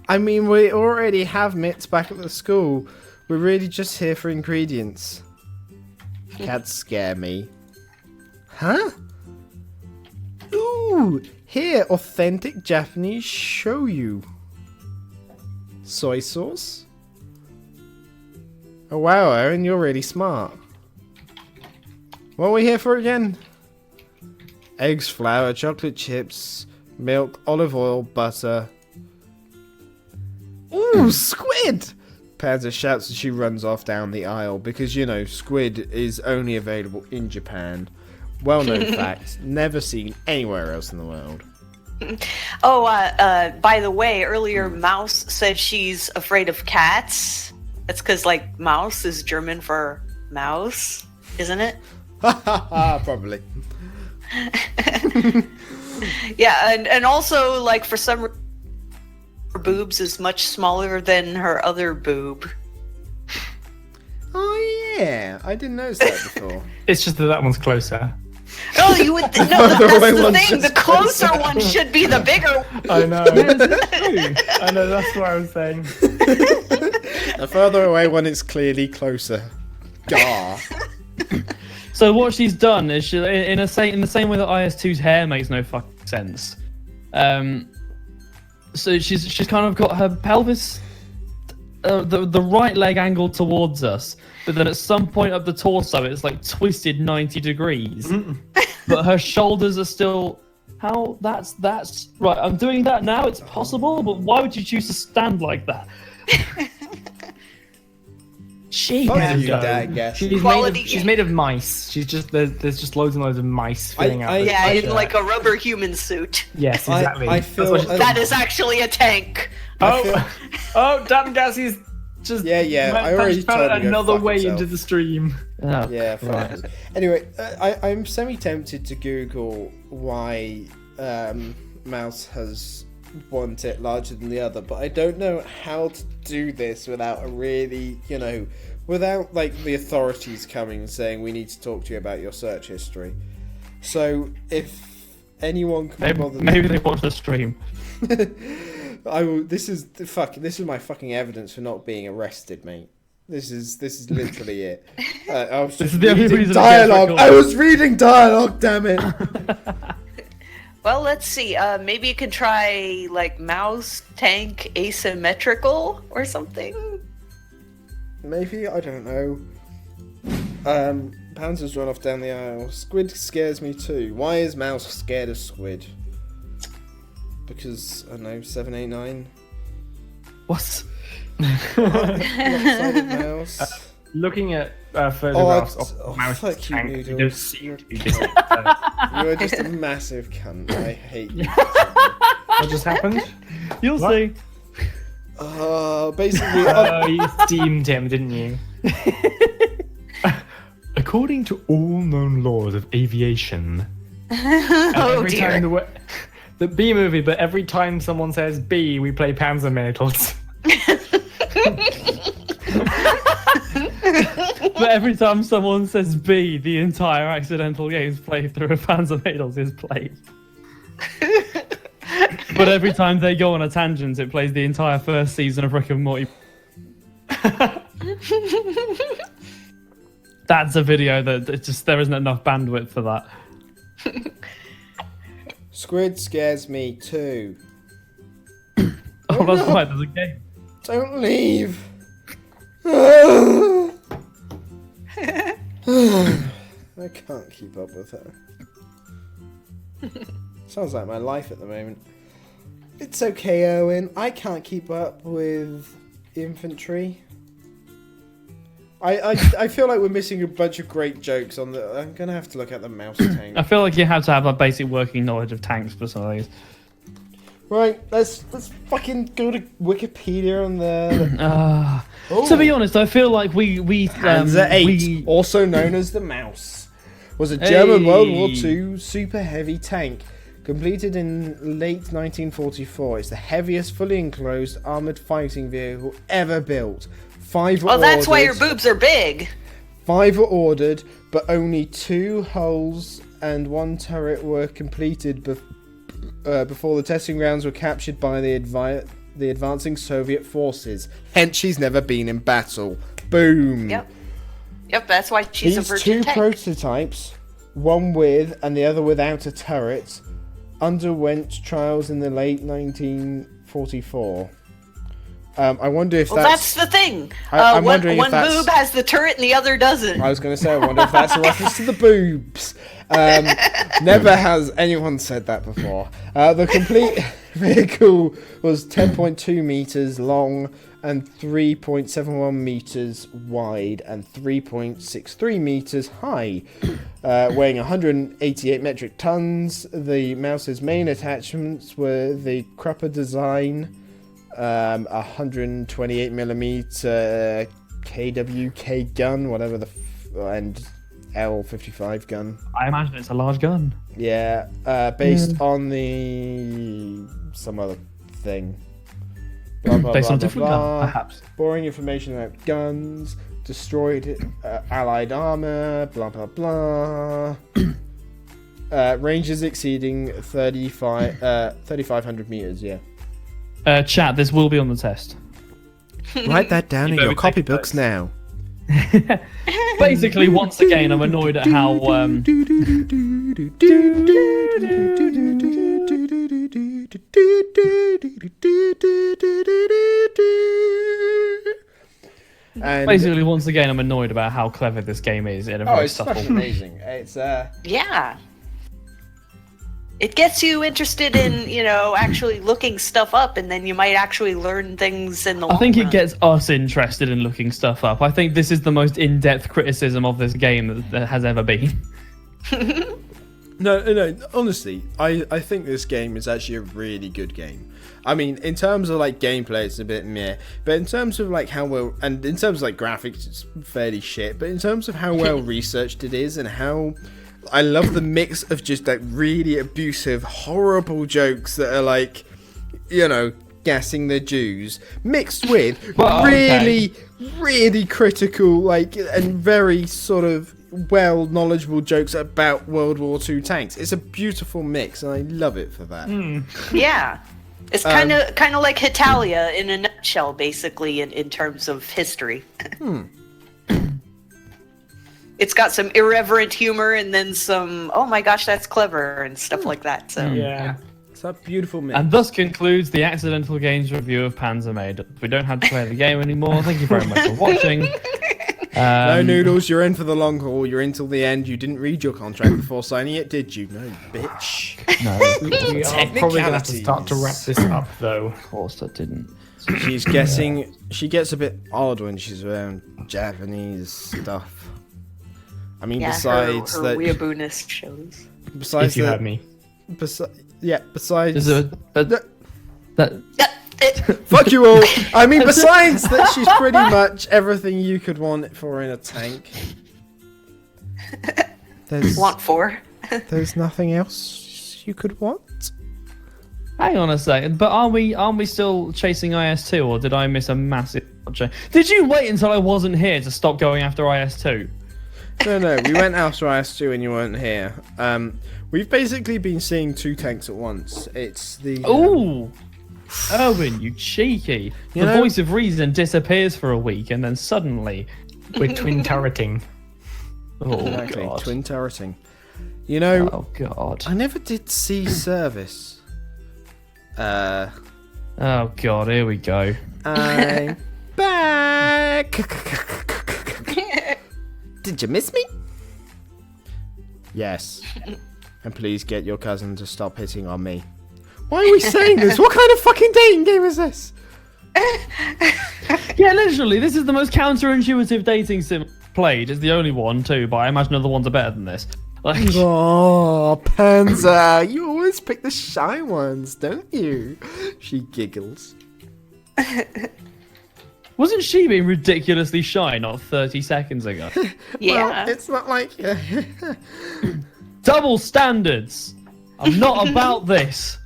I mean, we already have mitts back at the school. We're really just here for ingredients. Cats scare me. Huh? Ooh, here, authentic Japanese shoyu. Soy sauce? Oh wow, Aaron, you're really smart. What are we here for again? Eggs, flour, chocolate chips, milk, olive oil, butter. Ooh, squid! Panzer shouts as she runs off down the aisle because, you know, squid is only available in Japan. Well-known fact, never seen anywhere else in the world. Oh, by the way, earlier Mouse said she's afraid of cats. That's because, like, mouse is German for mouse, isn't it? Probably. Yeah, and also, like, for some reason, her boobs is much smaller than her other boob. Oh yeah, I didn't notice that before. it's just that one's closer. Oh, you would no, Further that's away the one's thing. The just closer closer. one should be the bigger one. I know. I know, that's what I was saying. The further away one is clearly closer. Gar. So what she's done is she, in the same way that IS2's hair makes no fucking sense. So she's kind of got her pelvis, the right leg angled towards us, but then at some point up the torso it's like twisted 90 degrees. But her shoulders are still. How? That's right. I'm doing that now. It's possible, but why would you choose to stand like that? She Fuck can you, go. Dad, guess. She's made of mice. She's just there's just loads and loads of mice filling out. Yeah, in like a rubber human suit. Yes, exactly. I feel That is actually a tank. Oh, damn Gassie's just I already told him to go another fuck way himself. into the stream. Oh, Yeah, fine. Anyway, I'm semi-tempted to Google why Mouse has one tit larger than the other, but I don't know how to do this without a really, without like the authorities coming and saying we need to talk to you about your search history. So if anyone can be bothered, maybe they watch the stream. I will. This is my fucking evidence for not being arrested, mate. This is literally it. I was just is the only reading reason it gets dialogue. recorded. I was reading dialogue. Damn it. Well, let's see. Maybe you could try like mouse tank asymmetrical or something. Maybe, I don't know. Panzer's run off down the aisle. Squid scares me too. Why is Mouse scared of squid? Because, I don't know, 789? What? Lopsided mouse. Looking at photographs of mouse fuck you, tank, you Noodles. don't seem to be this. You are just a massive cunt. I hate you. What just happened? You'll What? see. Basically, You steamed him, didn't you? According to all known laws of aviation, Oh every dear. time the B movie, but every time someone says B, we play Panzermadels. But every time someone says B, the entire accidental games playthrough of Panzermadels is played. But every time they go on a tangent, it plays the entire first season of Rick and Morty. That's a video that there isn't enough bandwidth for that. Squid scares me too. Oh, that's right, there's a game. Don't leave. I can't keep up with her. Sounds like my life at the moment. It's okay, Owen. I can't keep up with infantry. I feel like we're missing a bunch of great jokes on the. I'm gonna have to look at the mouse tank. I feel like you have to have a basic working knowledge of tanks besides. Right, let's fucking go to Wikipedia on the. To be honest, I feel like we Panzer VIII, also known as the Mouse, was a German World War II super heavy tank. Completed in late 1944, it's the heaviest fully enclosed armoured fighting vehicle ever built. 5 were Well, that's why your ordered. boobs are big. 5 were ordered, but only 2 hulls and 1 turret were completed before the testing grounds were captured by the advancing Soviet forces. Hence, she's never been in battle. Boom. Yep, that's why she's a These virgin 2 tank. prototypes, one with and the other without a turret, underwent trials in the late 1944. I wonder if Well, that's the thing. I'm one wondering if that's- boob has the turret and the other doesn't. I was going to say, I wonder if that's a reference to the boobs. Never has anyone said that before. The complete vehicle was 10.2 meters long and 3.71 meters wide and 3.63 meters high, weighing 188 metric tons. The Mouse's main attachments were the Crupper design, 128 millimeter KWK gun, whatever and L55 gun. I imagine it's a large gun. Yeah, based on the some other thing. Blah, blah, Based blah, on a blah, different blah. gun, perhaps. Boring information about guns, destroyed Allied armor, blah blah blah. Ranges exceeding 3,500 meters. Yeah. Chat, this will be on the test. Write that down in better your take copybooks notes. now. Basically, once again, I'm annoyed at how And basically once again I'm annoyed about how clever this game is in a very it's subtle fucking amazing. It's Yeah. it gets you interested in, actually looking stuff up, and then you might actually learn things in the long I think run. it gets us interested in looking stuff up. I think this is the most in-depth criticism of this game that there has ever been. No, honestly, I think this game is actually a really good game. I mean, in terms of like gameplay, it's a bit meh, but in terms of like how well, and in terms of like graphics, it's fairly shit, but in terms of how well researched it is and how I love the mix of just like really abusive, horrible jokes that are like, gassing the Jews, mixed with really critical, like, and very sort of knowledgeable jokes about World War II tanks. It's a beautiful mix, and I love it for that. Yeah. It's kind of like Hitalia in a nutshell, basically, in terms of history. It's got some irreverent humor and then some, oh my gosh, that's clever, and stuff like that. So Yeah. It's a beautiful mix. And thus concludes the Accidental Games review of Panzermadels. We don't have to play the game anymore. Thank you very much for watching. No, Noodles, you're in for the long haul. You're in till the end. You didn't read your contract before signing it, did you? No, bitch. No, We are probably going to have to start to wrap this up, though. of course I didn't. She's guessing. She gets a bit odd when she's around Japanese stuff. I mean, yeah, besides her that, weeaboo-ness shows. besides If you that, had me. besides. Fuck you all. I mean, besides that, she's pretty much everything you could want for in a tank. Want for? There's nothing else you could want. Hang on a second, but aren't we still chasing IS2, or did I miss a massive change? Did you wait until I wasn't here to stop going after IS2? No, we went after IS2 and you weren't here. We've basically been seeing two tanks at once. It's the... Ooh! Erwin, you cheeky. The voice of reason disappears for a week, and then suddenly... We're twin turreting. Oh, Exactly, God. twin turreting. Oh, God. I never did see service. Oh, God, here we go. I'm back! Did you miss me? Yes. And please get your cousin to stop hitting on me. Why are we saying this? What kind of fucking dating game is this? Yeah, literally, this is the most counterintuitive dating sim played. It's the only one, too, but I imagine other ones are better than this. Like, Oh, Panzer, you always pick the shy ones, don't you? She giggles. wasn't she being ridiculously shy not 30 seconds ago? Yeah. Well, it's not like... Double standards! I'm not about this.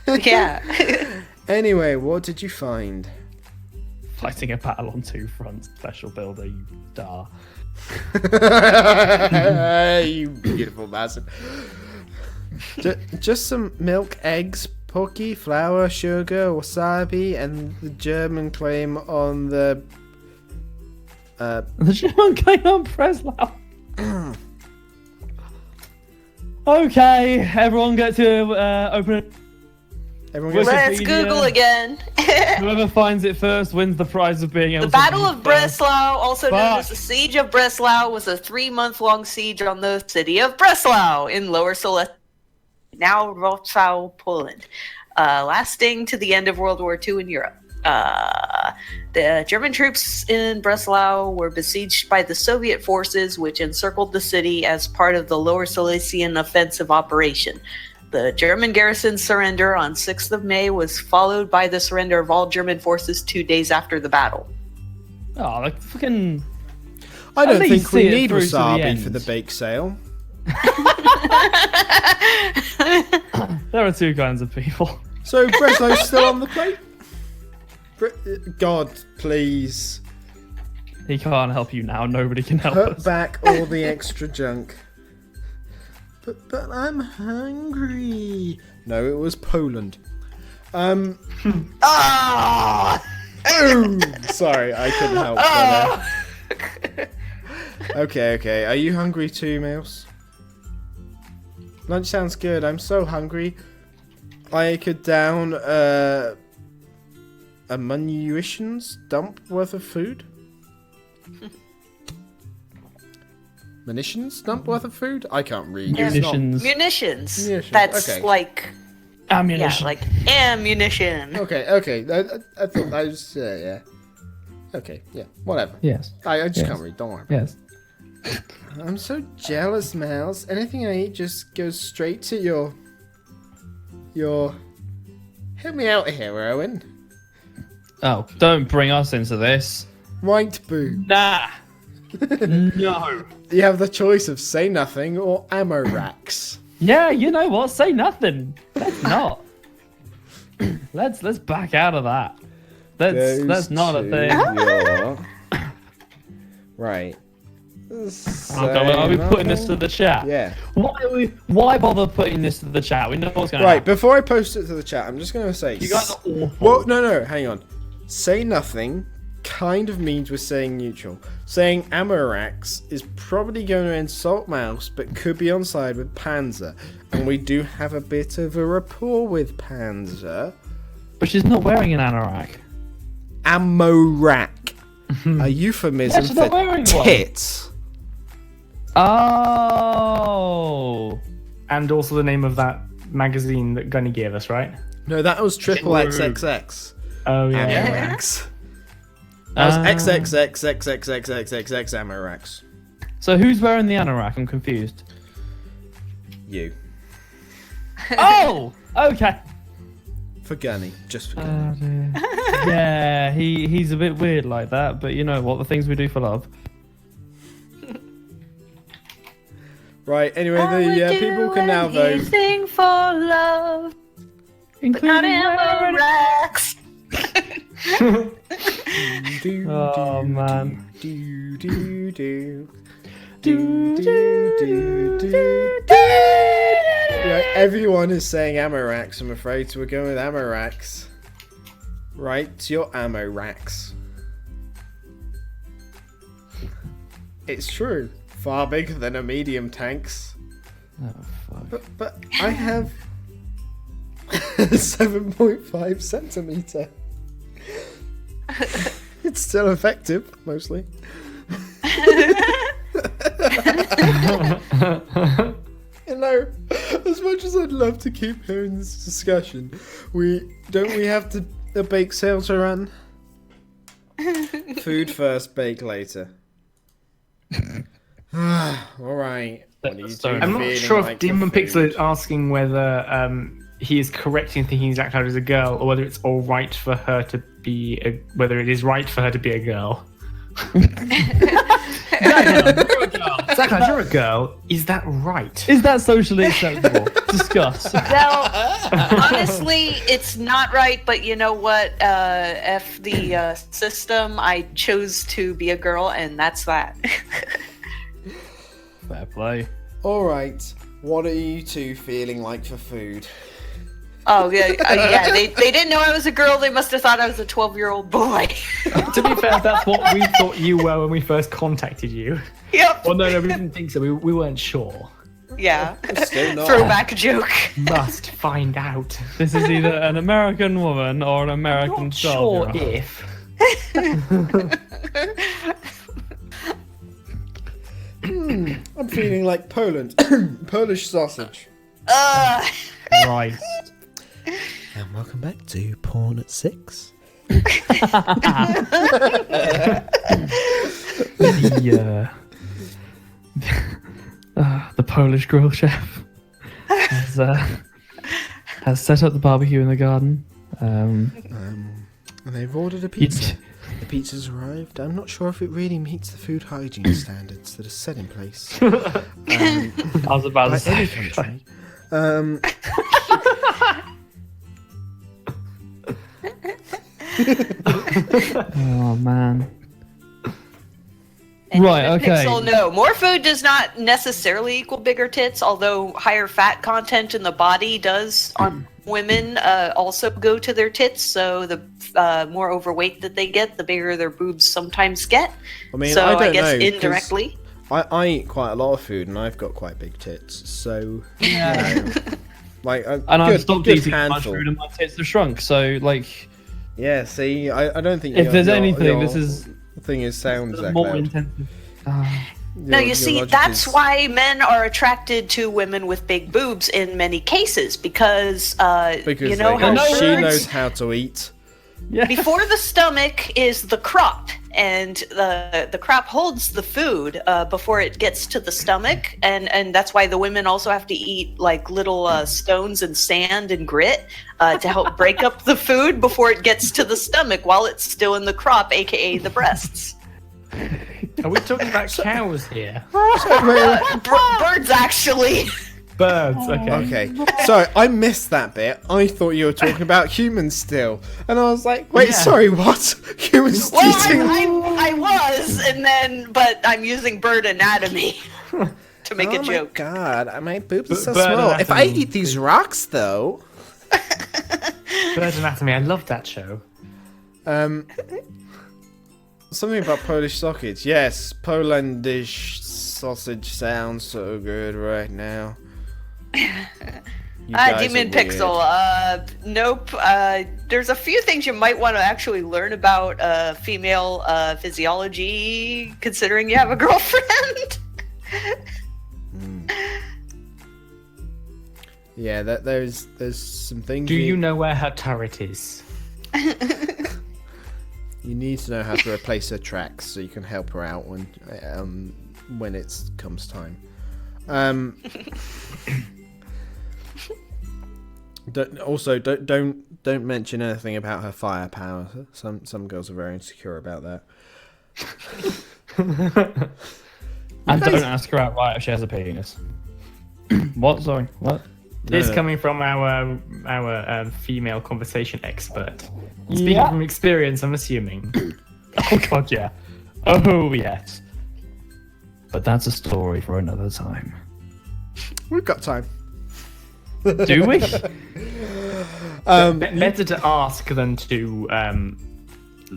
Yeah. Anyway, what did you find? Fighting a battle on two fronts, special builder, you star. You beautiful bastard. Just some milk, eggs, pocky, flour, sugar, wasabi, and the German claim on the... The German claim on Breslau. Okay, everyone get to open it. Everyone gets Let's Wikipedia. Google again. Whoever finds it first wins the prize of being able The to Battle read of first. Breslau, also known Fuck. as the Siege of Breslau, was a 3-month-long siege on the city of Breslau in Lower Silesia, now Wrocław, Poland, lasting to the end of World War II in Europe. The German troops in Breslau were besieged by the Soviet forces, which encircled the city as part of the Lower Silesian offensive operation. The German garrison's surrender on 6th of May was followed by the surrender of all German forces 2 days after the battle. Oh, like fucking. I don't At least think we see it need through to the wasabi end. for the bake sale. There are two kinds of people. So Breslow's still on the plate? God, please. He can't help you now. Nobody can help Put us. back all the extra junk. But I'm hungry. No, it was Poland. Ah! Boom! Sorry, I couldn't help. Okay. Are you hungry too, Mouse? Lunch sounds good. I'm so hungry. I could down a munitions dump worth of food. munitions dump worth of food? I can't read. Yeah. It's not- Munitions. Munitions. That's okay. like Ammunition. like ammunition. Okay. I thought I was yeah. Okay, yeah, whatever. Yes. I just Yes. can't read. Don't worry. Yes. I'm so jealous, Miles. Anything I eat just goes straight to your. Help me out here, Owen. Oh, don't bring us into this. Right, Boo. Nah. No. You have the choice of say nothing or ammo racks. Yeah, you know what? Say nothing. Let's not. let's back out of that. That's not a thing. Right. Okay, are we putting this to the chat? Yeah. Why bother putting this to the chat? We know what's going to Right, happen. before I post it to the chat, I'm just going to say... You guys are awful. Well, no, hang on. Say nothing kind of means we're saying neutral. Saying Amorax is probably going to insult Mouse, but could be on side with Panzer. And we do have a bit of a rapport with Panzer. But she's not wearing an anorak. Amorak. A euphemism Yeah, she's not for wearing one. tits. Oh. And also the name of that magazine that Gunny gave us, right? No, that was triple XXX. Oh yeah. Amorax. That was XXXXXXXXX Amorax. So who's wearing the anorak? I'm confused. You. Oh! Okay. For Gunny. Just for Gunny. Yeah, he's a bit weird like that, but you know what? The things we do for love. Right, anyway, the people can now vote. Anything for love, but not Amorax. Oh, man. Right, everyone is saying Amorax, I'm afraid, so we're going with Amorax. Right, it's your ammo racks. It's true. Far bigger than a medium tanks. Oh, fuck. But I have 7.5 centimeter. It's still effective, mostly. You know, as much as I'd love to keep hearing this discussion, we have to a bake sale to run. Food first, bake later. All right. What are you two I'm not feeling sure like if Demon for Pixel food? is asking whether he is correct in thinking ZaCloud is a girl, or whether it's all right for her to be whether it is right for her to be a girl. ZaCloud, you're a girl. Is that right? Is that socially acceptable? Discuss. Well, honestly, it's not right, but you know what? F the system. I chose to be a girl, and that's that. Fair play. All right. What are you two feeling like for food? Oh, yeah. Yeah. They didn't know I was a girl. They must have thought I was a 12-year-old boy. To be fair, that's what we thought you were when we first contacted you. Yep. Well, no, we didn't think so. We weren't sure. Yeah. Still not. Throwback joke. Must find out. This is either an American woman or an American Not sure soldier. if. I'm feeling like Poland. Polish sausage. Christ. And welcome back to Porn at 6. The Polish grill chef has set up the barbecue in the garden. And they've ordered a pizza. The pizza's arrived. I'm not sure if it really meets the food hygiene standards that are set in place I was about to by say. any country. Oh man. And Right, even okay. Pixel, no, more food does not necessarily equal bigger tits, although higher fat content in the body does on women also go to their tits. So the more overweight that they get, the bigger their boobs sometimes get. I mean, so I don't guess know, 'cause indirectly. I eat quite a lot of food, and I've got quite big tits. So, Yeah. you know, like a And I've good, stopped good eating much handful. food and my tits have shrunk. So like, Yeah. See, I don't think if your- there's your- anything, your this is thing is sounds the that more loud. intensive. No, you see, that's why men are attracted to women with big boobs in many cases, because you know how she knows how to eat. Yeah. Before the stomach is the crop, and the crop holds the food before it gets to the stomach, and that's why the women also have to eat like little stones and sand and grit to help break up the food before it gets to the stomach while it's still in the crop, aka the breasts. Are we talking about cows here? Birds, actually. Birds, okay. Okay, so I missed that bit. I thought you were talking about humans still. And I was like, wait, sorry, what? Humans eating? I was, but I'm using bird anatomy to make a joke. Oh my god, my boobs are so Bird small. If I anatomy. eat these rocks, though... Bird Anatomy, I love that show. Something about Polish sausage. Yes, Polandish sausage sounds so good right now. Demon Pixel. Nope. There's a few things you might want to actually learn about female physiology, considering you have a girlfriend. Yeah, there's some things. Do you know where her turret is? You need to know how to replace her tracks so you can help her out when it comes time. Don't mention anything about her firepower. Some girls are very insecure about that. And don't ask her outright if she has a penis. What? Sorry, what? This coming from our female conversation expert. Speaking from experience, I'm assuming. Oh god, yeah. Oh yes. But that's a story for another time. We've got time. Do we? Better to ask than to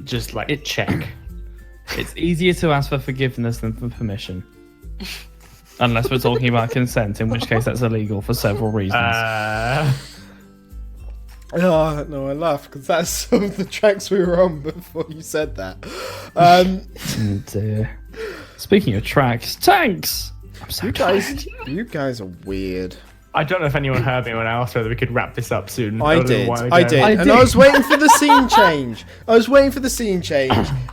just like check. It's easier to ask for forgiveness than for permission. Unless we're talking about consent, in which case that's illegal for several reasons. Oh, no, I laugh because that's some of the tracks we were on before you said that. And, speaking of tracks, tanks! I'm so You guys are weird. I don't know if anyone heard me when I asked whether we could wrap this up soon. I did. And I was waiting for the scene change.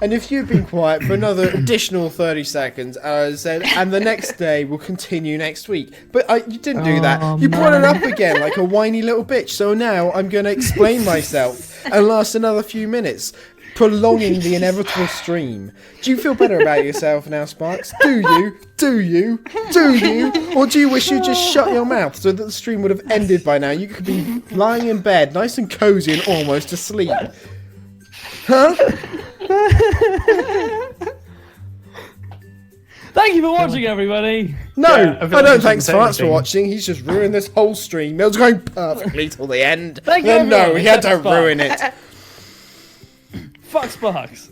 And if you'd been quiet for another additional 30 seconds, I said, and the next day we'll continue next week. But you didn't do that. You brought it up again like a whiny little bitch. So now I'm going to explain myself and last another few minutes, prolonging the inevitable stream. Do you feel better about yourself now, Sparks? Do you? Or do you wish you'd just shut your mouth so that the stream would have ended by now? You could be lying in bed, nice and cozy and almost asleep. Huh? Thank you for watching, everybody. No, Yeah, I don't thank Sparks for watching. He's just ruined this whole stream. It was going perfectly till the end. Thank you, Then no, everyone, he had to except Sparks. ruin it. Fuck Sparks.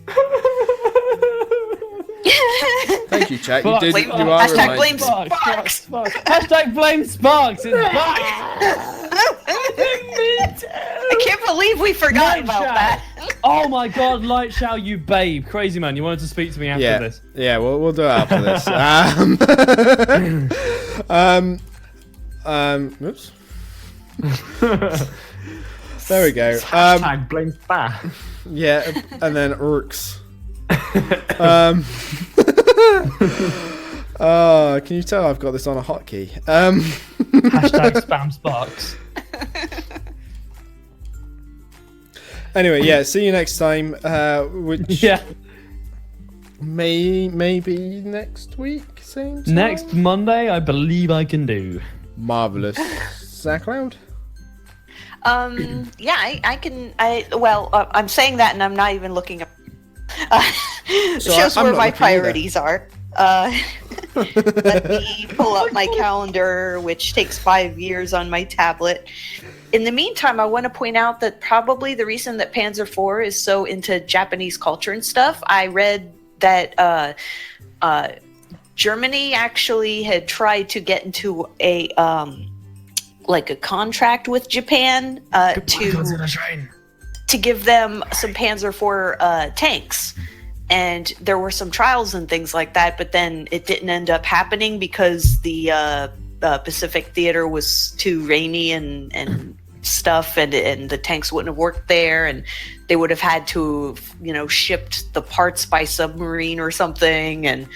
Thank you, chat. Sparks. You Blame- are hashtag reminded. blame Sparks. Hashtag blame Sparks. It's back. I can't believe we forgot Light about shout. that. Oh my god, Light Shout, you babe. Crazy man, you wanted to speak to me after this. Yeah, we'll do it after this. Oops. There we go. Hashtag blame Spa. Yeah, and then Urks. Can you tell I've got this on a hotkey? Hashtag spam Sparks. Anyway, yeah, see you next time. Which Yeah. maybe next week, same time? Next Monday, I believe I can do. Marvelous. ZaCloud? Yeah, I can. I'm saying that, and I'm not even looking up. Shows I'm where not my looking priorities are. Let me pull up my calendar, which takes 5 years on my tablet. In the meantime, I want to point out that probably the reason that Panzer IV is so into Japanese culture and stuff, I read that Germany actually had tried to get into a contract with Japan to give them some Panzer IV tanks. and there were some trials and things like that, but then it didn't end up happening because the Pacific Theater was too rainy and stuff, and the tanks wouldn't have worked there, and they would have had to, shipped the parts by submarine or something. And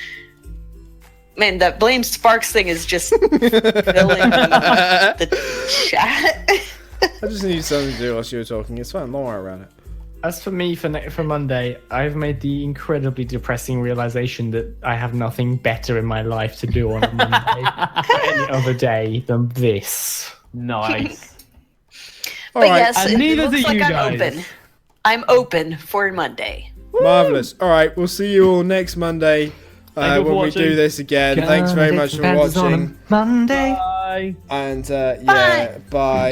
man, that Blame Sparks thing is just filling the chat. I just need something to do whilst you were talking. It's fine. Don't worry about it. As for me, for Monday, I've made the incredibly depressing realization that I have nothing better in my life to do on a Monday any other day than this. Nice. But yes, and it neither looks do like you I'm guys. open. I'm open for Monday. Marvelous. All right, we'll see you all next Monday Thank you for when we watching. do this again. Thanks very much for watching. Monday. Bye. And yeah, bye.